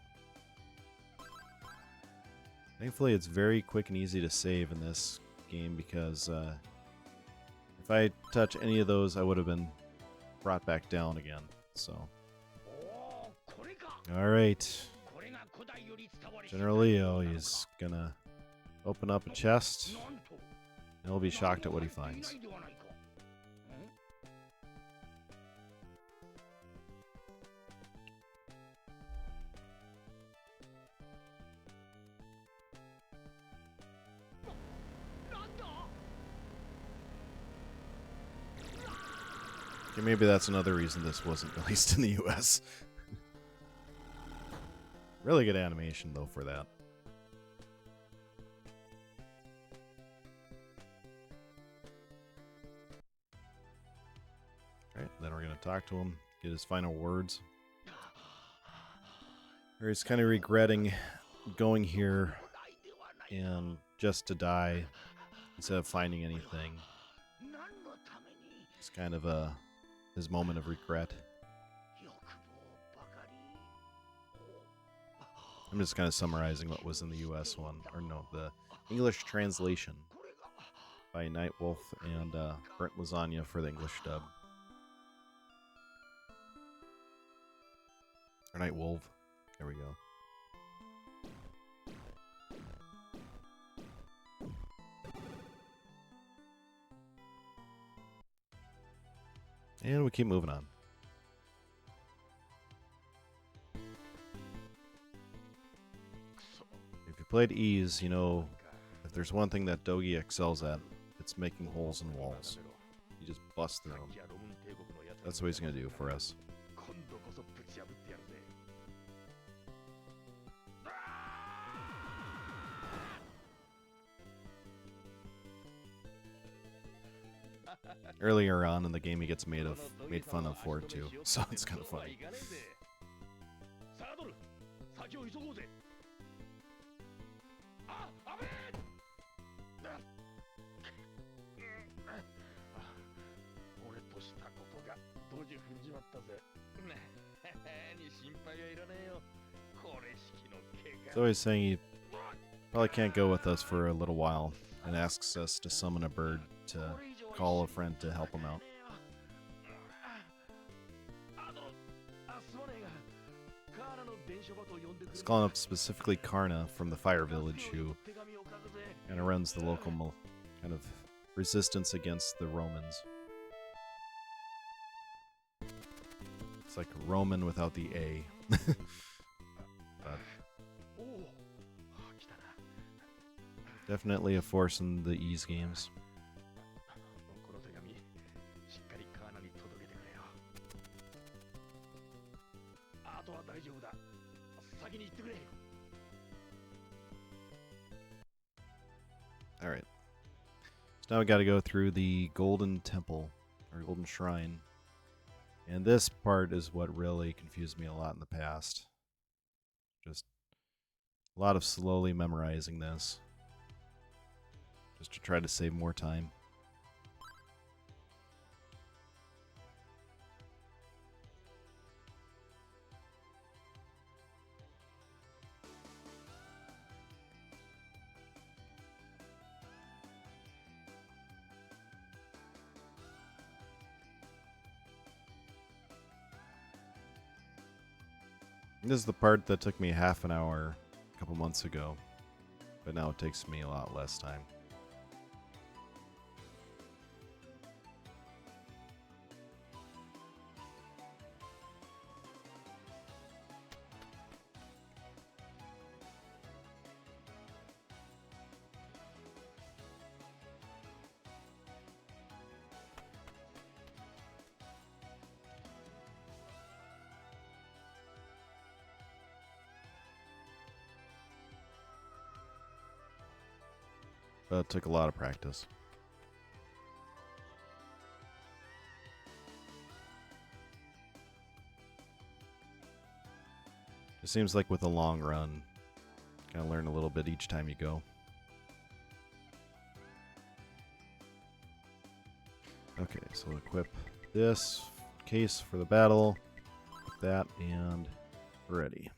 Speaker 1: Thankfully, it's very quick and easy to save in this game because if I touch any of those, I would have been brought back down again. So, alright. General Leo, he's gonna open up a chest, and he'll be shocked at what he finds. Okay, maybe that's another reason this wasn't released in the US. Really good animation, though, for that. Alright, then we're going to talk to him, get his final words. Or he's kind of regretting going here and just to die instead of finding anything. It's kind of his moment of regret. I'm just kind of summarizing what was in the US one, or no, the English translation by Nightwolf and Brent Lasagna for the English dub. Or Nightwolf. There we go. And we keep moving on. If you played Ease, you know if there's one thing that Dogi excels at, it's making holes in walls. You just bust through them. That's what he's going to do for us. Earlier on in the game, he gets made fun of for it too, so it's kind of funny. So he's saying he probably can't go with us for a little while, and asks us to summon a bird to call a friend to help him out. He's calling up specifically Karna from the Fire Village, who kind of runs the local kind of resistance against the Romans. It's like Roman without the A. But definitely a force in the Ease games. Alright. So now we gotta go through the Golden Temple, or Golden Shrine. And this part is what really confused me a lot in the past. Just a lot of slowly memorizing this, just to try to save more time. This is the part that took me half an hour a couple months ago, but now it takes me a lot less time. But it took a lot of practice. It seems like with a long run, you gotta learn a little bit each time you go. Okay, so we'll equip this case for the battle, that, and we're ready.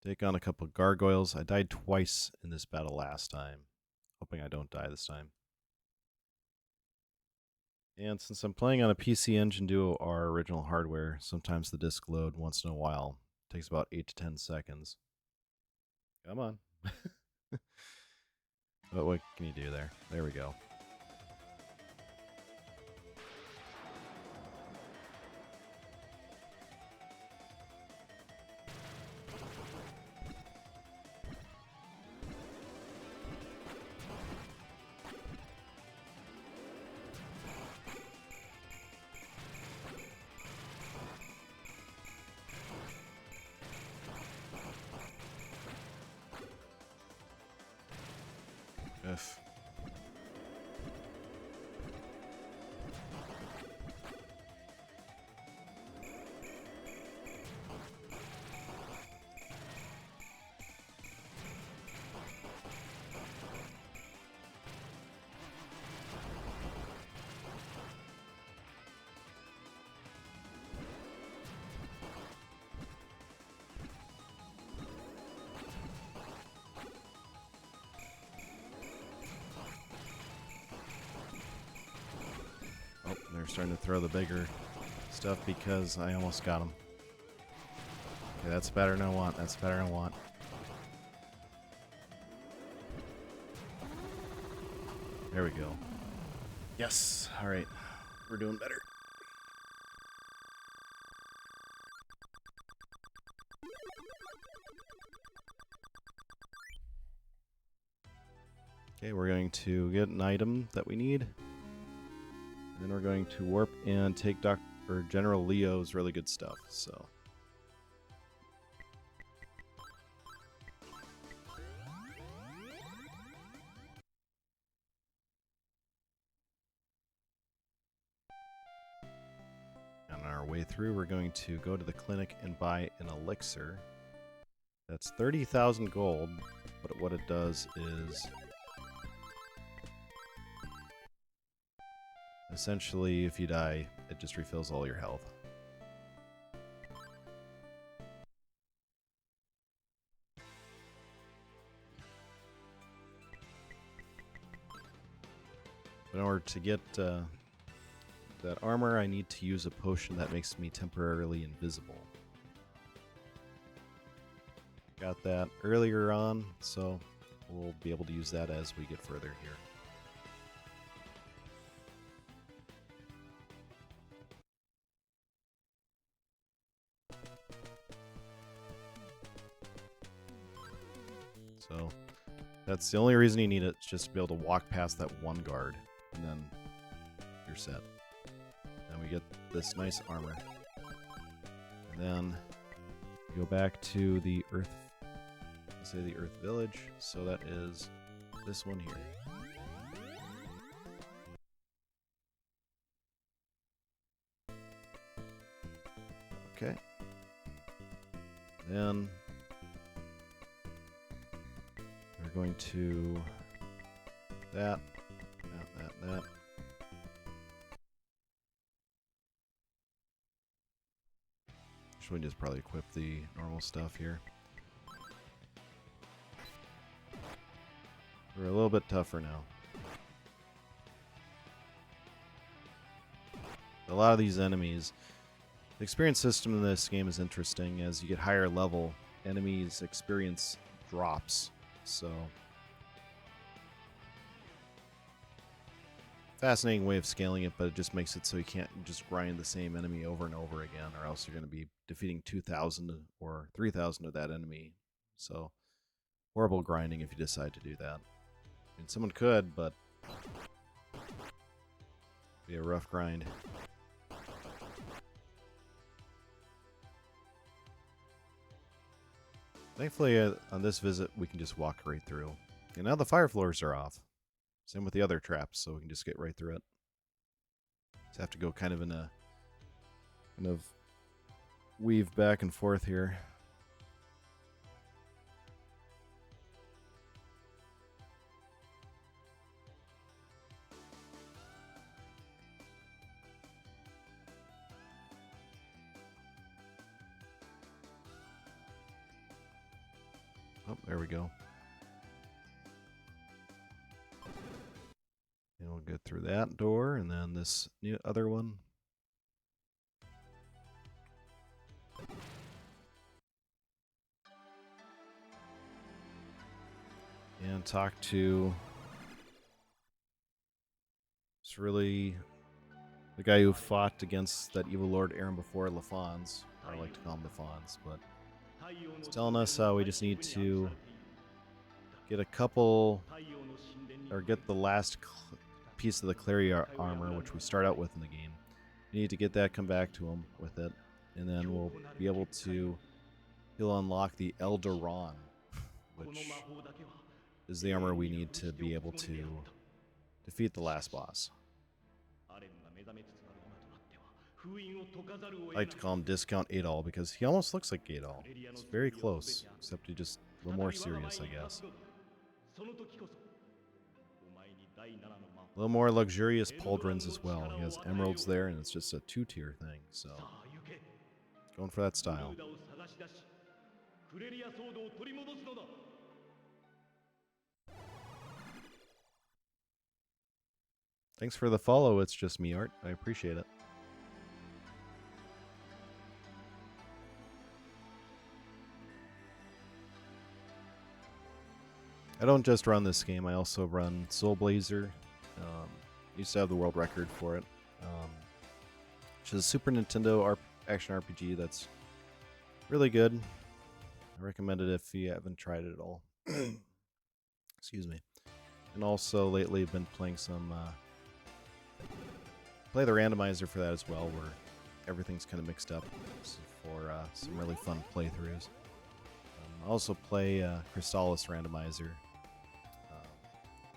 Speaker 1: Take on a couple of gargoyles. I died twice in this battle last time. Hoping I don't die this time. And since I'm playing on a PC Engine Duo R original hardware, sometimes the disk load once in a while. It takes about 8 to 10 seconds. Come on. But what can you do there? There we go. F. starting to throw the bigger stuff because I almost got him. Okay, that's better than I want. That's better than I want. There we go. Yes. All right. We're doing better. Okay, we're going to get an item that we need. Then we're going to warp and take General Leo's really good stuff. So. On our way through, we're going to go to the clinic and buy an elixir. That's 30,000 gold, but what it does is essentially, if you die, it just refills all your health. But in order to get that armor, I need to use a potion that makes me temporarily invisible. Got that earlier on, so we'll be able to use that as we get further here. So that's the only reason you need it, it's just to be able to walk past that one guard, and then you're set. Then we get this nice armor. And then go back to the Earth, let's say the Earth Village, so that is this one here. Okay. Then we're going to that. Should we just probably equip the normal stuff here? We're a little bit tougher now. A lot of these enemies, the experience system in this game is interesting. As you get higher level, enemies' experience drops. So, fascinating way of scaling it, but it just makes it so you can't just grind the same enemy over and over again, or else you're going to be defeating 2,000 or 3,000 of that enemy. So, horrible grinding if you decide to do that. I mean, someone could, but it'd be a rough grind. Thankfully, on this visit, we can just walk right through. And now the fire floors are off. Same with the other traps, so we can just get right through it. Just have to go kind of in a weave back and forth here. Oh, there we go. And we'll get through that door, and then this new other one. And talk to it's really the guy who fought against that evil Lord Aaron before, LaFons. I like to call him LaFons, but it's telling us how we just need to get a couple, or get the last piece of the Clary armor, which we start out with in the game. We need to get that, come back to him with it, and then we'll be able to, he'll unlock the Eldoron, which is the armor we need to be able to defeat the last boss. I like to call him Discount Adol because he almost looks like Adol. It's very close, except he just a little more serious, I guess. A little more luxurious pauldrons as well. He has emeralds there, and it's just a two-tier thing, so going for that style. Thanks for the follow. It's just me, Art. I appreciate it. I don't just run this game. I also run Soul Blazer. Used to have the world record for it. Which is a Super Nintendo action RPG that's really good. I recommend it if you haven't tried it at all. Excuse me. And also lately I've been playing some play the randomizer for that as well, where everything's kind of mixed up for some really fun playthroughs. I also play Crystallis randomizer.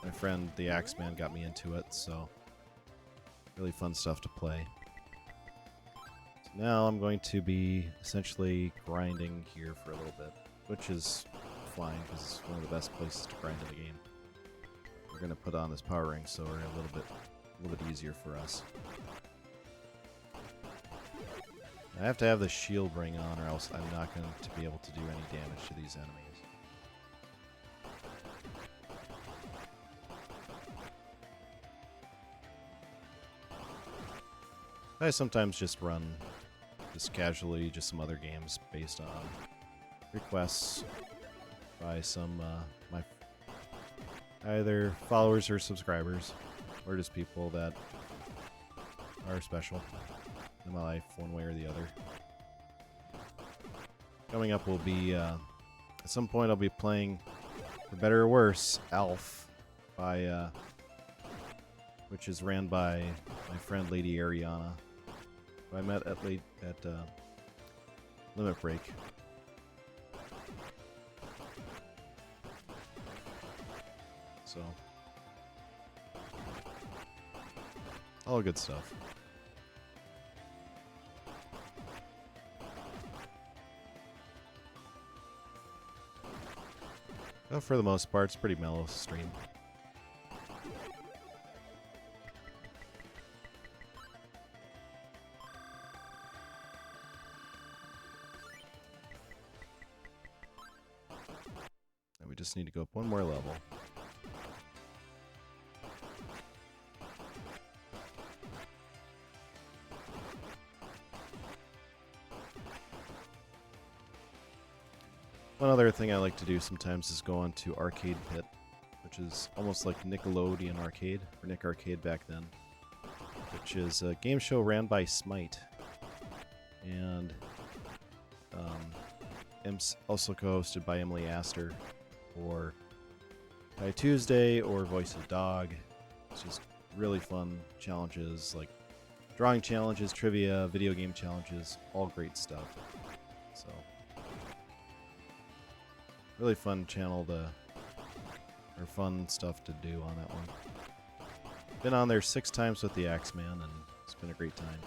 Speaker 1: My friend the Axeman got me into it, so really fun stuff to play. So now I'm going to be essentially grinding here for a little bit, which is fine because it's one of the best places to grind in the game. We're going to put on this power ring so we're a little bit easier for us. I have to have the shield ring on or else I'm not going to be able to do any damage to these enemies. I sometimes just run casually just some other games based on requests by some my either followers or subscribers, or just people that are special in my life one way or the other. Coming up will be at some point I'll be playing, for better or worse, Alf by which is ran by my friend Lady Ariana, who I met at Limit Break. So, all good stuff. Well, for the most part, it's a pretty mellow stream. And we just need to go up one more level. One other thing I like to do sometimes is go on to Arcade Pit, which is almost like Nickelodeon Arcade, or Nick Arcade back then, which is a game show ran by Smite, and also co-hosted by Emily Astor, or Ty Tuesday, or Voice of Dog. It's just really fun challenges, like drawing challenges, trivia, video game challenges, all great stuff. So, really fun channel or fun stuff to do on that one. Been on there 6 times with the Axeman, and it's been a great time.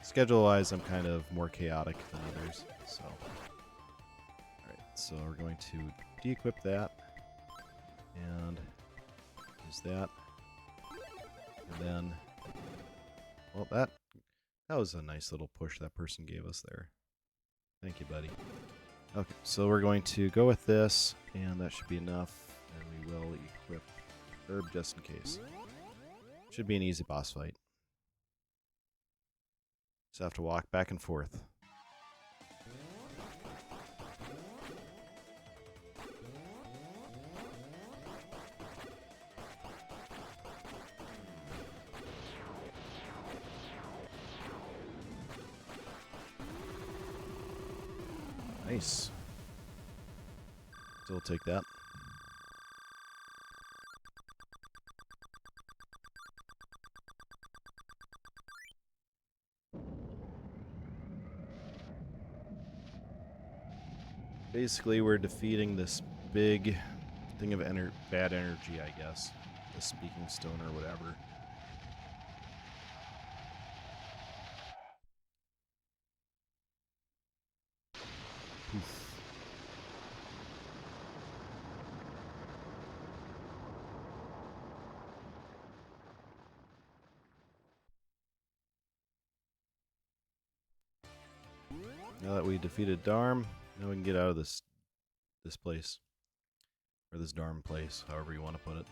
Speaker 1: Schedule-wise, I'm kind of more chaotic than others, so. Alright, so we're going to de-equip that, and use that. And then, well, that was a nice little push that person gave us there. Thank you, buddy. Okay, so we're going to go with this, and that should be enough, and we will equip Herb just in case. Should be an easy boss fight. Just have to walk back and forth. Nice. So we'll take that. Basically, we're defeating this big thing of bad energy, I guess. The Speaking Stone or whatever. Poof. Now that we defeated Darm, now we can get out of this place. Or this Darm place, however you want to put it.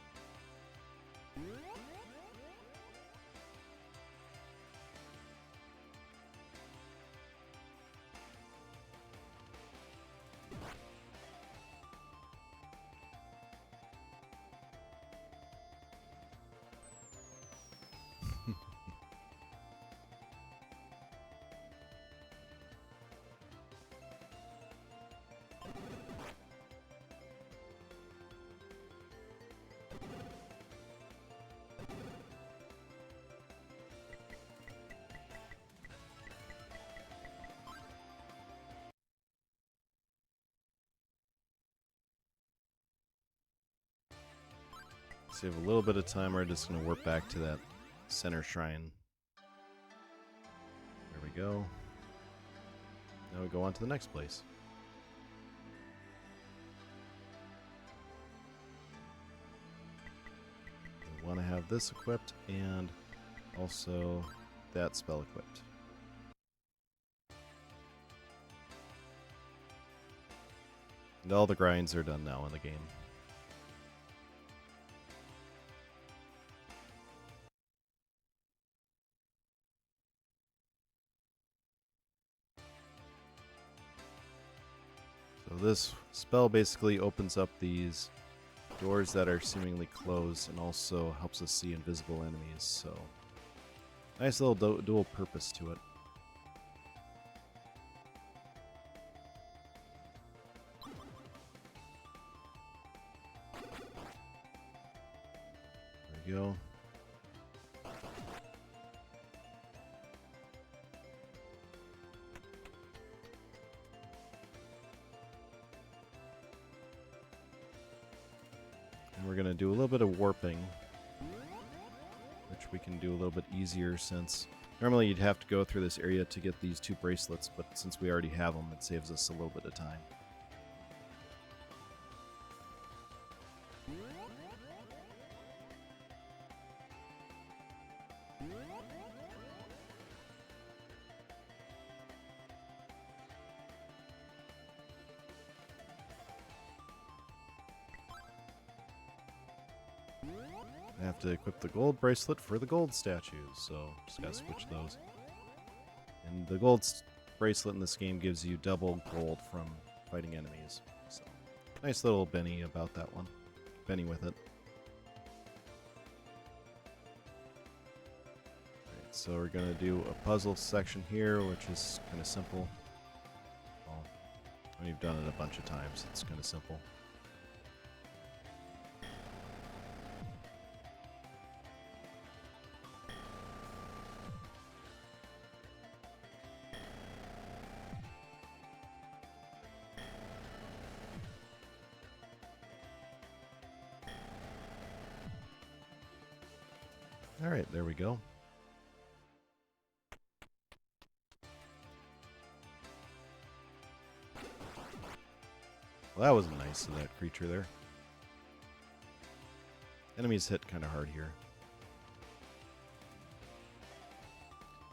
Speaker 1: Save a little bit of time. We're just going to warp back to that center shrine. There we go. Now we go on to the next place. We want to have this equipped and also that spell equipped. And all the grinds are done now in the game. So this spell basically opens up these doors that are seemingly closed and also helps us see invisible enemies. So nice little dual purpose to it. There we go. And we're going to do a little bit of warping, which we can do a little bit easier since normally you'd have to go through this area to get these 2 bracelets, but since we already have them, it saves us a little bit of time. I have to equip the gold bracelet for the gold statues, so just gotta switch those. And the gold bracelet in this game gives you double gold from fighting enemies. So nice little Benny about that one. Benny with it. Alright, so we're gonna do a puzzle section here, which is kind of simple. Well, when you've done it a bunch of times, it's kind of simple. Alright, there we go. Well, that wasn't nice of that creature there. Enemies hit kind of hard here.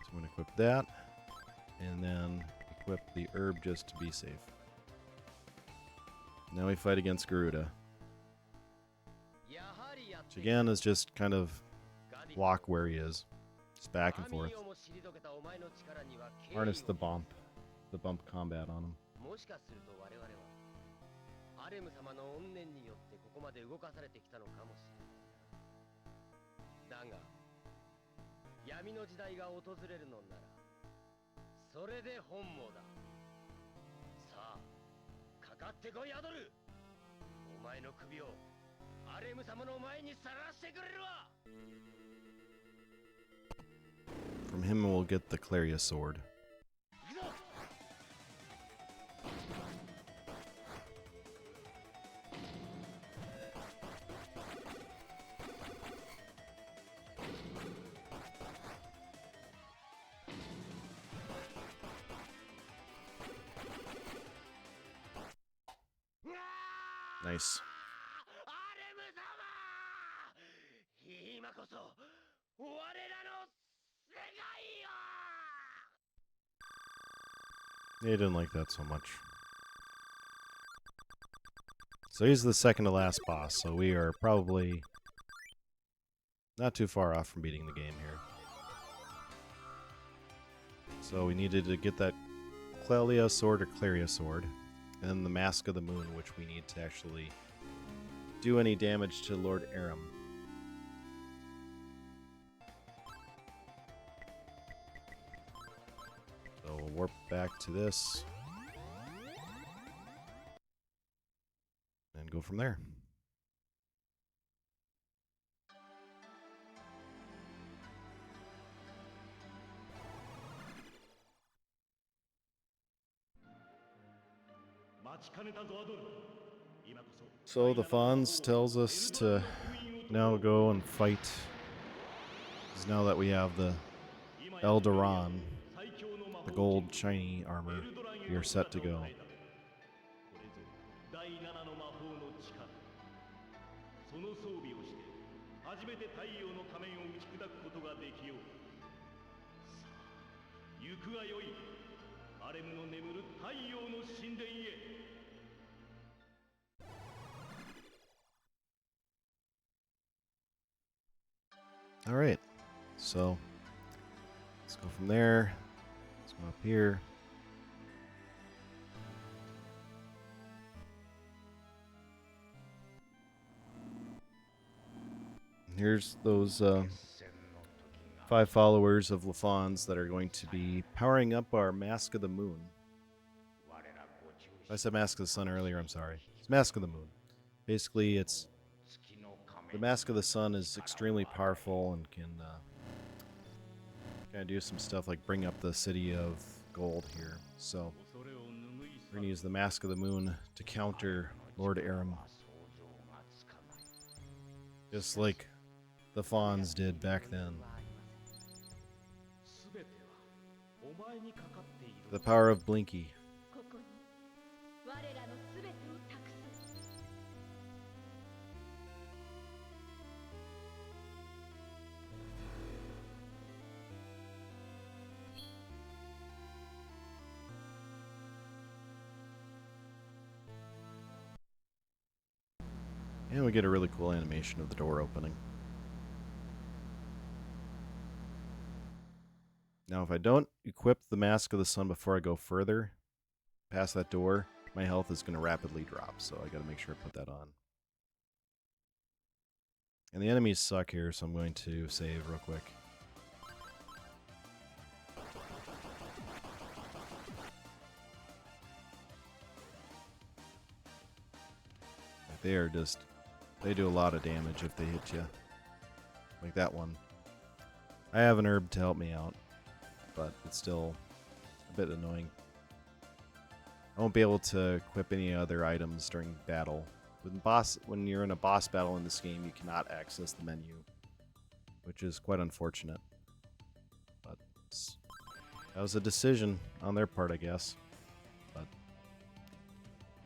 Speaker 1: So I'm going to equip that, and then equip the herb just to be safe. Now we fight against Garuda. Which again is just kind of block where he is. Just back and forth. Harness the bump combat on him.
Speaker 7: アレム様の怨念によってここまで動かされてきたのかもしれない。だが闇の時代が訪れるのならそれで本望だ。さあかかってこいアドル。お前の首をアレム様の前にさらしてくれるわ。
Speaker 1: From him we'll get the Claria sword. Nice.
Speaker 7: 今こそ我らの世界よ。
Speaker 1: They didn't like that so much. So he's the second to last boss, so we are probably not too far off from beating the game here. So we needed to get that Clelia sword or Claria sword, and then the Mask of the Moon, which we need to actually do any damage to Lord Aram. So we'll warp back to this and go from there. So the Fonz tells us to now go and fight, because now that we have the Eldoran, the gold shiny armor, we are set to go. Alright, so let's go from there. Let's go up here. Here's those 5 followers of Lafon's that are going to be powering up our Mask of the Moon. I said Mask of the Sun earlier, I'm sorry. It's Mask of the Moon. Basically, it's the Mask of the Sun is extremely powerful and can kind of do some stuff like bring up the City of Gold here. So we're going to use the Mask of the Moon to counter Lord Aram. Just like the Fawns did back then. The power of Blinky. And we get a really cool animation of the door opening. Now, if I don't equip the Mask of the Sun before I go further past that door, my health is going to rapidly drop, so I got to make sure I put that on. And the enemies suck here, so I'm going to save real quick. They are just... they do a lot of damage if they hit you. Like that one. I have an herb to help me out, but it's still a bit annoying. I won't be able to equip any other items during battle. When you're in a boss battle in this game, you cannot access the menu, which is quite unfortunate. But that was a decision on their part, I guess. But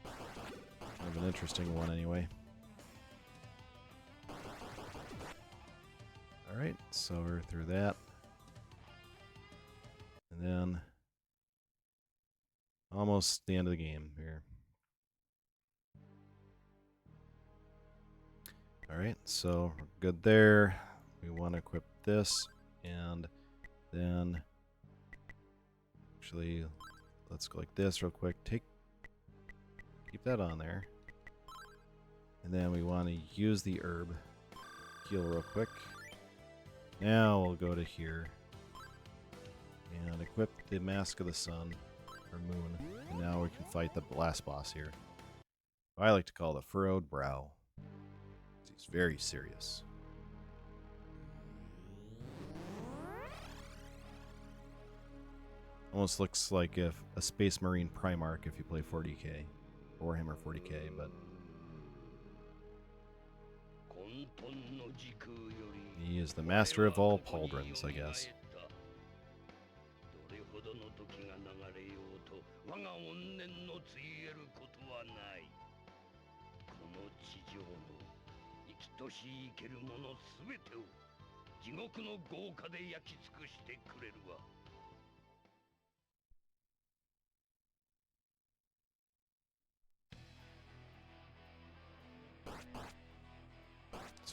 Speaker 1: kind of an interesting one anyway. Alright, so we're through that. And then almost the end of the game here. Alright, so we're good there. We want to equip this, and then actually let's go like this real quick. Keep that on there. And then we want to use the herb. Heal real quick. Now we'll go to here and equip the Mask of the Sun or Moon, and now we can fight the last boss here. I like to call the Furrowed Brow. He's very serious. Almost looks like if a Space Marine Primarch if you play 40k, Warhammer 40k, but he is the master of all pauldrons, I guess.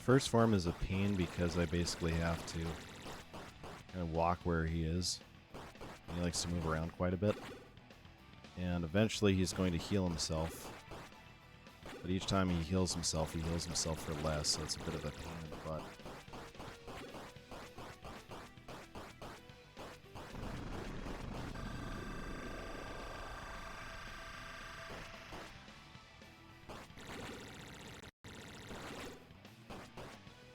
Speaker 1: first form is a pain because I basically have to kind of walk where he is. He likes to move around quite a bit. And eventually he's going to heal himself. But each time he heals himself for less, so it's a bit of a pain in the butt.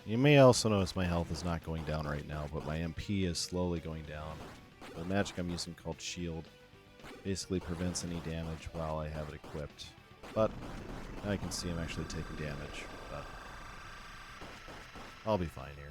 Speaker 1: You may also notice my health is not going down right now, but my MP is slowly going down. The magic I'm using called Shield basically prevents any damage while I have it equipped. But now I can see I'm actually taking damage, but I'll be fine here.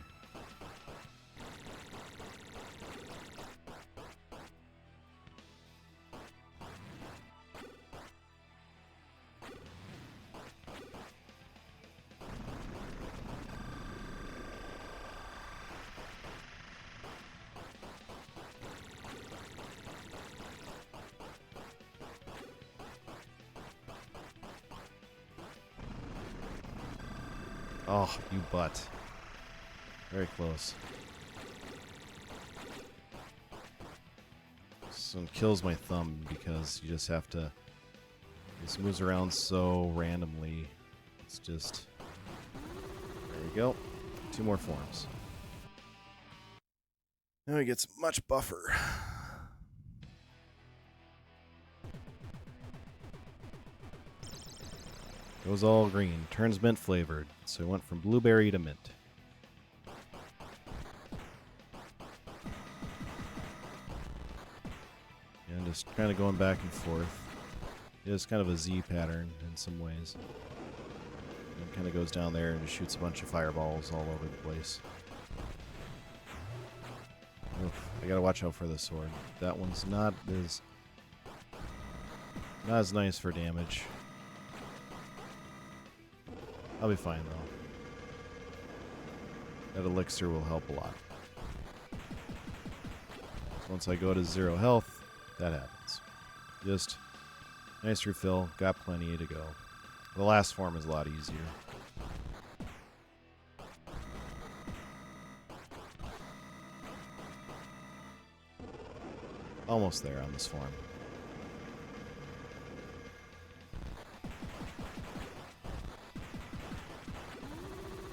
Speaker 1: Oh, you butt. Very close. This one kills my thumb because you just have to... This moves around so randomly. It's just... There you go. 2 more forms. Now he gets much buffer. Goes all green. Turns mint flavored. So it went from blueberry to mint. And just kind of going back and forth. It is kind of a Z pattern in some ways. And kind of goes down there and just shoots a bunch of fireballs all over the place. Oof, I gotta watch out for the sword. That one's not as nice for damage. I'll be fine though. That elixir will help a lot. Once I go to 0 health, that happens. Just nice refill, got plenty to go. The last form is a lot easier. Almost there on this form.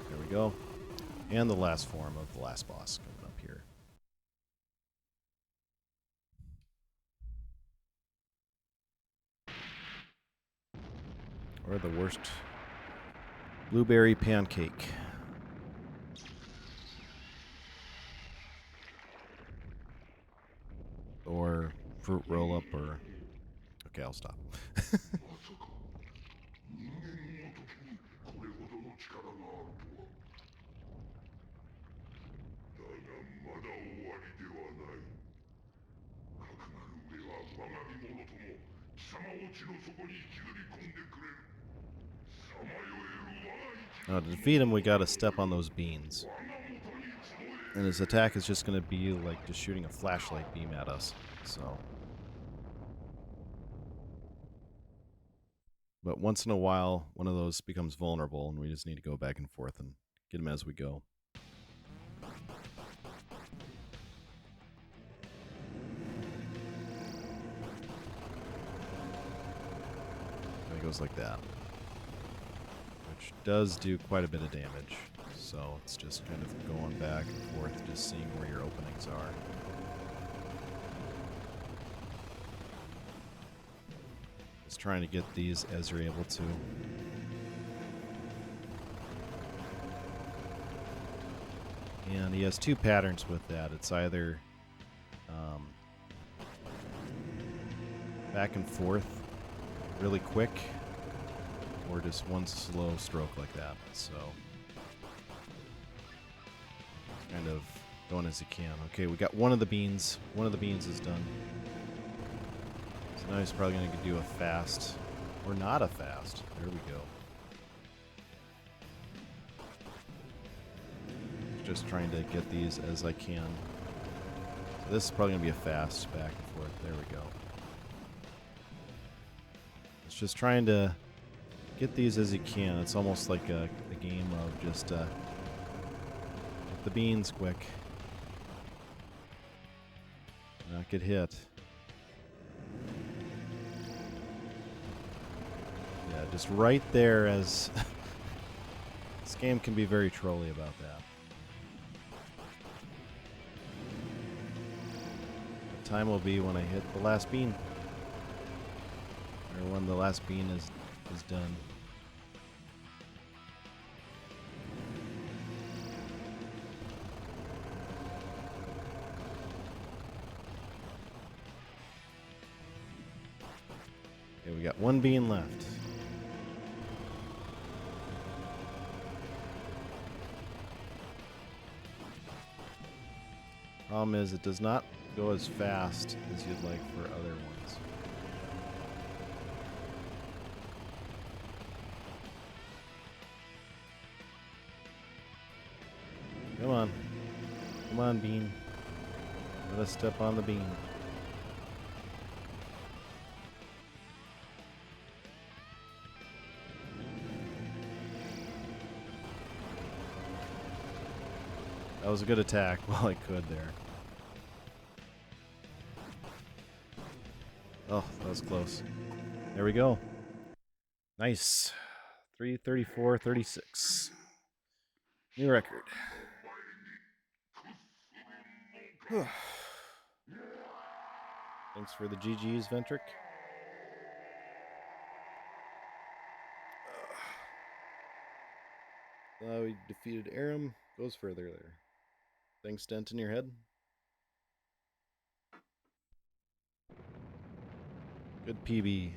Speaker 1: There we go. And the last form of the last boss coming up here. Or the worst blueberry pancake. Or fruit roll-up, or... Okay, I'll stop. Now, to defeat him, we gotta step on those beans. And his attack is just gonna be like just shooting a flashlight beam at us, so... But once in a while, one of those becomes vulnerable, and we just need to go back and forth and get him as we go. And it goes like that. Which does do quite a bit of damage. So it's just kind of going back and forth, just seeing where your openings are. Just trying to get these as you're able to. And he has 2 patterns with that. It's either back and forth really quick, or just one slow stroke like that. So kind of going as you can. Okay, we got one of the beans. One of the beans is done. So now he's probably going to do a fast, or not a fast. There we go. Just trying to get these as I can. So this is probably going to be a fast back and forth. There we go. It's just trying to get these as you can. It's almost like a game of just the beans quick. Not get hit. Yeah, just right there as... This game can be very trolly about that. The time will be when I hit the last bean. Or when the last bean is done. Okay, we got one bean left. Problem is, it does not go as fast as you'd like for other ones. Come on. Come on, bean. Let us step on the bean. That was a good attack while I could there. Oh, that was close. There we go. Nice. 3:34:36. New record. Thanks for the GGs, Ventric. We defeated Aram. Goes further there. Thanks, Dent in your head. Good PB.